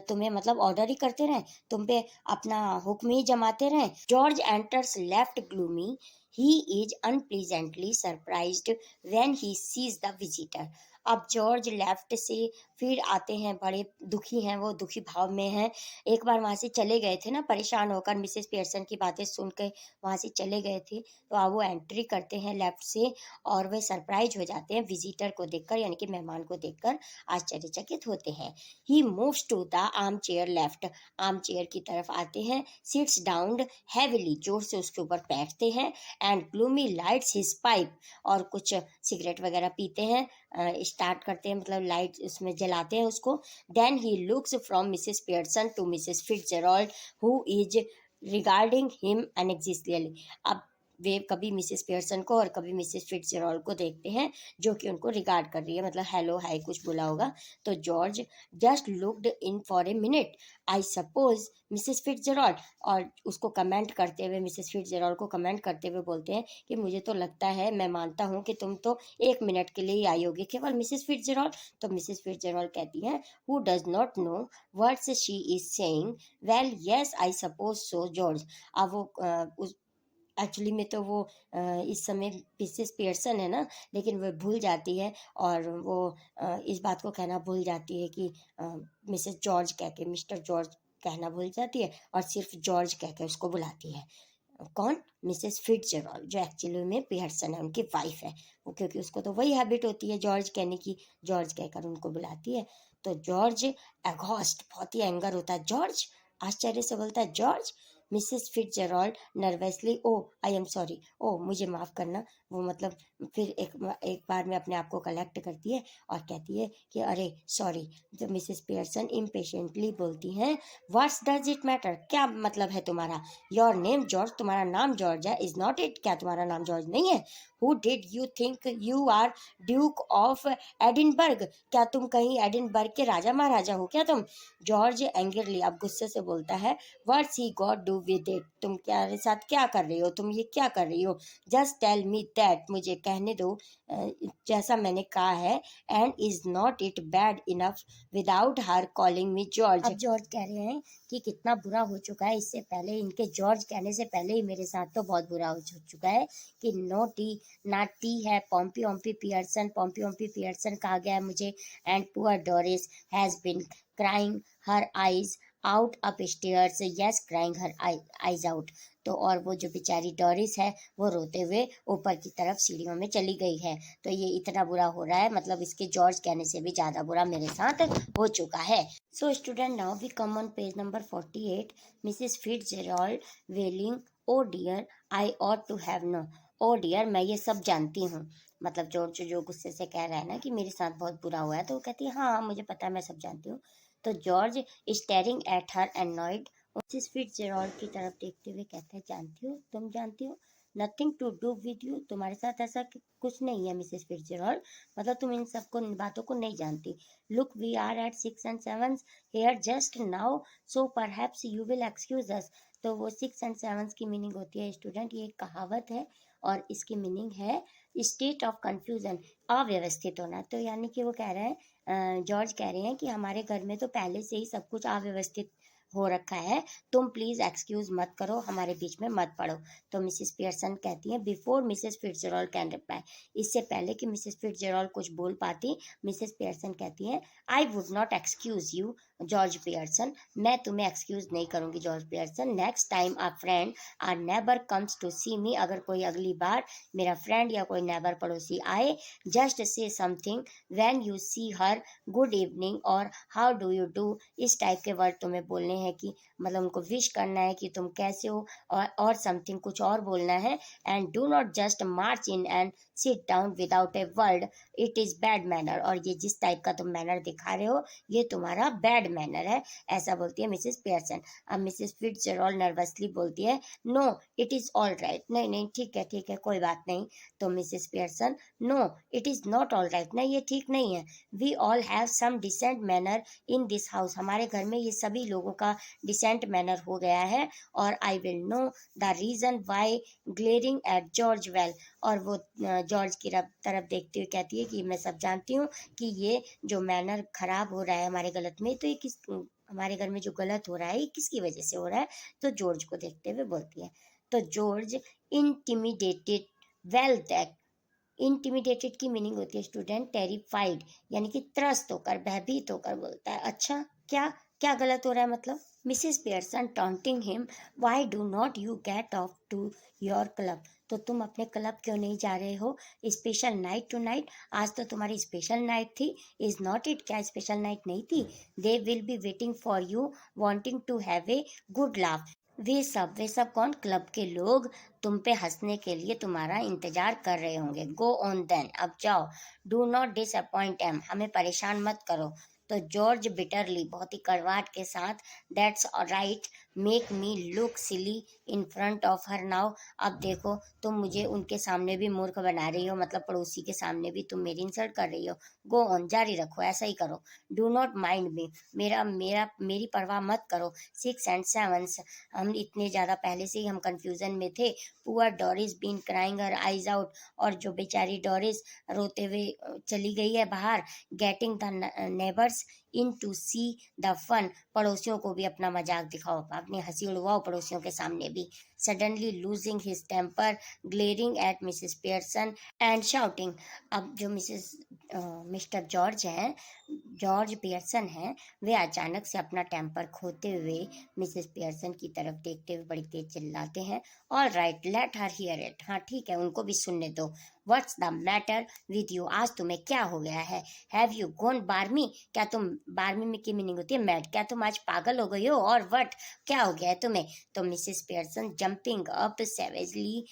तुम्हें मतलब ऑर्डर ही करते रहें, तुम पे अपना हुक्म ही जमाते रहें। George enters left gloomy, he is unpleasantly surprised when he sees the visitor। अब जॉर्ज लेफ्ट से फिर आते हैं, बड़े दुखी हैं, वो दुखी भाव में हैं। एक बार वहाँ से चले गए थे ना, परेशान होकर मिसेस पियर्सन की बातें सुन के वहाँ से चले गए थे, तो अब वो एंट्री करते हैं लेफ्ट से, और वे सरप्राइज हो जाते हैं विजिटर को देखकर, यानी कि मेहमान को देखकर आश्चर्यचकित होते हैं। He moves to the armchair left, armchair की तरफ आते हैं, सिट्स डाउन हैविली, जोर से उसके ऊपर बैठते हैं, and gloomy lights his pipe, और कुछ सिगरेट वगैरह पीते हैं, स्टार्ट करते हैं, मतलब लाइट उसमें जलाते हैं उसको। Then he looks from Mrs Pearson to Mrs Fitzgerald who is regarding him anxiously. अब वे कभी मिसेस पियर्सन को और कभी मिसेस फिट्जरॉल्ड को देखते हैं, जो कि उनको रिगार्ड कर रही है, मतलब हेलो हाय कुछ बोला होगा। तो George just looked in for a minute, I suppose Mrs Fitzgerald, और उसको कमेंट करते हुए, मिसेस फिट्जरॉल्ड को कमेंट करते हुए बोलते हैं कि मुझे तो लगता है, मैं मानता हूँ कि तुम तो 1 मिनट के लिए ही आई होगी केवल मिसेस फिट्जरॉल्ड। तो मिसेस फिट्जरॉल्ड कहती हैं, who does not know what's she is saying, well yes I suppose so George. अब वो उस एक्चुअली में तो वो इस समय मिसेस पियर्सन है ना, लेकिन वो भूल जाती है और वो इस बात को कहना भूल जाती है कि मिसेस जॉर्ज कह के, मिस्टर जॉर्ज कहना भूल जाती है और सिर्फ जॉर्ज कह के उसको बुलाती है। कौन? मिसेस फिट्जरॉल्ड, जो एक्चुअली में पियर्सन है, उनकी वाइफ है वो, क्योंकि उसको तो वही हैबिट होती है जॉर्ज कहने की, जॉर्ज कहकर उनको बुलाती है। तो जॉर्ज एगॉस्ट, बहुत ही एंगर होता है, जॉर्ज आश्चर्य से बोलता है, George. Mrs Fitzgerald nervously, oh I am sorry, oh मुझे माफ़ करना, वो मतलब फिर एक बार में अपने आप को कलेक्ट करती है और कहती है कि अरे सॉरी। जो मिसेस पियर्सन इम्पेशेंटली बोलती हैं, व्हाट्स डज इट मैटर, क्या मतलब है तुम्हारा, योर नेम जॉर्ज, तुम्हारा नाम जॉर्ज है, इज नॉट इट, क्या तुम्हारा नाम जॉर्ज नहीं है, who did you think you are Duke of Edinburgh, क्या तुम कहीं एडिनबर्ग के राजा महाराजा हो क्या तुम। जॉर्ज एंग्रली, अब गुस्से से बोलता है, what's he got do with it, तुम क्या साथ क्या कर रही हो, तुम ये क्या कर रही हो, जस्ट टेल मी दैट, मुझे कहने दो जैसा मैंने कहा है, and is not it bad enough without her calling me George. अब जॉर्ज कह रहे हैं कि कितना बुरा हो चुका है, इससे पहले, इनके जॉर्ज कहने से पहले ही मेरे साथ तो बहुत बुरा हो चुका है कि नो टी, ना टी है, Pompey Ompey Pearson, Pompey Ompey Pearson कहा गया है मुझे, and poor Doris has been crying her eyes out upstairs, yes crying her eyes out. तो और वो जो बेचारी डोरिस है वो रोते हुए ऊपर की तरफ सीढ़ियों में चली गई है। तो ये इतना बुरा हो रहा है, मतलब इसके जॉर्ज कहने से भी ज़्यादा बुरा मेरे साथ हो चुका है। So student, now we come on page number 48, Mrs Fitzgerald wailing, oh dear I ought to have know, oh dear मैं ये सब जानती हूँ। मतलब जॉर्ज जो गुस्से से कह रहा है ना कि मेरे साथ बहुत बुरा हुआ है, तो वो कहती है हाँ मुझे पता है, मैं सब जानती हूँ। तो George staring at her annoyed, Mrs Fitzgerald की तरफ देखते हुए कहता है, जानती हो, तुम जानती हो, nothing to do with you, तुम्हारे साथ ऐसा कुछ नहीं है मिसेस फिट्जरॉल्ड, मतलब तुम इन सबको, इन बातों को नहीं जानती। Look we are at 6 and 7 here just now, so perhaps you will excuse us. तो वो 6 and 7 की मीनिंग होती है स्टूडेंट, ये एक कहावत है और इसकी मीनिंग है स्टेट ऑफ कन्फ्यूजन, अव्यवस्थित होना। तो यानी कि वो कह रहे हैं, जॉर्ज कह रहे हैं कि हमारे घर में तो पहले से ही सब कुछ अव्यवस्थित हो रखा है, तुम प्लीज एक्सक्यूज मत करो, हमारे बीच में मत पड़ो। तो मिसेस पियर्सन कहती हैं, before Mrs Fitzgerald can reply, इससे पहले कि मिसेस फिट्जरॉल्ड कुछ बोल पाती, मिसेस पियर्सन कहती हैं, I would not excuse you George Pearson, मैं तुम्हें एक्सक्यूज नहीं करूंगी George Pearson, next time a friend or neighbour comes to see me, अगर कोई अगली बार मेरा फ्रेंड या कोई नेबर पड़ोसी आए, just say something when you see her, good evening और हाउ डू यू डू, इस टाइप के वर्ड तुम्हें बोलने हैं कि मतलब उनको विश करना है कि तुम कैसे हो, और समथिंग कुछ और बोलना है, and do not just March in and sit down without a word, it is bad manner, और ये जिस टाइप का तुम मैनर दिखा रहे हो ये तुम्हारा बैड मैनर है, ऐसा बोलती है मिसेस पियर्सन। अब मिसेस फिट्जरॉल्ड नर्वसली बोलती है, no it is all right, नहीं नहीं ठीक है कोई बात नहीं। तो Mrs Pearson, no it is not all right, नहीं ये ठीक नहीं है, we all have some decent manner in this house, हमारे घर में ये सभी लोगों का डिसेंट मैनर हो गया है, और I will know the reason why glaring at George well, और वो जॉर्ज की तरफ देखते हुए कहती है कि मैं सब जानती हूँ कि ये जो मैनर खराब हो रहा है हमारे गलत में, तो ये किस, हमारे घर में जो गलत हो रहा है ये किसकी वजह से हो रहा है। तो जॉर्ज को देखते हुए बोलती है, तो George intimidated well that, intimidated की मीनिंग होती है स्टूडेंट टेरिफाइड, यानी कि त्रस्त होकर, भयभीत होकर बोलता है, अच्छा क्या क्या गलत हो रहा है मतलब। Mrs Pearson taunting him, why do not you get off to your club, तो तुम अपने क्लब क्यों नहीं जा रहे हो, स्पेशल नाइट टू नाइट, आज तो तुम्हारी स्पेशल नाइट थी, इज नॉट इट, क्या स्पेशल नाइट नहीं थी, they will be waiting for you wanting to have a good laugh, वे सब कौन, क्लब के लोग तुम पे हंसने के लिए तुम्हारा इंतजार कर रहे होंगे, गो ऑन देन, अब जाओ, डू नॉट डिसअपॉइंट एम, हमें परेशान मत करो। तो जॉर्ज बिटरली, बहुत ही कड़वाहट के साथ, that's right, make me look silly in front of her now, अब देखो तुम मुझे उनके सामने भी मूर्ख बना रही हो, मतलब पड़ोसी के सामने भी तुम मेरी इंसल्ट कर रही हो, गो ऑन, जारी रखो, ऐसा ही करो, डू नॉट माइंड मी, मेरी परवाह मत करो, 6 and 7, हम इतने ज़्यादा पहले से ही हम कंफ्यूजन में थे, poor Doris been crying her eyes out, और जो बेचारी डोरिस रोते हुए चली गई है बाहर, getting the neighbours in to see the fun, पड़ोसियों को भी अपना मजाक दिखाओ, अपनी हंसी उड़वाओ पड़ोसियों के सामने baby, suddenly losing his temper, glaring at Mrs. Pearson and shouting. अब जो मिस्टर जॉर्ज हैं, जॉर्ज पियर्सन हैं, वे अचानक से अपना टेम्पर खोते हुए मिसेस पियर्सन की तरफ देखते हुए बड़ी तेज चिल्लाते हैं। All right, let her here it. हाँ ठीक है, उनको भी सुनने दो। What's the matter with you, आज तुम्हें क्या हो गया है? हैव यू गोन बार्मी, क्या तुम, बार्मी में की मीनिंग होती है मैड, क्या तुम आज पागल हो गई हो? और व्हाट, क्या हो गया है तुम्हें? तो Mrs Pearson jumping up savagely,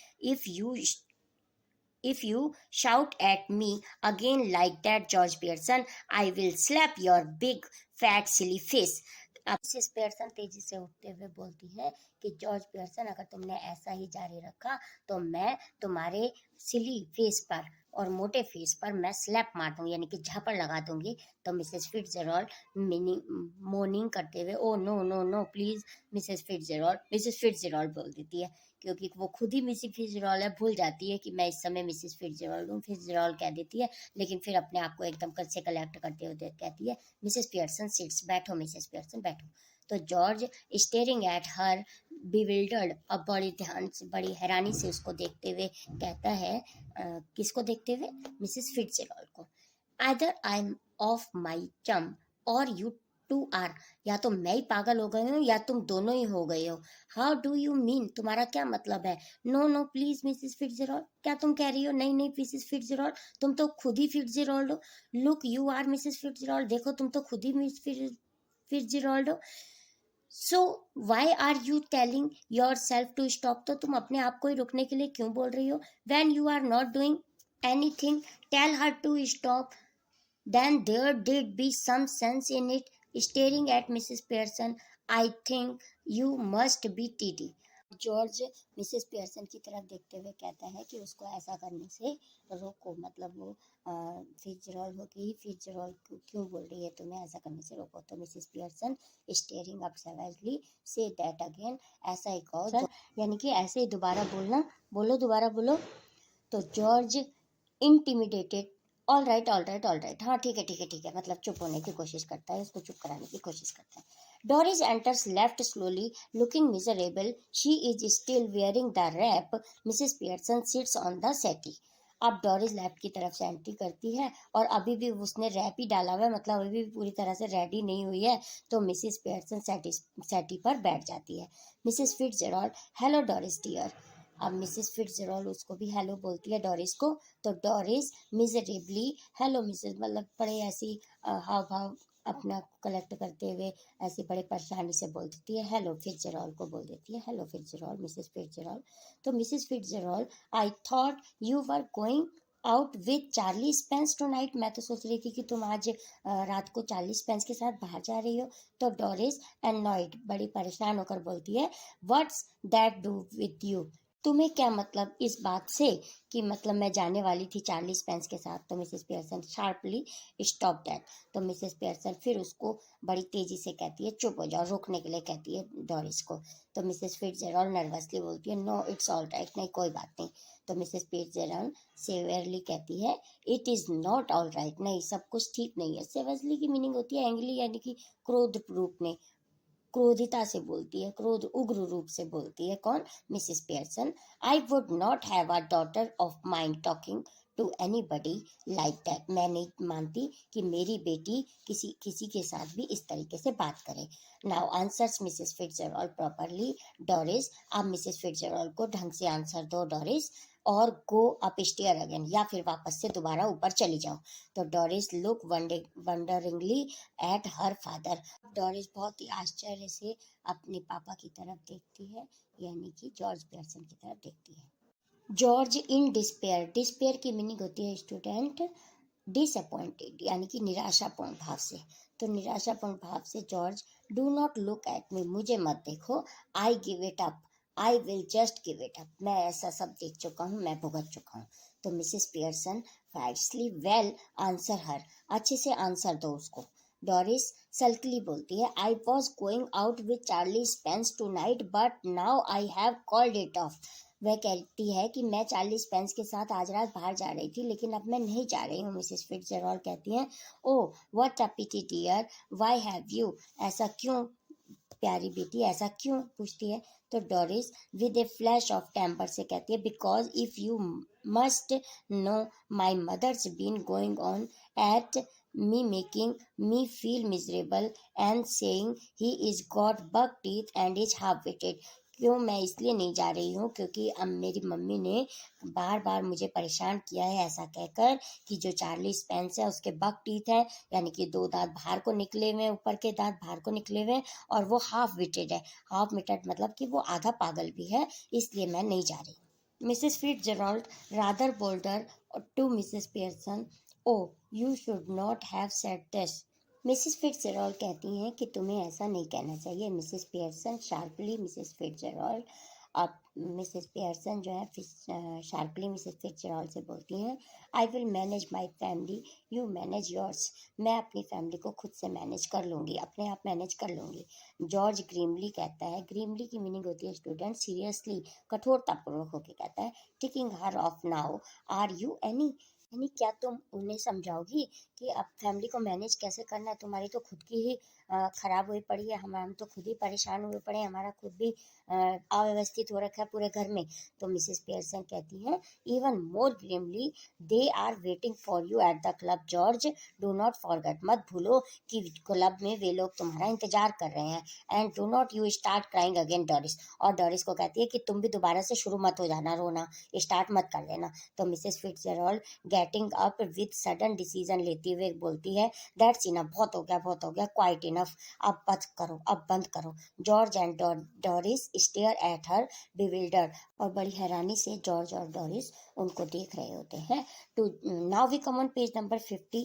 if you shout at me again like that, George Pearson, I will slap your big fat silly face. अब मिसेस पियर्सन तेजी से उठते हुए बोलती है कि जॉर्ज पियर्सन, अगर तुमने ऐसा ही जारी रखा तो मैं तुम्हारे सिली फेस पर और मोटे फेस पर मैं स्लैप मार दूंगी, यानी कि झापड़ लगा दूंगी। तो मिसेस फिट्जरॉल्ड मोर्निंग करते हुए, oh no no no please Mrs Fitzgerald बोल देती है, क्योंकि वो खुद ही मिसेस फिट्जरॉल्ड है, भूल जाती है कि मैं इस समय मिसेस फिट्जरॉल्ड हूँ। फिट्जरॉल्ड कह देती है, लेकिन फिर अपने आप को एकदम से कलेक्ट करते हुए कहती है, मिसेस पियर्सन सिट्स, बैठो मिसेस पियर्सन बैठो। तो George staring at her bewildered, अब बड़ी ध्यान से, बड़ी हैरानी से उसको देखते हुए कहता है, किसको देखते हुए? मिसेस फिट्जरॉल्ड को। Either I am of my चम और यू टू आर, या तो मैं ही पागल हो गई हूँ या तुम दोनों ही हो गए हो। हाउ डू यू मीन, तुम्हारा क्या मतलब है? No no please Mrs Fitzgerald, क्या तुम कह रही हो? नहीं नहीं मिसेस फिट्जरॉल्ड, तुम तो खुद ही फिट्जरॉल्ड हो। Look you are Mrs Fitzgerald, देखो तुम तो खुद ही मिस फिट्जरॉल्ड हो। So why are you telling yourself to stop, तो तुम अपने आप को ही रुकने के लिए क्यों बोल रही हो? When you are not doing anything tell her to stop, then there did be some sense in it. Staring at Mrs. Pearson, I think you must be TD. George Mrs Pearson की तरफ देखते हुए कहता है कि उसको ऐसा करने से रोको, मतलब वो फिट्जरॉल्ड होगी, फिट्जरॉल्ड क्यों बोल रही है तुम्हें ऐसा करने से रोको। तो Mrs Pearson staring up savagely, say that again, ऐसा ही कहो, यानी कि ऐसे ही दोबारा बोलना, बोलो दोबारा बोलो। तो George intimidated, all right all right all right, हाँ ठीक है ठीक है ठीक है, मतलब चुप होने की कोशिश करता है, उसको चुप कराने की कोशिश करता है। Doris enters left slowly looking miserable, she is still wearing the wrap, Mrs Pearson sits on the settee. अब डोरिस लेफ्ट की तरफ से एंट्री करती है और अभी भी उसने रैप ही डाला हुआ है, मतलब अभी भी पूरी तरह से रेडी नहीं हुई है। तो मिसेस पियर्सन सेटी पर बैठ जाती है। Mrs Fitzgerald, hello Doris dear. अब मिसेस फिट्जरॉल्ड उसको भी हेलो बोलती है, डोरिस को। तो डोरिस मिजरेबली, हेलो मिसेस, मतलब बड़े ऐसी हाव भाव अपना कलेक्ट करते हुए ऐसी बड़े परेशानी से बोल देती है, हेलो फिट्जरॉल्ड को बोल देती है, हेलो फिट्जरॉल्ड, मिसेस फिट्जरॉल्ड। तो Mrs Fitzgerald, I thought you were going out with Charlie Spence tonight, मैं तो सोच रही थी कि तुम आज रात को चार्ली स्पेंस के साथ बाहर जा रही हो। तो डोरिस एनॉयड, बड़ी परेशान होकर बोलती है, what's that do with you, तुम्हें क्या मतलब इस बात से कि मतलब मैं जाने वाली थी चार्ली स्पेंस के साथ। तो Mrs Pearson sharply, stop that. तो मिसेस पियर्सन फिर उसको बड़ी तेजी से कहती है, चुप हो जाओ, रोकने के लिए कहती है डोरिस को। तो मिसेस फिट्जरॉल्ड नर्वसली बोलती है, नो इट्स ऑल राइट, नहीं कोई बात नहीं। तो मिसेस फिट्जरॉल्ड सेवियरली कहती है, it is not all right, नहीं सब कुछ ठीक नहीं है। सेवियरली की मीनिंग होती है एंग्री, यानी कि क्रोध रूप में, क्रोधिता से बोलती है, क्रोध उग्र रूप से बोलती है। कौन? Mrs Pearson. I would not have a daughter of mind talking to anybody like that, मैं नहीं मानती कि मेरी बेटी किसी के साथ भी इस तरीके से बात करे। Now answers Mrs Fitzgerald properly, Doris, अब मिसेस फिट्जरॉल्ड को ढंग से आंसर दो डोरिस, और गो अप स्टेयर अगेन, या फिर वापस से दोबारा ऊपर चली जाओ। तो Doris look wonderingly at her father, Doris बहुत ही आश्चर्य से अपने पापा की तरफ देखती है, यानी कि जॉर्ज पियर्सन की तरफ देखती है। जॉर्ज इन डिस्पेयर, डिस्पेयर की मीनिंग होती है स्टूडेंट डिसअपॉइंटेड, यानी कि निराशापूर्ण भाव से। तो निराशापूर्ण भाव से George, do not look at me, मुझे मत देखो, I give it up, I will just give it up, मैं ऐसा सब देख चुका हूँ, मैं भुगत चुका हूँ। तो Mrs Pearson fiercely, well answer her, अच्छे से आंसर दो उसको। डोरिस सल्कली बोलती है, I was going out with Charlie Spence tonight but now I have called it off, वह कहती है कि मैं चार्ली स्पेंस के साथ आज रात बाहर जा रही थी, लेकिन अब मैं नहीं जा रही हूँ। मिसेस फिट्जरॉल्ड कहती हैं, oh what a pity dear, why have you, ऐसा क्यों प्यारी बेटी ऐसा क्यों पूछती है। तो Doris with a flash of temper से कहती है because if you must know my mother's been going on at me making me feel miserable and saying he is got buck teeth and is half-witted। क्यों मैं इसलिए नहीं जा रही हूँ क्योंकि अब मेरी मम्मी ने बार बार मुझे परेशान किया है ऐसा कहकर कि जो चार्ली स्पेंस है उसके बक टीथ है, यानी कि 2 दांत बाहर को निकले हुए हैं, ऊपर के दांत बाहर को निकले हुए हैं, और वो हाफ विटेड है। हाफ विटेड मतलब कि वो आधा पागल भी है, इसलिए मैं नहीं जा रही। Mrs Fitzgerald rather bolder to Mrs. Pearson, "Oh, you should not have said this." Mrs Fitzgerald कहती हैं कि तुम्हें ऐसा नहीं कहना चाहिए। Mrs Pearson sharply Mrs Fitzgerald अब मिसेस पियर्सन जो है शार्पली मिसेस फिट्जजेराल्ड से बोलती हैं, I will manage my family, you manage yours. मैं अपनी फैमिली को खुद से मैनेज कर लूँगी, अपने आप मैनेज कर लूँगी। जॉर्ज ग्रीमली कहता है, ग्रीमली की मीनिंग होती है स्टूडेंट सीरियसली, कठोरतापूर्वक होकर कहता है, taking her off now, are you any, यानी क्या तुम उन्हें समझाओगी कि अब फैमिली को मैनेज कैसे करना है। तुम्हारी तो खुद की ही खराब हुई पड़ी है, हम तो खुद ही परेशान हुए पड़े हैं, हमारा खुद भी अव्यवस्थित हो रखा है पूरे घर में। तो मिसेस पियर्सन कहती हैं, even more grimly, they are waiting for you at the club George, do not forget, मत भूलो कि क्लब में वे लोग तुम्हारा इंतजार कर रहे हैं। And do not you start crying again Doris, और डॉरिस को कहती है कि तुम भी दोबारा से शुरू मत हो जाना, रोना स्टार्ट मत कर देना। तो Mrs Fitzgerald getting up with sudden decision लेते हुए बोलती है, दैट्स इनफ, बहुत हो गया, क्वाइट इनफ, अब बंद करो। George and Doris stare at her bewildered, और बड़ी हैरानी से जॉर्ज और डोरिस उनको देख रहे होते हैं। To now we come on page number 50।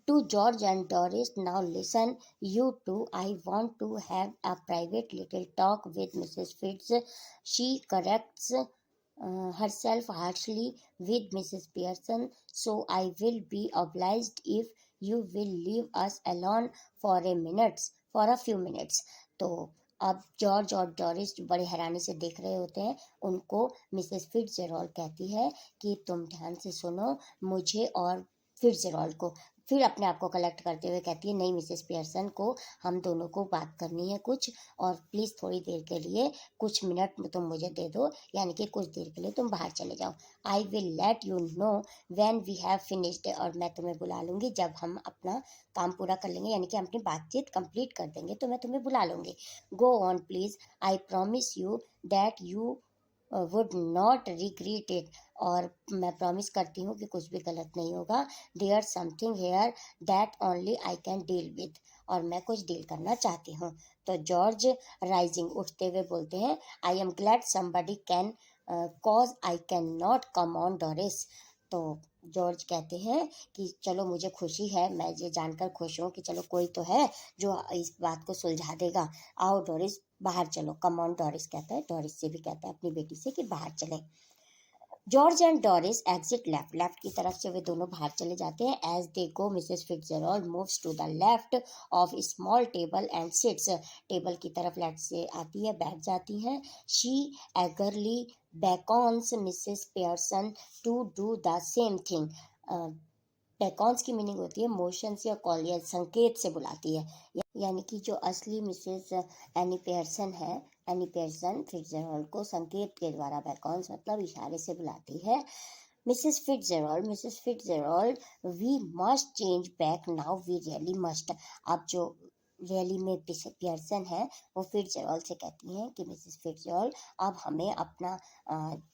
To George and Doris, now listen, you two, I want to have a private little talk with Mrs. Fitz. She corrects herself harshly with Mrs. Pearson, so I will be obliged if you will leave us alone for a few minutes. तो अब जॉर्ज और डोरिस बड़ी हैरानी से देख रहे होते हैं। उनको मिसेस फिट्जजेराल्ड कहती है कि तुम ध्यान से सुनो मुझे और फिट्जजेराल्ड को। फिर अपने आप को कलेक्ट करते हुए कहती है, नहीं मिसेस पियर्सन को हम दोनों को बात करनी है कुछ, और प्लीज़ थोड़ी देर के लिए कुछ मिनट तुम मुझे दे दो, यानी कि कुछ देर के लिए तुम बाहर चले जाओ। I will let you know when we have finished, और मैं तुम्हें बुला लूँगी जब हम अपना काम पूरा कर लेंगे, यानी कि हम अपनी बातचीत कंप्लीट कर देंगे तो मैं तुम्हें बुला लूँगी। Go on please, I promise you that you would not regret it, और मैं प्रॉमिस करती हूँ कि कुछ भी गलत नहीं होगा। There something here that only I can deal with, और मैं कुछ डील करना चाहती हूँ। तो जॉर्ज राइजिंग उठते हुए बोलते हैं, I am glad somebody can cause I can not come on Doris. तो जॉर्ज कहते हैं कि चलो मुझे खुशी है, मैं ये जानकर खुश हूँ कि चलो कोई तो है जो इस बात को सुलझा देगा। आओ डोरिस बाहर चलो, कम ऑन डोरिस कहता है, डोरिस से भी कहता है अपनी बेटी से कि बाहर चले। George and Doris exit left की तरफ से वे दोनों बाहर चले जाते हैं। As they go Mrs Fitzgerald moves to the left of small table and sits, table की तरफ लेफ्ट से आती है, बैठ जाती हैं। She eagerly beckons Mrs Pearson to do the same thing. Beckons की मीनिंग होती है मोशन से, या कॉल या संकेत से बुलाती है, यानी कि जो असली मिसेस एनी पियर्सन है, एनी पियर्सन फिट्जजेराल्ड को संकेत के द्वारा, बेकॉन्स मतलब इशारे से बुलाती है। Mrs Fitzgerald, we must change back now, we really must. अब जो रियली में पियर्सन है वो फिट्जजेराल्ड से कहती हैं कि मिसेस फिट्जजेराल्ड अब हमें अपना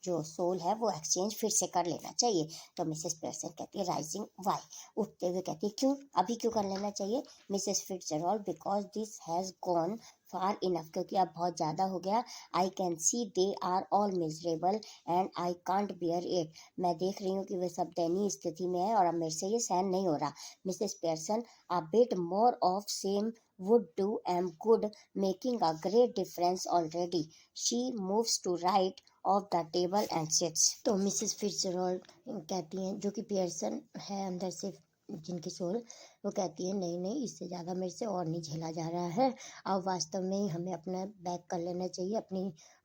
जो सोल है वो एक्सचेंज फिर से कर लेना चाहिए। तो मिसेस पियर्सन कहती है, राइजिंग वाई, उठते हुए कहती है, क्यों, अभी क्यों कर लेना चाहिए। Mrs Fitzgerald, because this has gone far enough, क्योंकि अब बहुत ज़्यादा हो गया। I can see they are all miserable and I can't bear it, मैं देख रही हूँ कि वे सब दयनीय स्थिति में है और अब मेरे से ये सहन नहीं हो रहा। Mrs Pearson, a bit more of same would do am good, making a great difference already. She moves to right of the table and sits. तो मिसेस फिट्जजेराल्ड कहती हैं, जो कि पियर्सन है अंदर से जिनकी सोल, वो कहती है, नहीं इससे ज़्यादा मेरे से और नहीं झेला जा रहा है, अब वास्तव में ही हमें अपना बैक कर लेना चाहिए,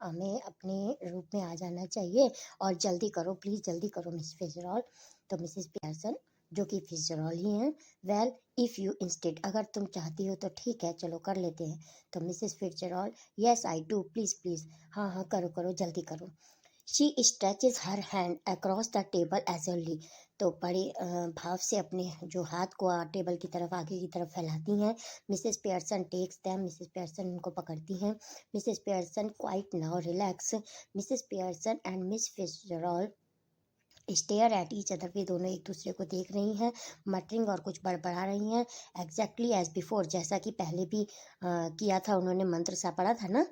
हमें अपने रूप में आ जाना चाहिए, और जल्दी करो प्लीज़, जल्दी करो मिसेस फिट्जजेराल्ड। तो मिसेस पियर्सन जो कि फिट्जरॉल ही हैं। वेल इफ़ यू इंस्टेड, अगर तुम चाहती हो तो ठीक है, चलो कर लेते हैं। तो Mrs Fitzgerald, yes I do, please please, हाँ हाँ करो करो जल्दी करो। She stretches her hand across the table eagerly, तो बड़े भाव से अपने जो हाथ को टेबल की तरफ आगे की तरफ फैलाती हैं। Mrs Pearson takes them, Mrs Pearson उनको पकड़ती हैं। Mrs Pearson quite now relax, Mrs Pearson and Miss Fitzgerald stare at each other, वे दोनों एक दूसरे को देख रही हैं, मटरिंग और कुछ बड़बड़ा रही हैं। एग्जैक्टली एज बिफोर, जैसा कि पहले भी किया था उन्होंने, मंत्र सा पढ़ा था ना।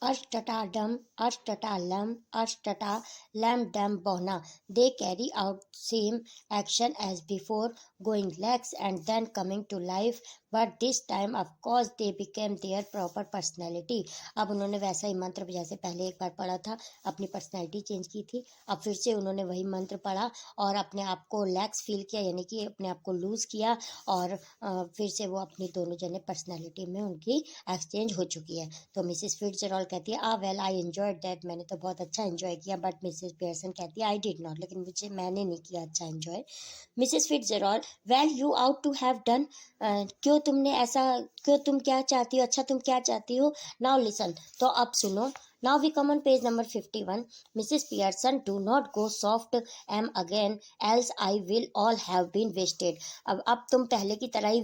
अष्टटा डम, अष्टटा लम, अष्टटा लैम डम बोना, they carry out same action as before, going legs and then coming to life, but this time of course they became their proper personality। अब उन्होंने वैसा ही मंत्र जैसे पहले एक बार पढ़ा था, अपनी पर्सनैलिटी चेंज की थी, अब फिर से उन्होंने वही मंत्र पढ़ा और अपने आप को लैक्स फील किया, यानी कि अपने आप को लूज किया, और फिर से वो अपनी दोनों जने पर्सनैलिटी में उनकी एक्सचेंज हो चुकी है। तो मिसेस फिट्जरॉल कहती है, वेल आई एंजॉयड दैट, मैंने तो बहुत अच्छा एंजॉय किया। बट मिसेस पियर्सन कहती है, आई डिड नॉट, लेकिन मैंने नहीं किया अच्छा enjoy. Mrs Fitzgerald, well you out to have done, क्यों तुमने ऐसा, क्यों, तुम क्या चाहती हो, अच्छा तुम क्या चाहती हो। नाउ लिसन, तो अब सुनो। Now we come on page number 51। Mrs Pearson, do not go soft em again, else I will all have been wasted. अब तुम पहले की तरह ही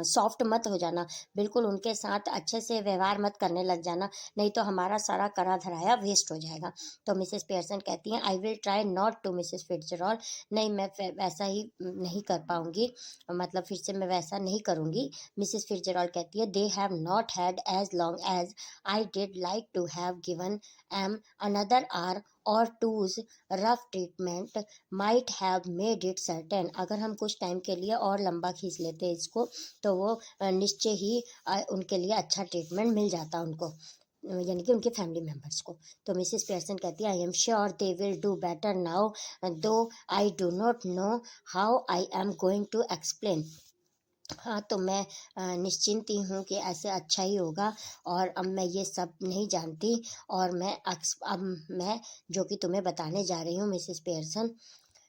सॉफ्ट मत हो जाना, बिल्कुल उनके साथ अच्छे से व्यवहार मत करने लग जाना, नहीं तो हमारा सारा करा धराया वेस्ट हो जाएगा। तो मिसेस पियर्सन कहती हैं, I will try not to Mrs Fitzgerald, नहीं मैं वैसा ही नहीं कर पाऊंगी, मतलब फिर से मैं वैसा नहीं करूंगी। मिसेस फिट्जरॉल कहती है, they have not had as long as I did like to have given em another hour or two's rough treatment might have made it certain, अगर हम कुछ टाइम के लिए और लंबा खींच लेते इसको तो वो निश्चय ही उनके लिए अच्छा ट्रीटमेंट मिल जाता उनको, यानी कि उनके फैमिली मेम्बर्स को। तो मिसेस पियर्सन कहती है, I am sure they will do better now, though I do not know how I am going to explain. हाँ, तो मैं निश्चिंत ही हूँ कि ऐसे अच्छा ही होगा, और अब मैं ये सब नहीं जानती, और अब मैं जो कि तुम्हें बताने जा रही हूँ मिसेस पियर्सन।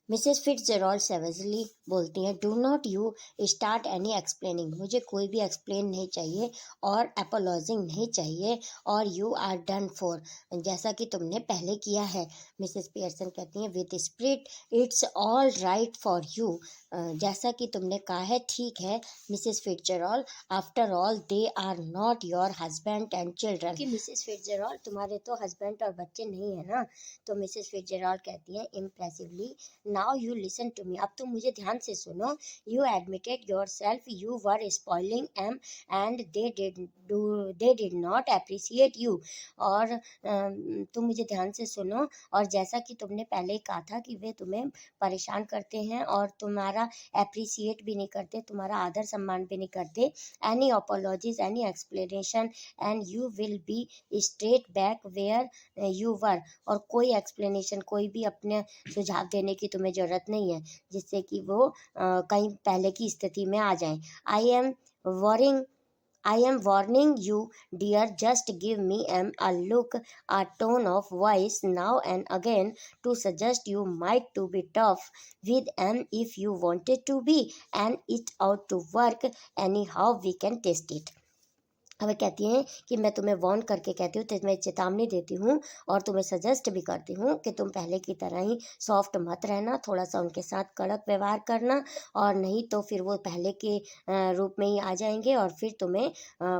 मिसेस फिट्जरॉल सेवेजली बोलती हैं, do not you start any explaining, मुझे कोई भी एक्सप्लेन नहीं चाहिए और एपोलॉजिंग नहीं चाहिए, और यू आर डन फॉर, जैसा कि तुमने पहले किया है। मिसेस पियर्सन कहती हैं, with spirit it's all right for you, जैसा कि तुमने कहा है ठीक है Mrs Fitzgerald, after all they are not your husband and children, कि मिसेस फिट्जरॉल तुम्हारे तो हस्बैंड और बच्चे नहीं है ना। तो मिसेस फिट्जरॉल कहती हैं impressively, now you listen to me, अब तुम मुझे ध्यान से सुनो। You admitted yourself you were spoiling em and they did not appreciate you, और तुम मुझे ध्यान से सुनो, और जैसा कि तुमने पहले कहा था कि वे तुम्हें परेशान करते हैं और तुम्हारा अप्रिसिएट भी नहीं करते, तुम्हारा आदर सम्मान भी नहीं करते। Any apologies, any explanation and you will be straight back where you were, और कोई एक्सप्लेनेशन, कोई भी अपने सुझाव देने की तुम्हें ज़रूरत नहीं है जिससे कि वो कहीं पहले की स्थिति में आ जाएं। I am warning you, dear, just give me a look, a tone of voice now and again to suggest you might to be tough with if you wanted to be, and it ought to work anyhow, we can test it। अब कहती हैं कि मैं तुम्हें वार्न करके कहती हूँ, तुम्हें चेतावनी देती हूँ और तुम्हें सजेस्ट भी करती हूँ कि तुम पहले की तरह ही सॉफ्ट मत रहना, थोड़ा सा उनके साथ कड़क व्यवहार करना, और नहीं तो फिर वो पहले के रूप में ही आ जाएंगे और फिर तुम्हें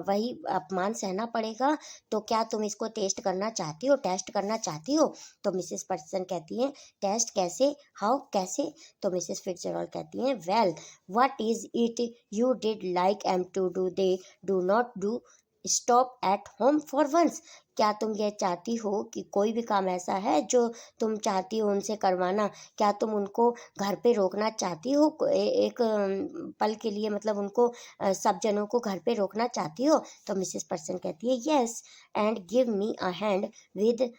वही अपमान सहना पड़ेगा। तो क्या तुम इसको टेस्ट करना चाहती हो, टेस्ट करना चाहती हो? तो मिसेस पर्सन कहती हैं, टेस्ट कैसे, हाउ, कैसे? तो मिसेस फिट्जरॉल कहती हैं, well what is it you did like em to do, they do not do, stop at home for once, क्या तुम ये चाहती हो कि कोई भी काम ऐसा है जो तुम चाहती हो उनसे करवाना, क्या तुम उनको घर पे रोकना चाहती हो एक पल के लिए, मतलब उनको सब जनों को घर पे रोकना चाहती हो? तो मिसेस पर्सन कहती है, yes and give me a hand with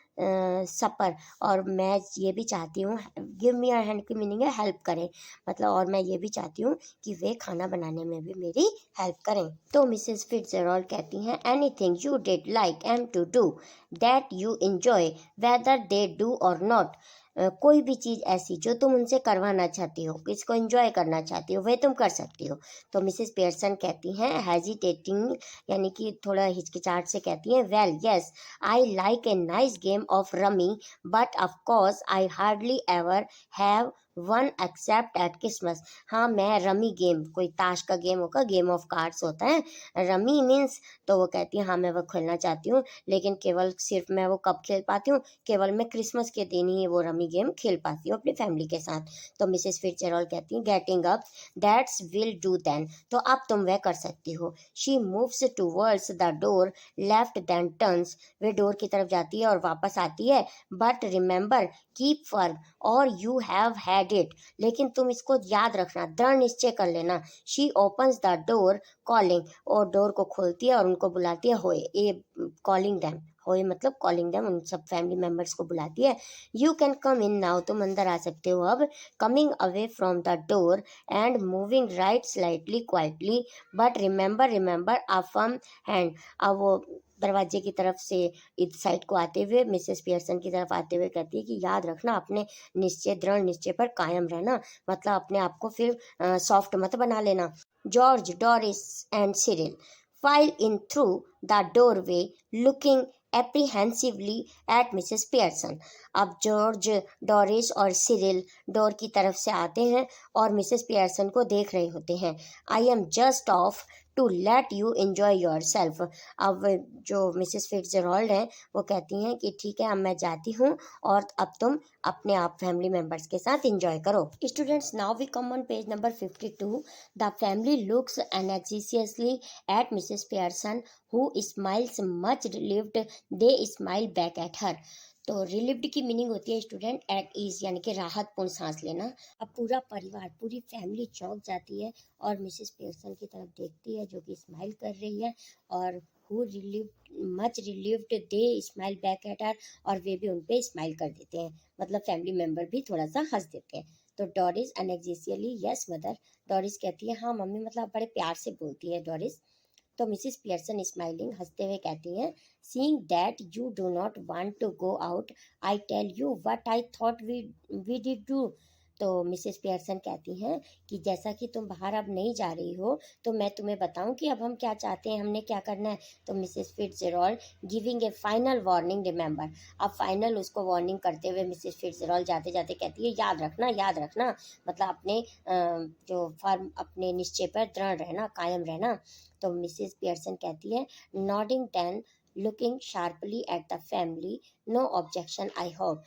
supper, और मैं ये भी चाहती हूँ, गिव मी अ हैंड की मीनिंग है हेल्प करें, मतलब और मैं ये भी चाहती हूँ कि वे खाना बनाने में भी मेरी हेल्प करें। तो मिसेस फिट्जरॉल कहती हैं, anything you did like em to do that you enjoy whether they do or not, कोई भी चीज़ ऐसी जो तुम उनसे करवाना चाहती हो, इसको एंजॉय करना चाहती हो, वह तुम कर सकती हो। तो मिसेस पियर्सन कहती हैं हेजिटेटिंग, यानी कि थोड़ा हिचकिचाहट से कहती हैं, well yes I like a nice game of rummy but of course I hardly ever have one accept eight Christmas. हाँ, मैं रमी गेम, कोई ताश का गेम होगा, गेम ऑफ कार्ड्स होता है, रमी मीन्स, तो वो कहती है हाँ मैं वो खेलना चाहती हूँ, लेकिन केवल सिर्फ मैं वो कब खेल पाती हूँ, केवल मैं क्रिसमस के दिन ही वो रमी गेम खेल पाती हूँ अपनी फैमिली के साथ। तो मिसेस फिट्जरॉल्ड कहती हैं, getting up, that's will do then, तो अब तुम वह कर सकती हो। She moves towards the door, left then turns, वे डोर की तरफ जाती है और वापस आती है, बट रिमेंबर कीप फर्म और यू हैव हैड इट, लेकिन तुम इसको याद रखना, दृढ़ निश्चय कर लेना। She opens the door calling, और डोर को खोलती है और उनको बुलाती है, होए, ए कॉलिंग दैम, होए मतलब कॉलिंग दैम, उन सब फैमिली मेम्बर्स को बुलाती है। You can come in now, तुम अंदर आ सकते हो अब। Coming away from the door and moving right slightly quietly, but remember a firm hand, अब वो दरवाजे की तरफ से इस साइड को आते हुए मिसेस पियर्सन की तरफ आते हुए कहती है कि याद रखना, अपने निश्चय, दृढ़ निश्चय पर कायम रहना, मतलब अपने आप को फिर सॉफ्ट मत बना लेना। George, Doris and Cyril filed in through the doorway looking apprehensively at Mrs Pearson. अब जॉर्ज, डोरिस और सिरिल डोर की तरफ से आते हैं और मिसेस पियर्सन को देख रहे होते हैं। I am just off to let you enjoy yourself. अब जो मिसेस फिट्जरॉल्ड हैं वो कहती हैं कि ठीक है, अब मैं जाती हूँ और अब तुम अपने आप फैमिली मेम्बर्स के साथ एंजॉय करो। Students, now we come on page number 52। The family looks anxiously at Mrs. Pearson, who smiles much relieved. They smile back at her. तो रिलीव्ड की मीनिंग होती है स्टूडेंट एट ईज, यानी कि राहतपूर्ण सांस लेना। अब पूरा परिवार, पूरी फैमिली चौंक जाती है और मिसेस पियर्सन की तरफ देखती है जो कि स्माइल कर रही है, और who relieved, much relieved, they smile back at her, और वे भी उन पे स्माइल कर देते हैं, मतलब फैमिली मेम्बर भी थोड़ा सा हंस देते हैं। तो डोरिस अनेक्जेसियली, यस मदर, डोरिस कहती है हाँ मम्मी, मतलब बड़े प्यार से बोलती है डोरिस। तो मिसेस पियर्सन स्माइलिंग, हंसते हुए कहती हैं, seeing that you do not want to go out, I tell you what I thought we did do. तो मिसेस पियर्सन कहती हैं कि जैसा कि तुम बाहर अब नहीं जा रही हो, तो मैं तुम्हें बताऊं कि अब हम क्या चाहते हैं, हमने क्या करना है। तो Mrs Fitzgerald giving A final warning, remember, अब फाइनल उसको वार्निंग करते हुए मिसेस फिट्जरॉल्ड जाते जाते कहती है, याद रखना, याद रखना, मतलब अपने जो फर्म, अपने निश्चय पर दृढ़ रहना, कायम रहना। तो मिसेस पियर्सन कहती है, nodding then looking sharply at the family, no objection I hope.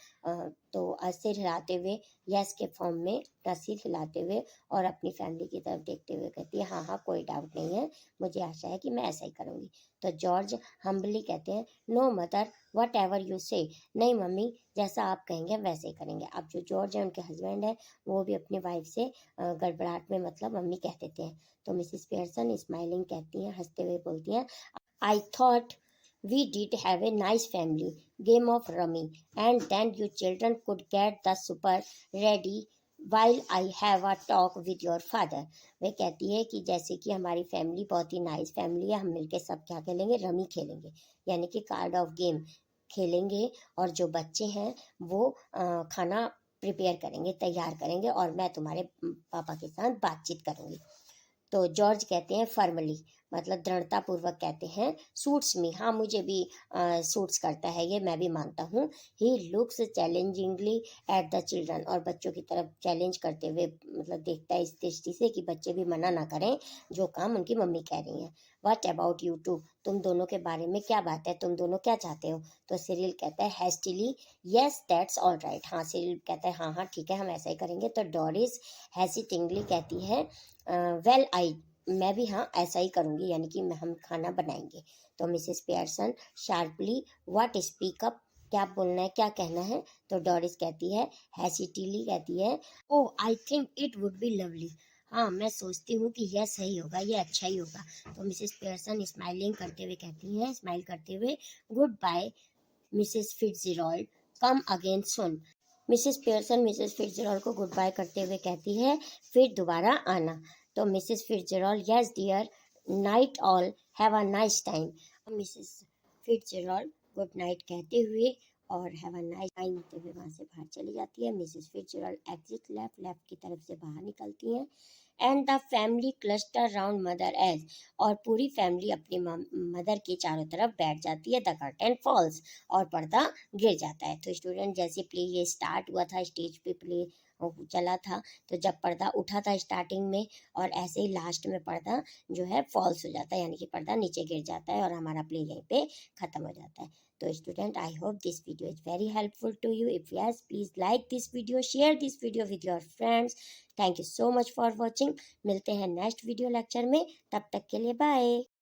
तो सिर हिलाते हुए यस के फॉर्म में सिर हिलाते हुए और अपनी फैमिली की तरफ देखते हुए कहती है, हाँ हाँ कोई डाउट नहीं है, मुझे आशा है कि मैं ऐसा ही करूँगी। तो जॉर्ज हम्बली कहते हैं, no mother whatever you say, नहीं मम्मी, जैसा आप कहेंगे वैसे ही करेंगे। अब जो जॉर्ज है, उनके हस्बैंड है, वो भी अपनी वाइफ से गड़बड़ाहट में मतलब मम्मी कह देते हैं। तो मिसेस पियर्सन स्माइलिंग कहती हैं, हंसते हुए बोलती हैं, I thought we did have a nice family game of rummy, and then you children could get the super ready while I have a talk with your father। वे कहती है कि जैसे कि हमारी फैमिली बहुत ही नाइस फैमिली है, हम मिलके सब क्या खेलेंगे, रमी खेलेंगे, यानी कि कार्ड ऑफ गेम खेलेंगे, और जो बच्चे हैं वो खाना प्रिपेयर करेंगे, तैयार करेंगे, और मैं तुम्हारे पापा के साथ बातचीत करूँगी। तो जॉर्ज कहते हैं फॉर्मली, मतलब दृढ़ता पूर्वक कहते हैं, सूट्स मी, हाँ मुझे भी सूट्स करता है ये, मैं भी मानता हूँ। He looks challengingly at the children, और बच्चों की तरफ चैलेंज करते हुए मतलब देखता है इस दृष्टि से कि बच्चे भी मना ना करें जो काम उनकी मम्मी कह रही हैं। व्हाट अबाउट यू टू, तुम दोनों के बारे में क्या बात है, तुम दोनों क्या चाहते हो। तो सिरिल कहता है हैस्टिली, यस दैट्स ऑल राइट, हाँ सिरिल कहता है हाँ हाँ ठीक है, हम ऐसा ही करेंगे। तो डोरिस हेसिटिंगली कहती है, वेल आई, मैं भी हाँ ऐसा ही करूँगी, यानी कि हम खाना बनाएंगे। तो Mrs Pearson sharply, what, speak up, क्या बोलना है, क्या कहना है। तो डोरिस कहती है, हैसिटिली कहती है, oh I think it would be lovely, हाँ मैं सोचती हूँ कि यह सही होगा, ये अच्छा ही होगा। तो मिसेस पियर्सन स्माइलिंग करते हुए कहती हैं, स्माइल करते हुए, goodbye Mrs Fitzgerald, come again soon. Mrs Pearson Mrs Fitzgerald को गुड बाय करते हुए कहती है, फिर दोबारा आना। तो Mrs Fitzgerald, yes dear, night all, have a nice time. Mrs Fitzgerald good night कहते हुए और हैव अ नाइस टाइम होते हुए वहाँ से बाहर चली जाती है। Mrs Fitzgerald exit left, left की तरफ से बाहर निकलती हैं। And the family cluster round mother as, और पूरी फैमिली अपनी मदर के चारों तरफ बैठ जाती है। द कर्टेन फॉल्स, और पर्दा गिर जाता है। तो स्टूडेंट जैसे प्ले ये स्टार्ट हुआ था, स्टेज पे प्ले चला था, तो जब पर्दा उठा था स्टार्टिंग में, और ऐसे ही लास्ट में पर्दा जो है फॉल्स हो जाता है, यानी कि पर्दा नीचे गिर जाता है और हमारा प्ले यहीं पे ख़त्म हो जाता है। तो student, I hope this video is very helpful to you. If yes, please like this video, share this video with your friends. Thank you so much for watching. मिलते हैं नेक्स्ट वीडियो लेक्चर में, तब तक के लिए बाय।